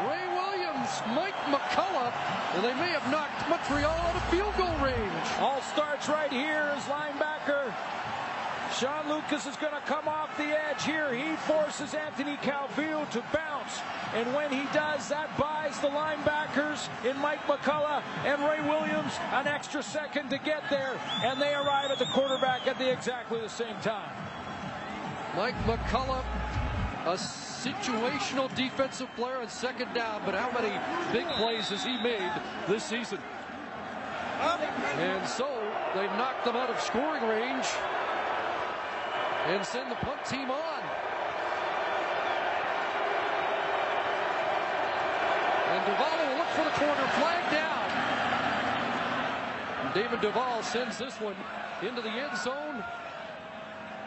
Speaker 2: Ray Williams, Mike McCullough, and they may have knocked Montreal out of field goal range.
Speaker 3: All starts right here as linebacker Sean Lucas is going to come off the edge here. He forces Anthony Calvillo to bounce. And when he does, that buys the linebackers in Mike McCullough and Ray Williams an extra second to get there. And they arrive at the quarterback at exactly the same time.
Speaker 2: Mike McCullough, a situational defensive player on 2nd down, but how many big plays has he made this season? And so they've knocked them out of scoring range and send the punt team on. And Duvall will look for the corner, flag down. And David Duvall sends this one into the end zone.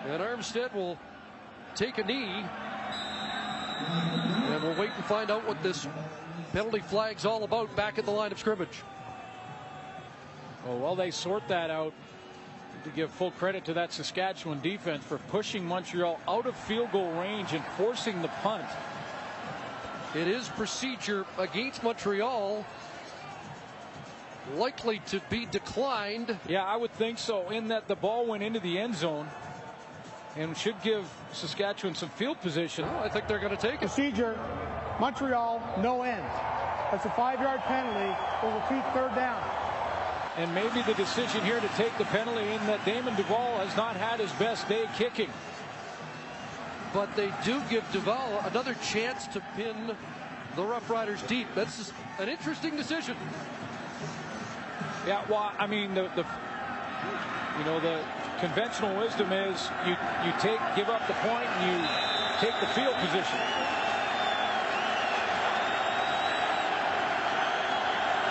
Speaker 2: And Armstead will take a knee. And we'll wait and find out what this penalty flag's all about back at the line of scrimmage.
Speaker 3: Oh, well, they sort that out. To give full credit to that Saskatchewan defense for pushing Montreal out of field goal range and forcing the punt.
Speaker 2: It is procedure against Montreal, likely to be declined.
Speaker 3: Yeah, I would think so, in that the ball went into the end zone and should give Saskatchewan some field position.
Speaker 2: Well, I think they're going to take it.
Speaker 6: Procedure, Montreal, no end. That's a 5-yard penalty. Will repeat 3rd down.
Speaker 3: And maybe the decision here to take the penalty in that Damon Duvall has not had his best day kicking.
Speaker 2: But they do give Duvall another chance to pin the Rough Riders deep. That's an interesting decision.
Speaker 3: Yeah, well, I mean, the conventional wisdom is you give up the point and you take the field position.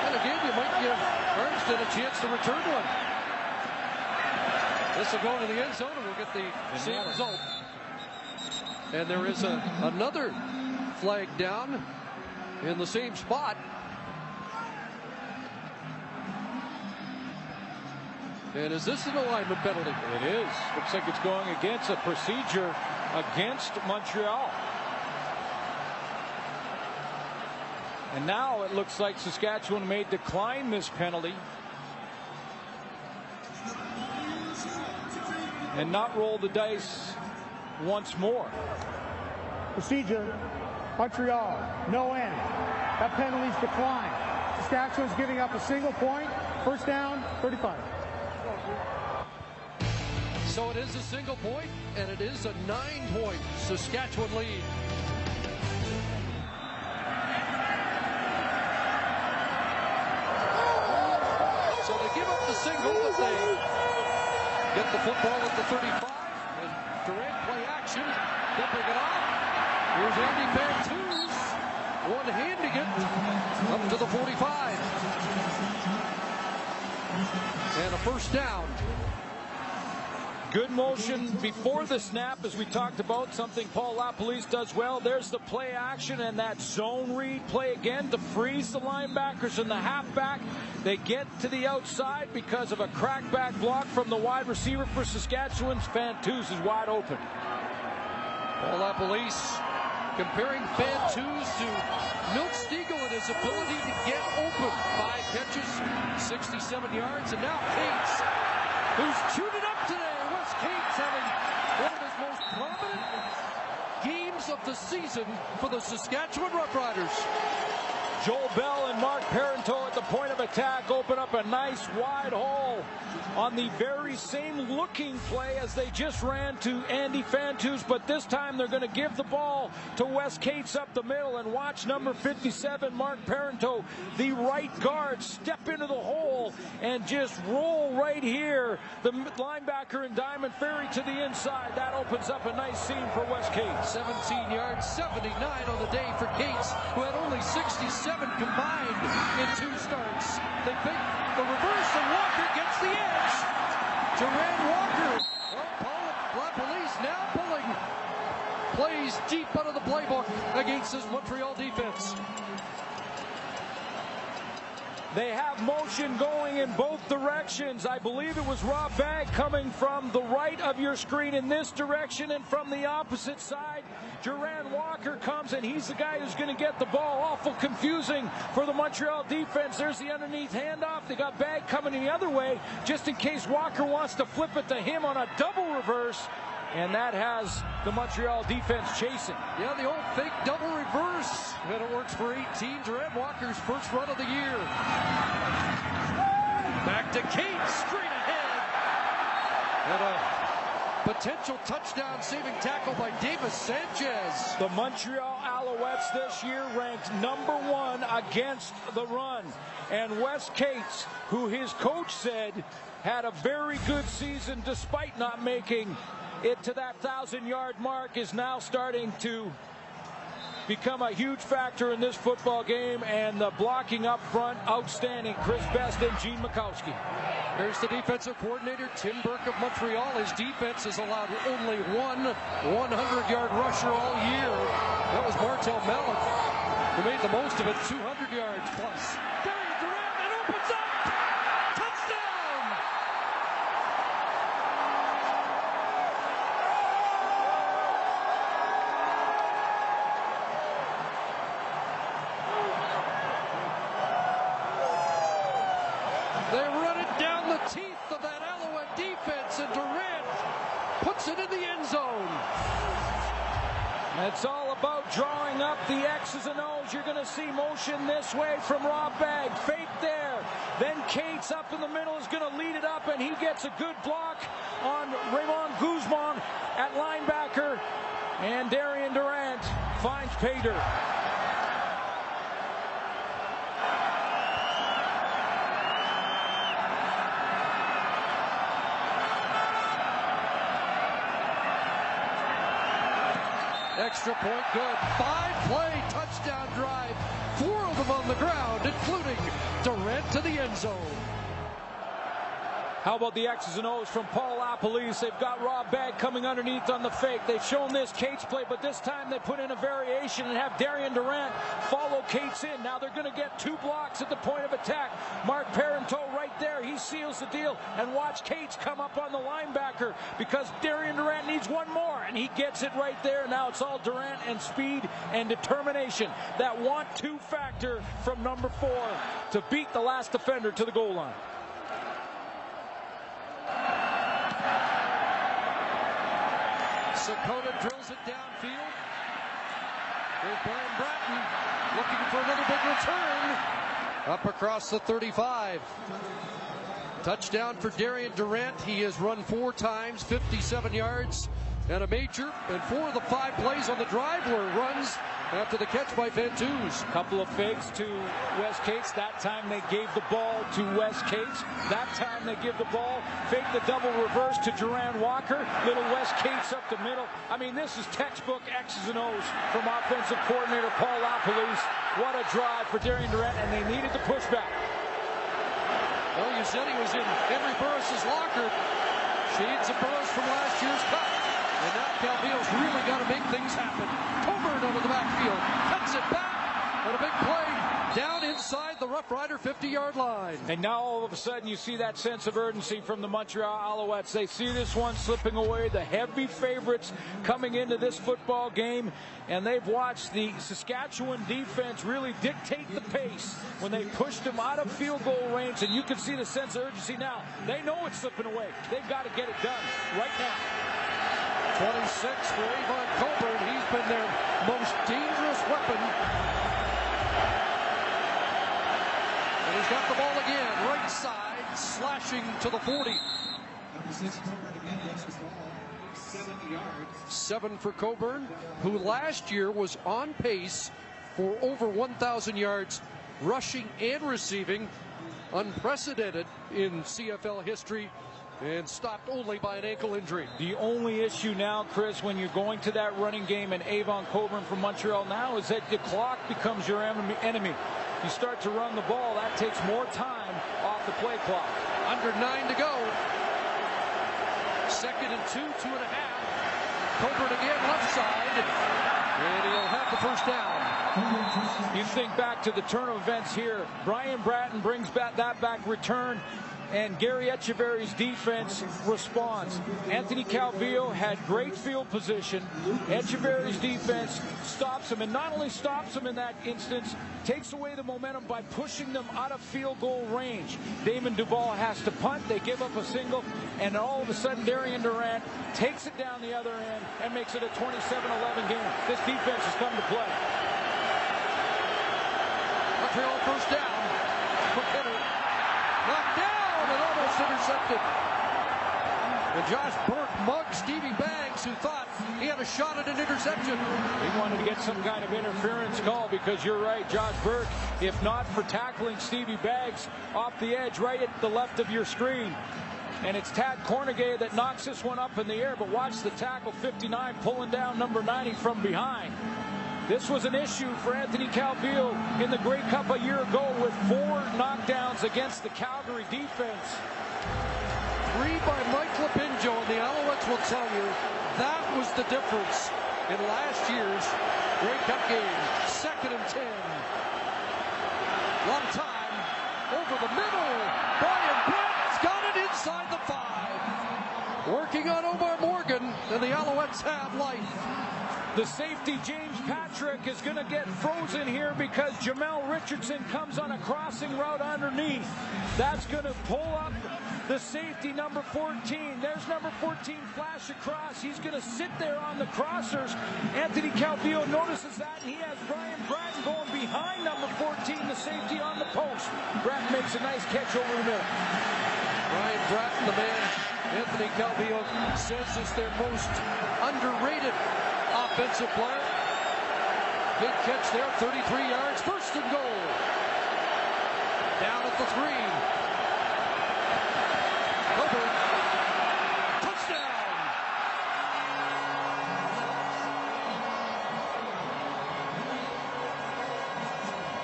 Speaker 2: And again, you might give Armstead a chance to return one. This will go into the end zone, and we'll get the same result. And there is another flag down in the same spot. And is this an alignment penalty?
Speaker 3: It is. Looks like it's going against a procedure against Montreal. And now it looks like Saskatchewan may decline this penalty and not roll the dice once more.
Speaker 6: Procedure, Montreal, no end. That penalty's declined. Saskatchewan's giving up a single point. First down, 35.
Speaker 2: So it is a single point, and it is a 9-point Saskatchewan lead. So they give up the single, but they get the football at the 35. And Durant play action, dipping it off. Here's Andy Fantuz, one-handing it up to the 45. And a first down.
Speaker 3: Good motion before the snap, as we talked about, something Paul LaPolice does well. There's the play action and that zone read play again to freeze the linebackers and the halfback. They get to the outside because of a crackback block from the wide receiver for Saskatchewan's. Fantuz is wide open.
Speaker 2: Paul LaPolice comparing Fantuz to Milt Stegall in his ability to get open. 5 catches, 67 yards, and now Cates, who's chewed it up today. Wes Cates having one of his most prominent games of the season for the Saskatchewan Roughriders.
Speaker 3: Joel Bell and Mark Parenteau at the point of attack open up a nice wide hole on the very same looking play as they just ran to Andy Fantuz, but this time they're going to give the ball to Wes Cates up the middle, and watch number 57, Mark Parenteau, the right guard, step into the hole and just roll right here. The linebacker in Diamond Ferry to the inside. That opens up a nice scene for Wes Cates.
Speaker 2: 17 yards, 79 on the day for Cates, who had only 67 combined in 2 starts. They pick the reverse, and Walker gets the edge. Duran Walker. Well, Paul LaPolice now pulling plays deep out of the playbook against his Montreal defense.
Speaker 3: They have motion going in both directions. I believe it was Rob Bagg coming from the right of your screen in this direction, and from the opposite side, Duran Walker comes, and he's the guy who's going to get the ball. Awful confusing for the Montreal defense. There's the underneath handoff. They got Bagg coming the other way, just in case Walker wants to flip it to him on a double reverse. And that has the Montreal defense chasing.
Speaker 2: Yeah, the old fake double reverse. And it works for 18. Duran Walker's first run of the year. Back to Cates, straight ahead. And a potential touchdown saving tackle by Davis Sanchez.
Speaker 3: The Montreal Alouettes this year ranked #1 against the run. And Wes Cates, who his coach said had a very good season despite not making it to that 1,000-yard mark, is now starting to become a huge factor in this football game. And the blocking up front, outstanding. Chris Best and Gene Mikowski.
Speaker 2: There's the defensive coordinator, Tim Burke of Montreal. His defense has allowed only one 100-yard rusher all year. That was Martel Malik, who made the most of it, 200 yards plus. Gary Durant, it opens up! Touchdown! They run it down the teeth of that Alouette defense, and Durant puts it in the end zone.
Speaker 3: It's all about drawing up the X's and O's. You're going to see motion this way from Rob Bagg. Fake there. Then Cates up in the middle is going to lead it up, and he gets a good block on Raymond Guzman at linebacker. And Darian Durant finds Pater.
Speaker 2: Extra point good. 5-play touchdown drive. 4 of them on the ground, including Durant to the end zone.
Speaker 3: How about the X's and O's from Paul Lapalisse? They've got Rob Bagg coming underneath on the fake. They've shown this Cates play, but this time they put in a variation and have Darian Durant follow Cates in. Now they're going to get 2 blocks at the point of attack. Mark Parenteau right there. He seals the deal. And watch Cates come up on the linebacker because Darian Durant needs one more, and he gets it right there. Now it's all Durant and speed and determination. That want-to factor from number 4 to beat the last defender to the goal line.
Speaker 2: Sakota drills it downfield. There's Brian Bratton looking for another big return. Up across the 35. Touchdown for Darian Durant. He has run 4 times, 57 yards, and a major. And 4 of the 5 plays on the drive were runs after the catch by Fantuz.
Speaker 3: Couple of fakes to Wes Cates. That time they gave the ball to Wes Cates. That time they give the ball, fake the double reverse to Duran Walker. Little Wes Cates up the middle. I mean, this is textbook X's and O's from offensive coordinator Paul Lapalisse. What a drive for Darian Durant, and they needed the pushback.
Speaker 2: Well, you said he was in Henry Burris's locker. Shades of Burris from last year's cut. And now Calvillo's really got to make things happen. Coburn over the backfield, cuts it back, and a big play down inside the Rough Rider 50-yard line.
Speaker 3: And now all of a sudden you see that sense of urgency from the Montreal Alouettes. They see this one slipping away, the heavy favorites coming into this football game, and they've watched the Saskatchewan defense really dictate the pace when they pushed them out of field goal range, and you can see the sense of urgency now. They know it's slipping away. They've got to get it done right now.
Speaker 2: 26 for Avon Coburn. He's been their most dangerous weapon. And he's got the ball again, right side, slashing to the 40. 7 for Coburn, who last year was on pace for over 1,000 yards rushing and receiving. Unprecedented in CFL history. And stopped only by an ankle injury.
Speaker 3: The only issue now, Chris, when you're going to that running game and Avon Coburn from Montreal now is that the clock becomes your enemy. You start to run the ball, that takes more time off the play clock.
Speaker 2: Under 9 to go. 2nd and 2, 2.5. Coburn again left side. And he'll have the first down.
Speaker 3: You think back to the turn of events here. Brian Bratton brings back that return. And Gary Echeverry's defense responds. Anthony Calvillo had great field position. Echeverry's defense stops him, and not only stops him in that instance, takes away the momentum by pushing them out of field goal range. Damon Duval has to punt. They give up a single, and all of a sudden Darian Durant takes it down the other end and makes it a 27-11 game. This defense has come to play.
Speaker 2: Montreal first down. Quick hitter. Knocked down. And almost intercepted. And Josh Burke mugged Stevie Baggs, who thought he had a shot at an interception.
Speaker 3: He wanted to get some kind of interference call because you're right, Josh Burke, if not for tackling Stevie Baggs off the edge right at the left of your screen. And it's Tad Cornegay that knocks this one up in the air, but watch the tackle, 59 pulling down number 90 from behind. This was an issue for Anthony Calvillo in the Grey Cup a year ago with 4 knockdowns against the Calgary defense.
Speaker 2: 3 by Mike Lapinjo, and the Alouettes will tell you that was the difference in last year's Grey Cup game. 2nd and 10. Long time. Over the middle. Brian Bratton's got it inside the 5. Working on Omar Morgan, and the Alouettes have life.
Speaker 3: The safety, James Patrick, is going to get frozen here because Jamel Richardson comes on a crossing route underneath. That's going to pull up the safety, number 14. There's number 14 flash across. He's going to sit there on the crossers. Anthony Calvillo notices that, and he has Brian Bratton going behind number 14, the safety on the post. Bratton makes a nice catch over the middle.
Speaker 2: Brian Bratton, the man Anthony Calvillo says is their most underrated offensive player. Big catch there, 33 yards, 1st and goal. Down at the 3. Coburn. Touchdown.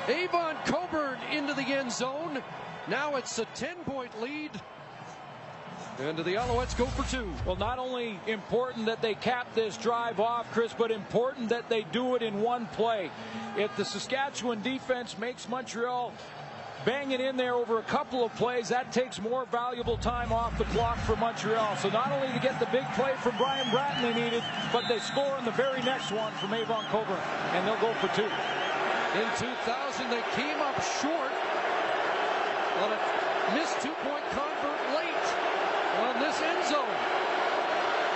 Speaker 2: Avon Coburn into the end zone. Now it's a 10-point lead. And the Alouettes go for 2.
Speaker 3: Well, not only important that they cap this drive off, Chris, but important that they do it in one play. If the Saskatchewan defense makes Montreal bang it in there over a couple of plays, that takes more valuable time off the clock for Montreal. So not only to get the big play from Brian Bratton they needed, but they score on the very next one from Avon Coburn, and they'll go for 2.
Speaker 2: In 2000, they came up short on a missed 2-point convert late on this end zone.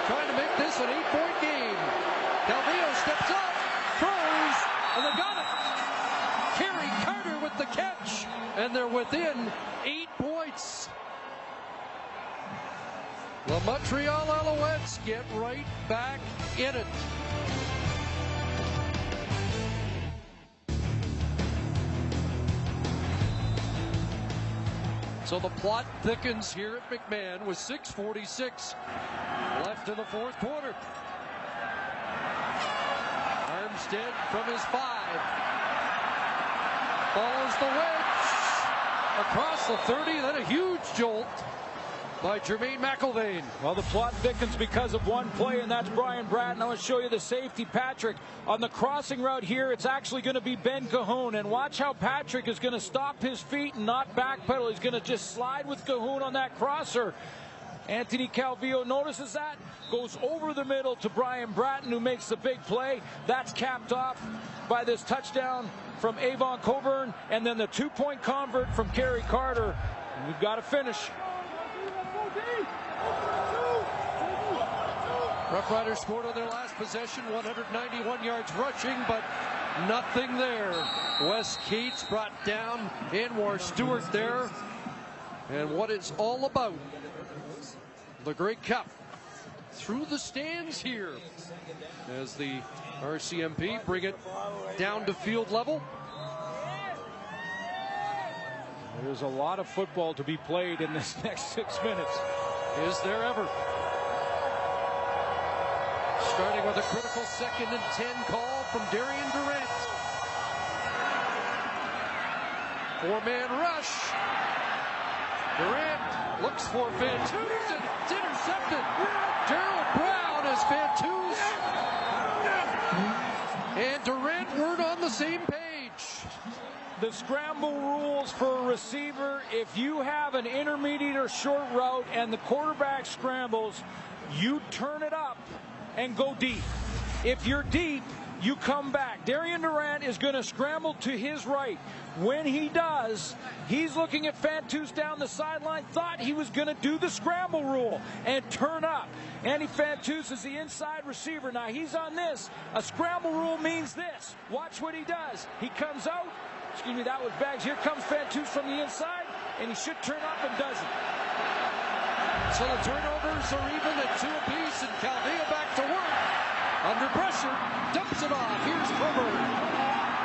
Speaker 2: Trying to make this an 8-point game. Calvillo steps up, throws, and they got it. Kerry Carter with the catch, and they're within 8 points. The Montreal Alouettes get right back in it. So the plot thickens here at McMahon with 6:46 left in the fourth quarter. Armstead from his 5. Follows the wedge across the 30, then a huge jolt by Jermaine McIlvaine.
Speaker 3: Well, the plot thickens because of one play, and that's Brian Bratton. I want to show you the safety, Patrick. On the crossing route here, it's actually going to be Ben Cahoon. And watch how Patrick is going to stop his feet and not backpedal. He's going to just slide with Cahoon on that crosser. Anthony Calvillo notices that, goes over the middle to Brian Bratton, who makes the big play. That's capped off by this touchdown from Avon Coburn, and then the 2-point convert from Kerry Carter. And we've got to finish.
Speaker 2: Rough Riders scored on their last possession, 191 yards rushing, but nothing there. Wes Cates brought down Anwar Stewart there. And what it's all about, the Grey Cup through the stands here as the RCMP bring it down to field level.
Speaker 3: There's a lot of football to be played in this next 6 minutes.
Speaker 2: Is there ever? Starting with a critical 2nd and 10 call from Darian Durant. 4-man rush. Durant looks for Fantuz, and it's intercepted. Gerald Brown as Fantuz and Durant weren't on the same page.
Speaker 3: The scramble rules for a receiver: if you have an intermediate or short route and the quarterback scrambles, you turn it up and go deep. If you're deep, you come back. Darian Durant is going to scramble to his right. When he does, he's looking at Fantuz down the sideline, thought he was going to do the scramble rule and turn up. Andy Fantuz is the inside receiver. Now he's on this. A scramble rule means this. Watch what he does. He comes out. Excuse me, that was Bags. Here comes Fantuz from the inside, and he should turn up and doesn't.
Speaker 2: So the turnovers are even at 2 apiece, and Calvillo back to work. Under pressure, dumps it off. Here's Coburn.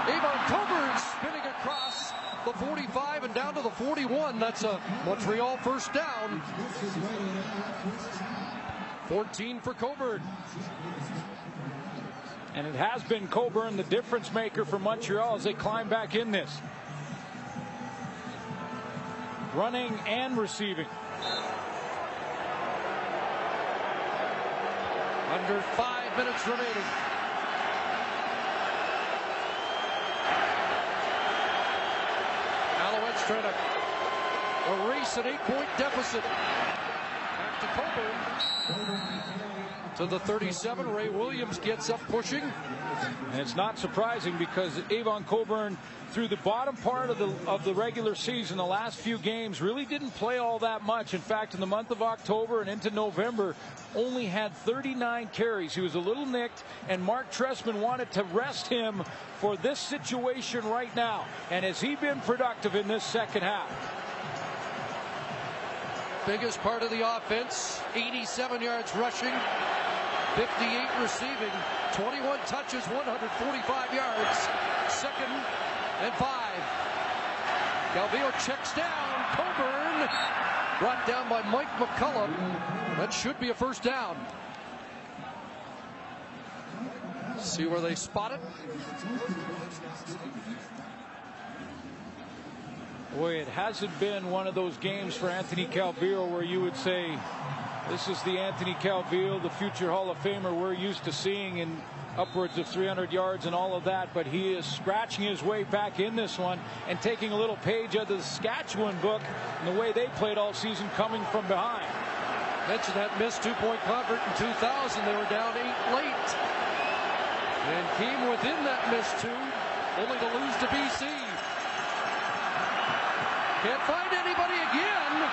Speaker 2: Avon Coburn spinning across the 45 and down to the 41. That's a Montreal first down. 14 for Coburn.
Speaker 3: And it has been Coburn, the difference maker for Montreal, as they climb back in this. Running and receiving.
Speaker 2: Under 5 minutes remaining. Alouettes trying to erase an 8-point deficit. Back to Coburn. To the 37, Ray Williams gets up pushing.
Speaker 3: And it's not surprising because Avon Coburn, through the bottom part of the regular season, the last few games, really didn't play all that much. In fact, in the month of October and into November, only had 39 carries. He was a little nicked, and Mark Trestman wanted to rest him for this situation right now. And has he been productive in this second half?
Speaker 2: Biggest part of the offense, 87 yards rushing, 58 receiving, 21 touches, 145 yards, 2nd and 5. Calvillo checks down. Coburn brought down by Mike McCullough. That should be a first down. See where they spot it.
Speaker 3: Boy, it hasn't been one of those games for Anthony Calvillo where you would say this is the Anthony Calvillo, the future Hall of Famer we're used to seeing in upwards of 300 yards and all of that, but he is scratching his way back in this one and taking a little page out of the Saskatchewan book and the way they played all season, coming from behind.
Speaker 2: Mentioned that missed two-point convert in 2000. They were down 8 late and came within that missed two, only to lose to BC. Can't find anybody again,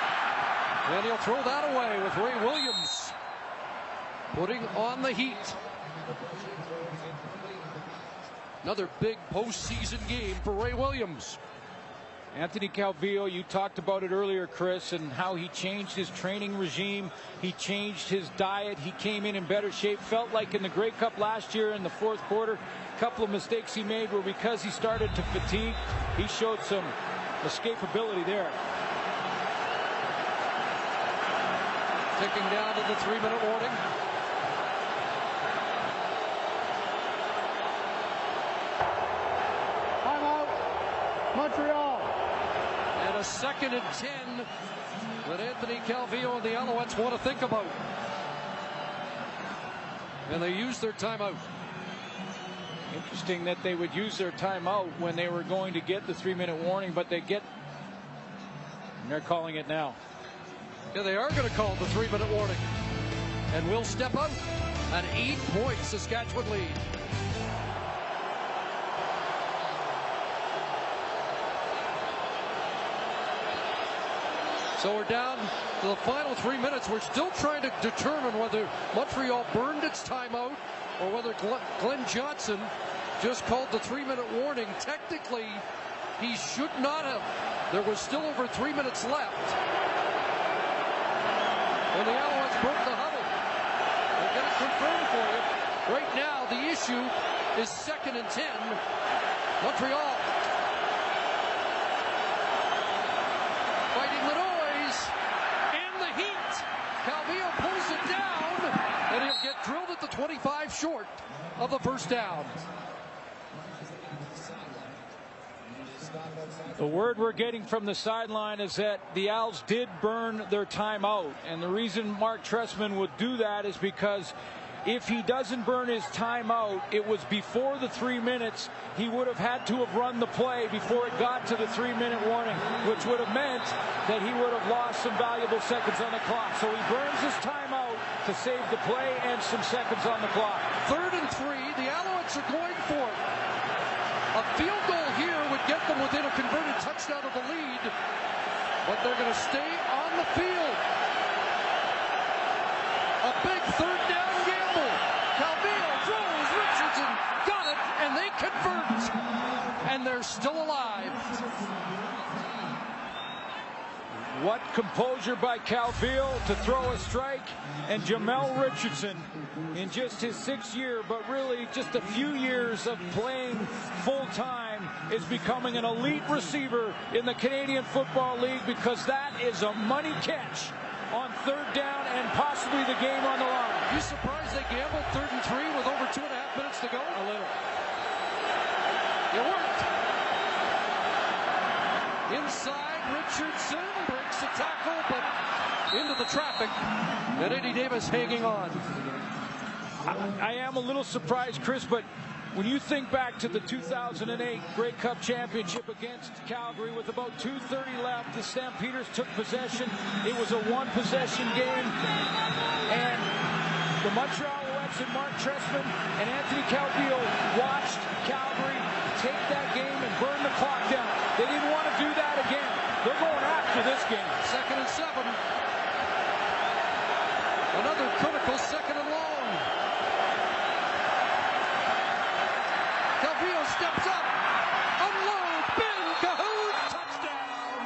Speaker 2: and he'll throw that away with Ray Williams putting on the heat. Another big postseason game for Ray Williams.
Speaker 3: Anthony Calvillo, you talked about it earlier, Chris, and how he changed his training regime. He changed his diet. He came in better shape. Felt like in the Grey Cup last year in the fourth quarter, a couple of mistakes he made were because he started to fatigue. He showed some escapability there.
Speaker 2: Ticking down to the 3-minute warning.
Speaker 6: Timeout, Montreal.
Speaker 2: And a 2nd and 10 that Anthony Calvillo and the Alouettes want to think about. And they use their timeout.
Speaker 3: Interesting that they would use their timeout when they were going to get the 3-minute warning, but and they're calling it now.
Speaker 2: Yeah, they are going to call the 3-minute warning. And we'll step up an 8-point Saskatchewan lead. So we're down to the final 3 minutes. We're still trying to determine whether Montreal burned its timeout or whether Glenn Johnson just called the 3-minute warning. Technically, he should not have. There was still over 3 minutes left. And the Alouettes broke the huddle. We'll get it confirmed for you. Right now, the issue is 2nd and 10. Montreal fighting the noise and the heat. Calvillo pulls it down, and he'll get drilled at the 25 short of the first down.
Speaker 3: The word we're getting from the sideline is that the Owls did burn their timeout. And the reason Mark Trestman would do that is because if he doesn't burn his timeout, it was before the 3 minutes. He would have had to have run the play before it got to the 3-minute warning, which would have meant that he would have lost some valuable seconds on the clock. So he burns his timeout to save the play and some seconds on the clock.
Speaker 2: 3rd and 3. The Alouettes are going for it. A field goal here would get them within a converted touchdown of the lead, but they're going to stay on the field. A big 3rd down gamble. Calvillo throws, Richardson got it, and they convert, and they're still alive.
Speaker 3: What composure by Calvillo to throw a strike, and Jamel Richardson in just his 6th year, but really just a few years of playing full-time, is becoming an elite receiver in the Canadian Football League, because that is a money catch on 3rd down and possibly the game on the line.
Speaker 2: You surprised they gambled 3rd and 3 with over 2.5 minutes to go?
Speaker 3: A little.
Speaker 2: It worked. Inside, Richardson breaks the tackle, but into the traffic, and Eddie Davis hanging on.
Speaker 3: I am a little surprised, Chris, but when you think back to the 2008 Grey Cup Championship against Calgary with about 2:30 left, the Stampeders took possession. It was a one-possession game, and the Montreal Alouettes and Mark Trestman and Anthony Calvillo watched Calgary take that game and burn the clock down. They didn't want to do that again. They're going after this game.
Speaker 2: 2nd and 7. Another critical 2nd and long. Calvillo steps up. Unload. Ben Cahoon. Touchdown.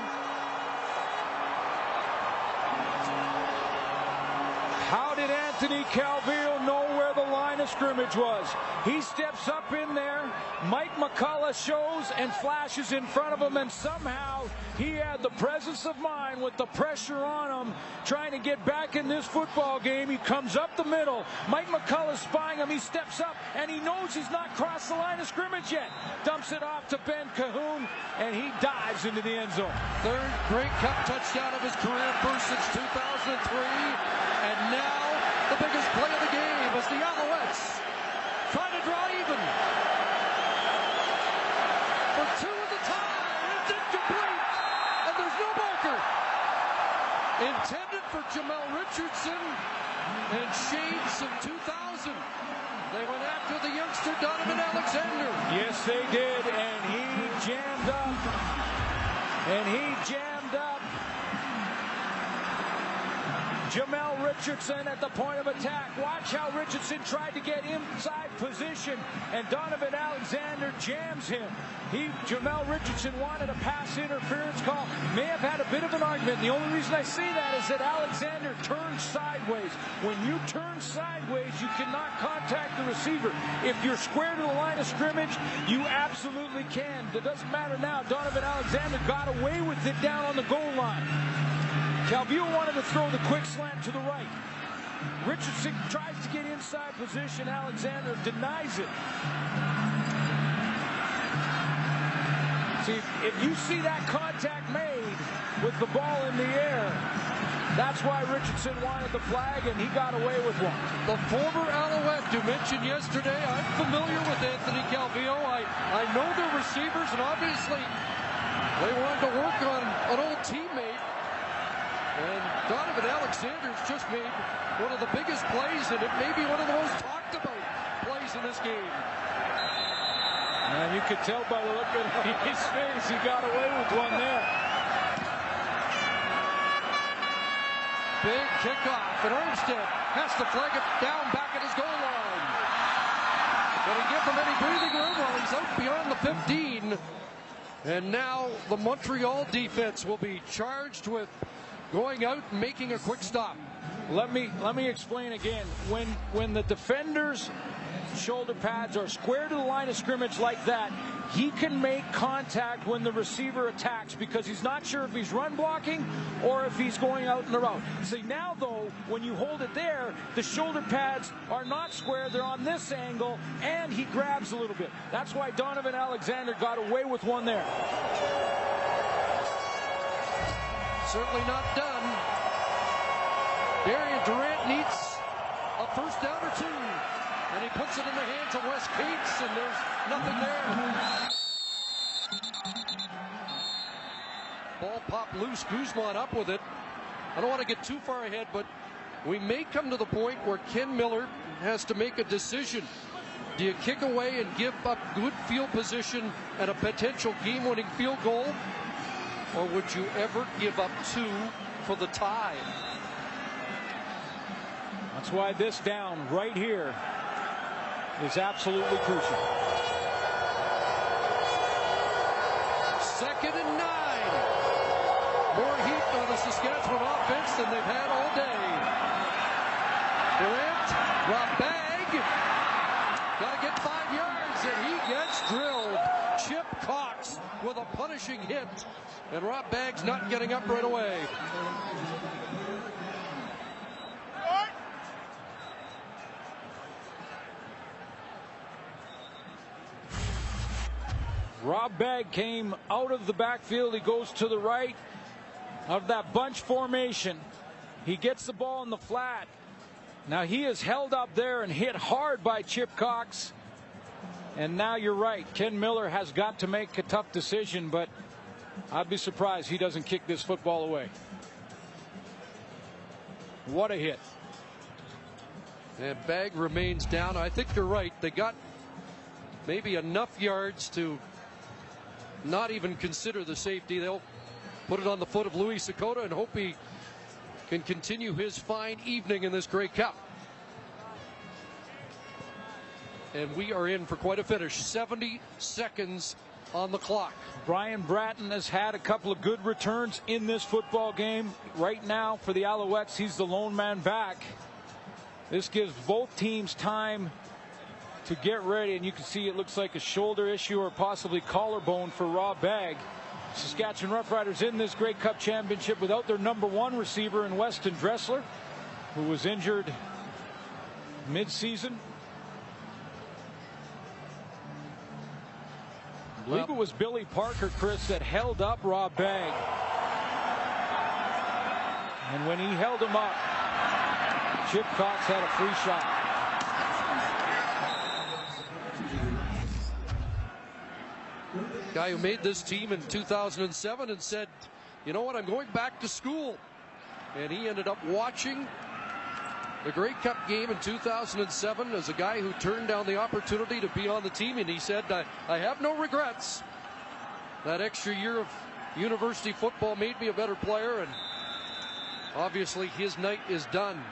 Speaker 3: How did Anthony Calvillo know where the line of of scrimmage was. He steps up in there. Mike McCullough shows and flashes in front of him, and somehow he had the presence of mind with the pressure on him, trying to get back in this football game. He comes up the middle. Mike McCullough spying him. He steps up, and he knows he's not crossed the line of scrimmage yet. Dumps it off to Ben Cahoon, and he dives into the end zone.
Speaker 2: Third Grey Cup touchdown of his career, first since 2003, and now the biggest play of the game as the Alouettes try to draw even. For two at the time, it's incomplete, and there's no marker. Intended for Jamel Richardson and shades of 2000. They went after the youngster Donovan Alexander.
Speaker 3: Yes, they did, and he jammed up. Jamel Richardson at the point of attack. Watch how Richardson tried to get inside position, and Donovan Alexander jams him. Jamel Richardson wanted a pass interference call. May have had a bit of an argument. The only reason I say that is that Alexander turned sideways. When you turn sideways, you cannot contact the receiver. If you're square to the line of scrimmage, you absolutely can. It doesn't matter now. Donovan Alexander got away with it down on the goal line. Calvillo wanted to throw the quick slant to the right. Richardson tries to get inside position. Alexander denies it. See, if you see that contact made with the ball in the air, that's why Richardson wanted the flag, and he got away with one.
Speaker 2: The former Alouette you mentioned yesterday, I'm familiar with Anthony Calvillo. I know their receivers, and obviously they wanted to work on an old teammate. And Donovan Alexander's just made one of the biggest plays, and it may be one of the most talked about plays in this game.
Speaker 3: And you could tell by the look at his face, he got away with one there.
Speaker 2: Big kickoff, and Armstead has to flag it down back at his goal line. Can he give them any breathing room? Well, he's out beyond the 15. And now the Montreal defense will be charged with going out and making a quick stop.
Speaker 3: Let me explain again. When the defender's shoulder pads are square to the line of scrimmage like that, he can make contact when the receiver attacks because he's not sure if he's run blocking or if he's going out in the route. See, now though, when you hold it there, the shoulder pads are not square, they're on this angle, and he grabs a little bit. That's why Donovan Alexander got away with one there.
Speaker 2: Certainly not done. Darian Durant needs a first down or two. And he puts it in the hands of Wes Cates, and there's nothing there. Ball popped loose. Guzman up with it. I don't want to get too far ahead, but we may come to the point where Ken Miller has to make a decision. Do you kick away and give up good field position and a potential game-winning field goal? Or would you ever give up two for the tie?
Speaker 3: That's why this down right here is absolutely crucial.
Speaker 2: 2nd and 9. More heat on the Saskatchewan offense than they've had all day. Durant, drop bag. Got to get 5 yards, and he gets drilled. Chip Cox with a punishing hit. And Rob Baggs not getting up right away.
Speaker 3: Rob Bagg came out of the backfield. He goes to the right of that bunch formation. He gets the ball in the flat. Now he is held up there and hit hard by Chip Cox. And now you're right. Ken Miller has got to make a tough decision, but I'd be surprised he doesn't kick this football away. What a hit.
Speaker 2: And Bagg remains down. I think you're right. They got maybe enough yards to not even consider the safety. They'll put it on the foot of Louis Sakota and hope he can continue his fine evening in this Grey Cup. And we are in for quite a finish. 70 seconds on the clock.
Speaker 3: Brian Bratton has had a couple of good returns in this football game. Right now for the Alouettes, he's the lone man back. This gives both teams time to get ready, and you can see it looks like a shoulder issue or possibly collarbone for Rob Bagg. Saskatchewan Roughriders in this Grey Cup championship without their #1 receiver in Weston Dressler, who was injured mid-season. I believe it was Billy Parker, Chris, that held up Rob Bagg. And when he held him up, Chip Cox had a free shot.
Speaker 2: Guy who made this team in 2007 and said, you know what, I'm going back to school. And he ended up watching the Grey Cup game in 2007 as a guy who turned down the opportunity to be on the team. And he said, I have no regrets. That extra year of university football made me a better player. And obviously his night is done.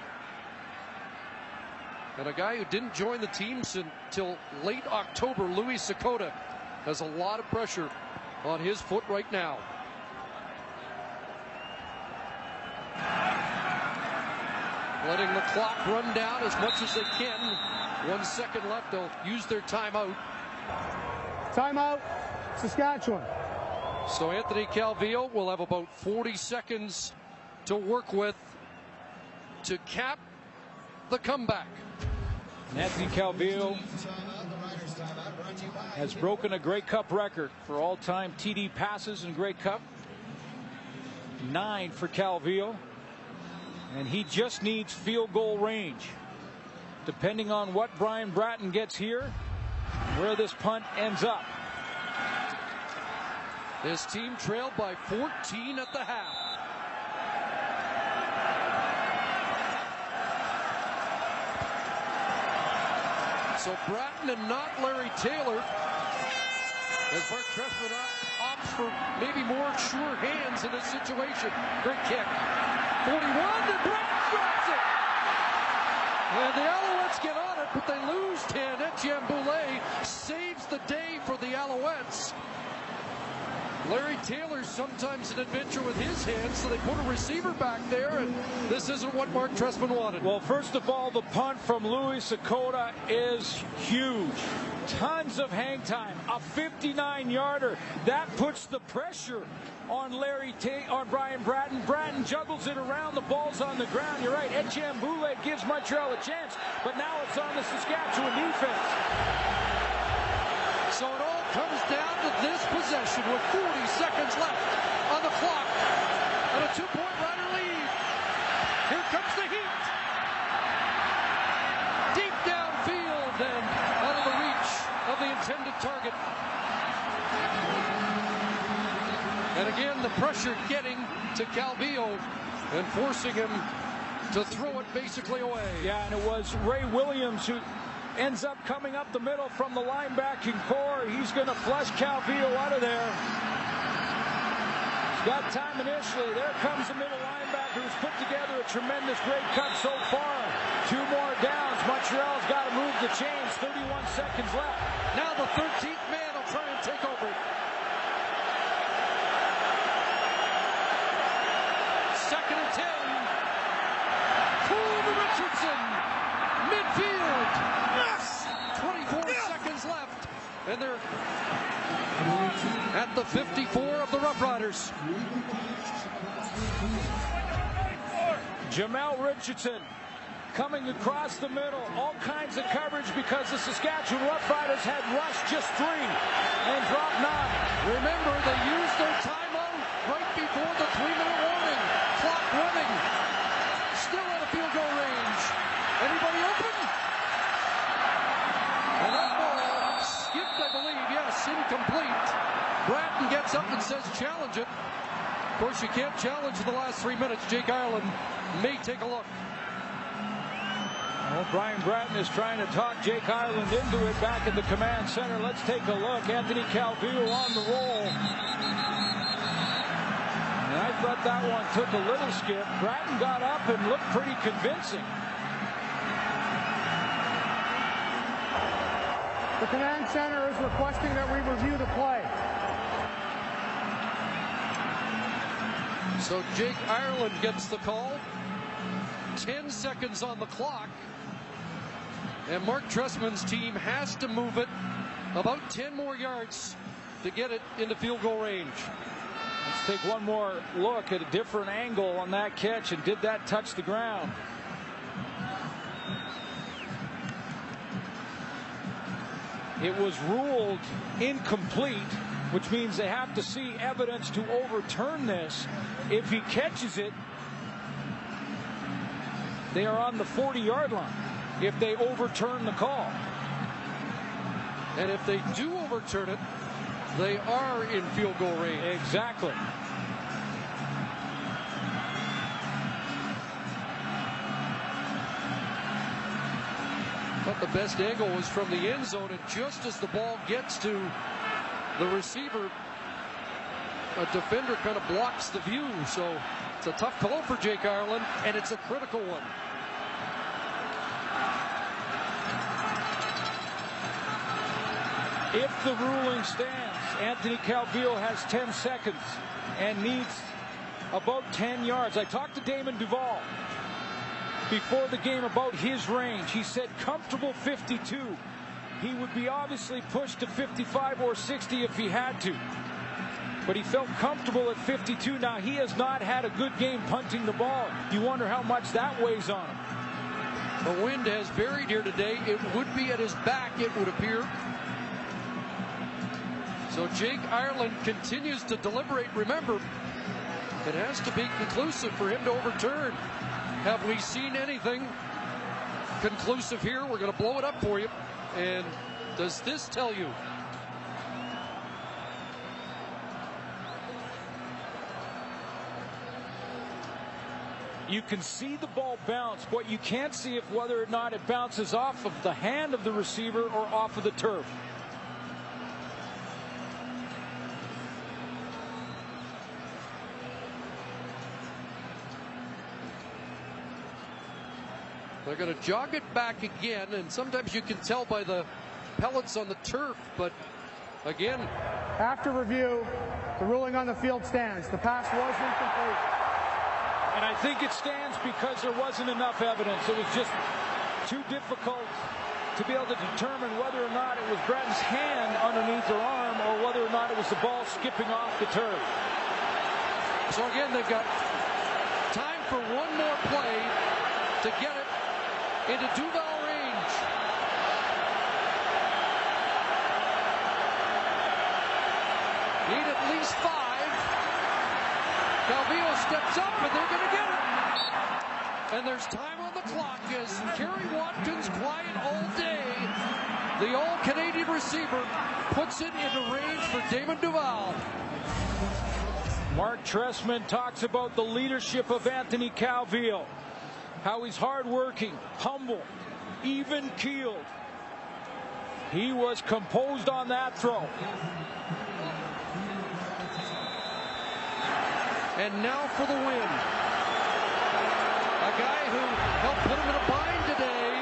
Speaker 2: And a guy who didn't join the team until late October, Louis Sakota, has a lot of pressure on his foot right now. Letting the clock run down as much as they can. 1 second left. They'll use their timeout.
Speaker 6: Timeout, Saskatchewan.
Speaker 2: So Anthony Calvillo will have about 40 seconds to work with to cap the comeback.
Speaker 3: And Anthony Calvillo has broken a Grey Cup record for all-time TD passes in Grey Cup. 9 for Calvillo. And he just needs field goal range. Depending on what Brian Bratton gets here, where this punt ends up.
Speaker 2: This team trailed by 14 at the half. So Bratton and not Larry Taylor, as Mark Trestman opts for maybe more sure hands in this situation. Great kick. 41, and Bratton drops it. And the Alouettes get on it, but they lose 10. Etienne Boulay saves the day for the Alouettes. Larry Taylor's sometimes an adventure with his hands, so they put a receiver back there, and this isn't what Mark Trestman wanted.
Speaker 3: Well, first of all, the punt from Louis Sakota is huge. Tons of hang time, a 59-yarder. That puts the pressure on Brian Bratton. Bratton juggles it around, the ball's on the ground. You're right, Etienne Boulay gives Montreal a chance, but now it's on the Saskatchewan defense.
Speaker 2: So it all comes down to this possession with 40 seconds left on the clock and a 2-point Rider lead. Here comes the heat. Deep downfield and out of the reach of the intended target. And again, the pressure getting to Calvillo and forcing him to throw it basically away.
Speaker 3: Yeah, and it was Ray Williams who ends up coming up the middle from the linebacking core. He's going to flush Calvillo out of there. He's got time initially. There comes the middle linebacker who's put together a tremendous Grey Cup so far. 2 more downs. Montreal's got to move the chains. 31 seconds left.
Speaker 2: Now the 13th man will try and take over. Second and 10. Cool to Richardson. Midfield. 24 seconds left, and they're at the 54 of the Rough Riders.
Speaker 3: Jamel Richardson coming across the middle. All kinds of coverage because the Saskatchewan Rough Riders had rushed just 3 and dropped 9.
Speaker 2: Remember, they used their timeout right before the 3-minute warning. Clock running. Still out of field goal range. Anybody open? And that ball skipped, I believe. Yes, incomplete. Bratton gets up and says challenge it. Of course, you can't challenge in the last 3 minutes. Jake Ireland may take a look.
Speaker 3: Well, Brian Bratton is trying to talk Jake Ireland into it back at the command center. Let's take a look. Anthony Calvillo on the roll. And I thought that one took a little skip. Bratton got up and looked pretty convincing.
Speaker 6: The command center is requesting that we review the play.
Speaker 2: So Jake Ireland gets the call. 10 seconds on the clock. And Mark Trestman's team has to move it about 10 more yards to get it into field goal range.
Speaker 3: Let's take one more look at a different angle on that catch. And did that touch the ground? It was ruled incomplete, which means they have to see evidence to overturn this. If he catches it, they are on the 40-yard line if they overturn the call.
Speaker 2: And if they do overturn it, they are in field goal range.
Speaker 3: Exactly.
Speaker 2: But the best angle was from the end zone, and just as the ball gets to the receiver, a defender kind of blocks the view. So it's a tough call for Jake Ireland, and it's a critical one.
Speaker 3: If the ruling stands, Anthony Calvillo has 10 seconds and needs about 10 yards. I talked to Damon Duvall before the game about his range. He said comfortable 52. He would be obviously pushed to 55 or 60 if he had to. But he felt comfortable at 52. Now, he has not had a good game punting the ball. You wonder how much that weighs on him.
Speaker 2: The wind has buried here today. It would be at his back, it would appear. So Jake Ireland continues to deliberate. Remember, it has to be conclusive for him to overturn. Have we seen anything conclusive here? We're going to blow it up for you. And does this tell you?
Speaker 3: You can see the ball bounce. What you can't see if whether or not it bounces off of the hand of the receiver or off of the turf.
Speaker 2: They're going to jog it back again, and sometimes you can tell by the pellets on the turf, but again.
Speaker 6: After review, the ruling on the field stands. The pass was incomplete.
Speaker 3: And I think it stands because there wasn't enough evidence. It was just too difficult to be able to determine whether or not it was Bratton's hand underneath her arm or whether or not it was the ball skipping off the turf.
Speaker 2: So again, they've got time for one more play to get it into Duval range. Need at least 5. Calvillo steps up, and they're going to get it. And there's time on the clock as Kerry Watkins, quiet all day. The all-Canadian receiver puts it into range for Damon Duval.
Speaker 3: Mark Trestman talks about the leadership of Anthony Calvillo. How he's hardworking, humble, even-keeled. He was composed on that throw.
Speaker 2: And now for the win. A guy who helped put him in a bind today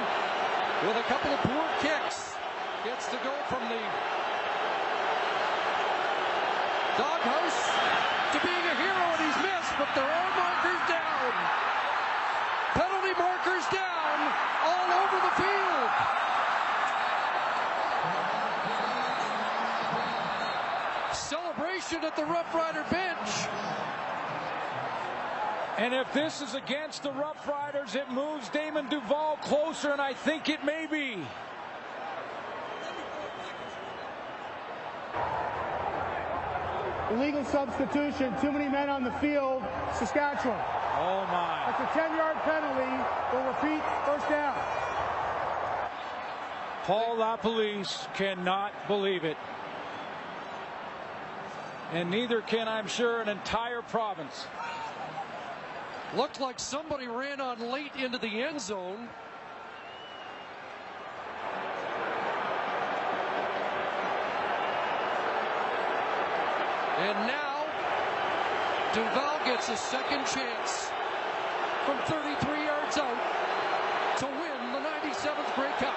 Speaker 2: with a couple of poor kicks. Gets to go from the doghouse to being a hero, and he's missed, but there are markers down. Penalty markers down all over the field. Celebration at the Rough Rider bench.
Speaker 3: And if this is against the Rough Riders, it moves Damon Duval closer, and I think it may be.
Speaker 6: Illegal substitution. Too many men on the field. Saskatchewan.
Speaker 3: Oh, my.
Speaker 6: That's a 10-yard penalty. We'll repeat. First down.
Speaker 3: Paul LaPolice cannot believe it. And neither can, I'm sure, an entire province.
Speaker 2: Looked like somebody ran on late into the end zone. And now Duval gets a second chance from 33 yards out to win the 97th Grey Cup.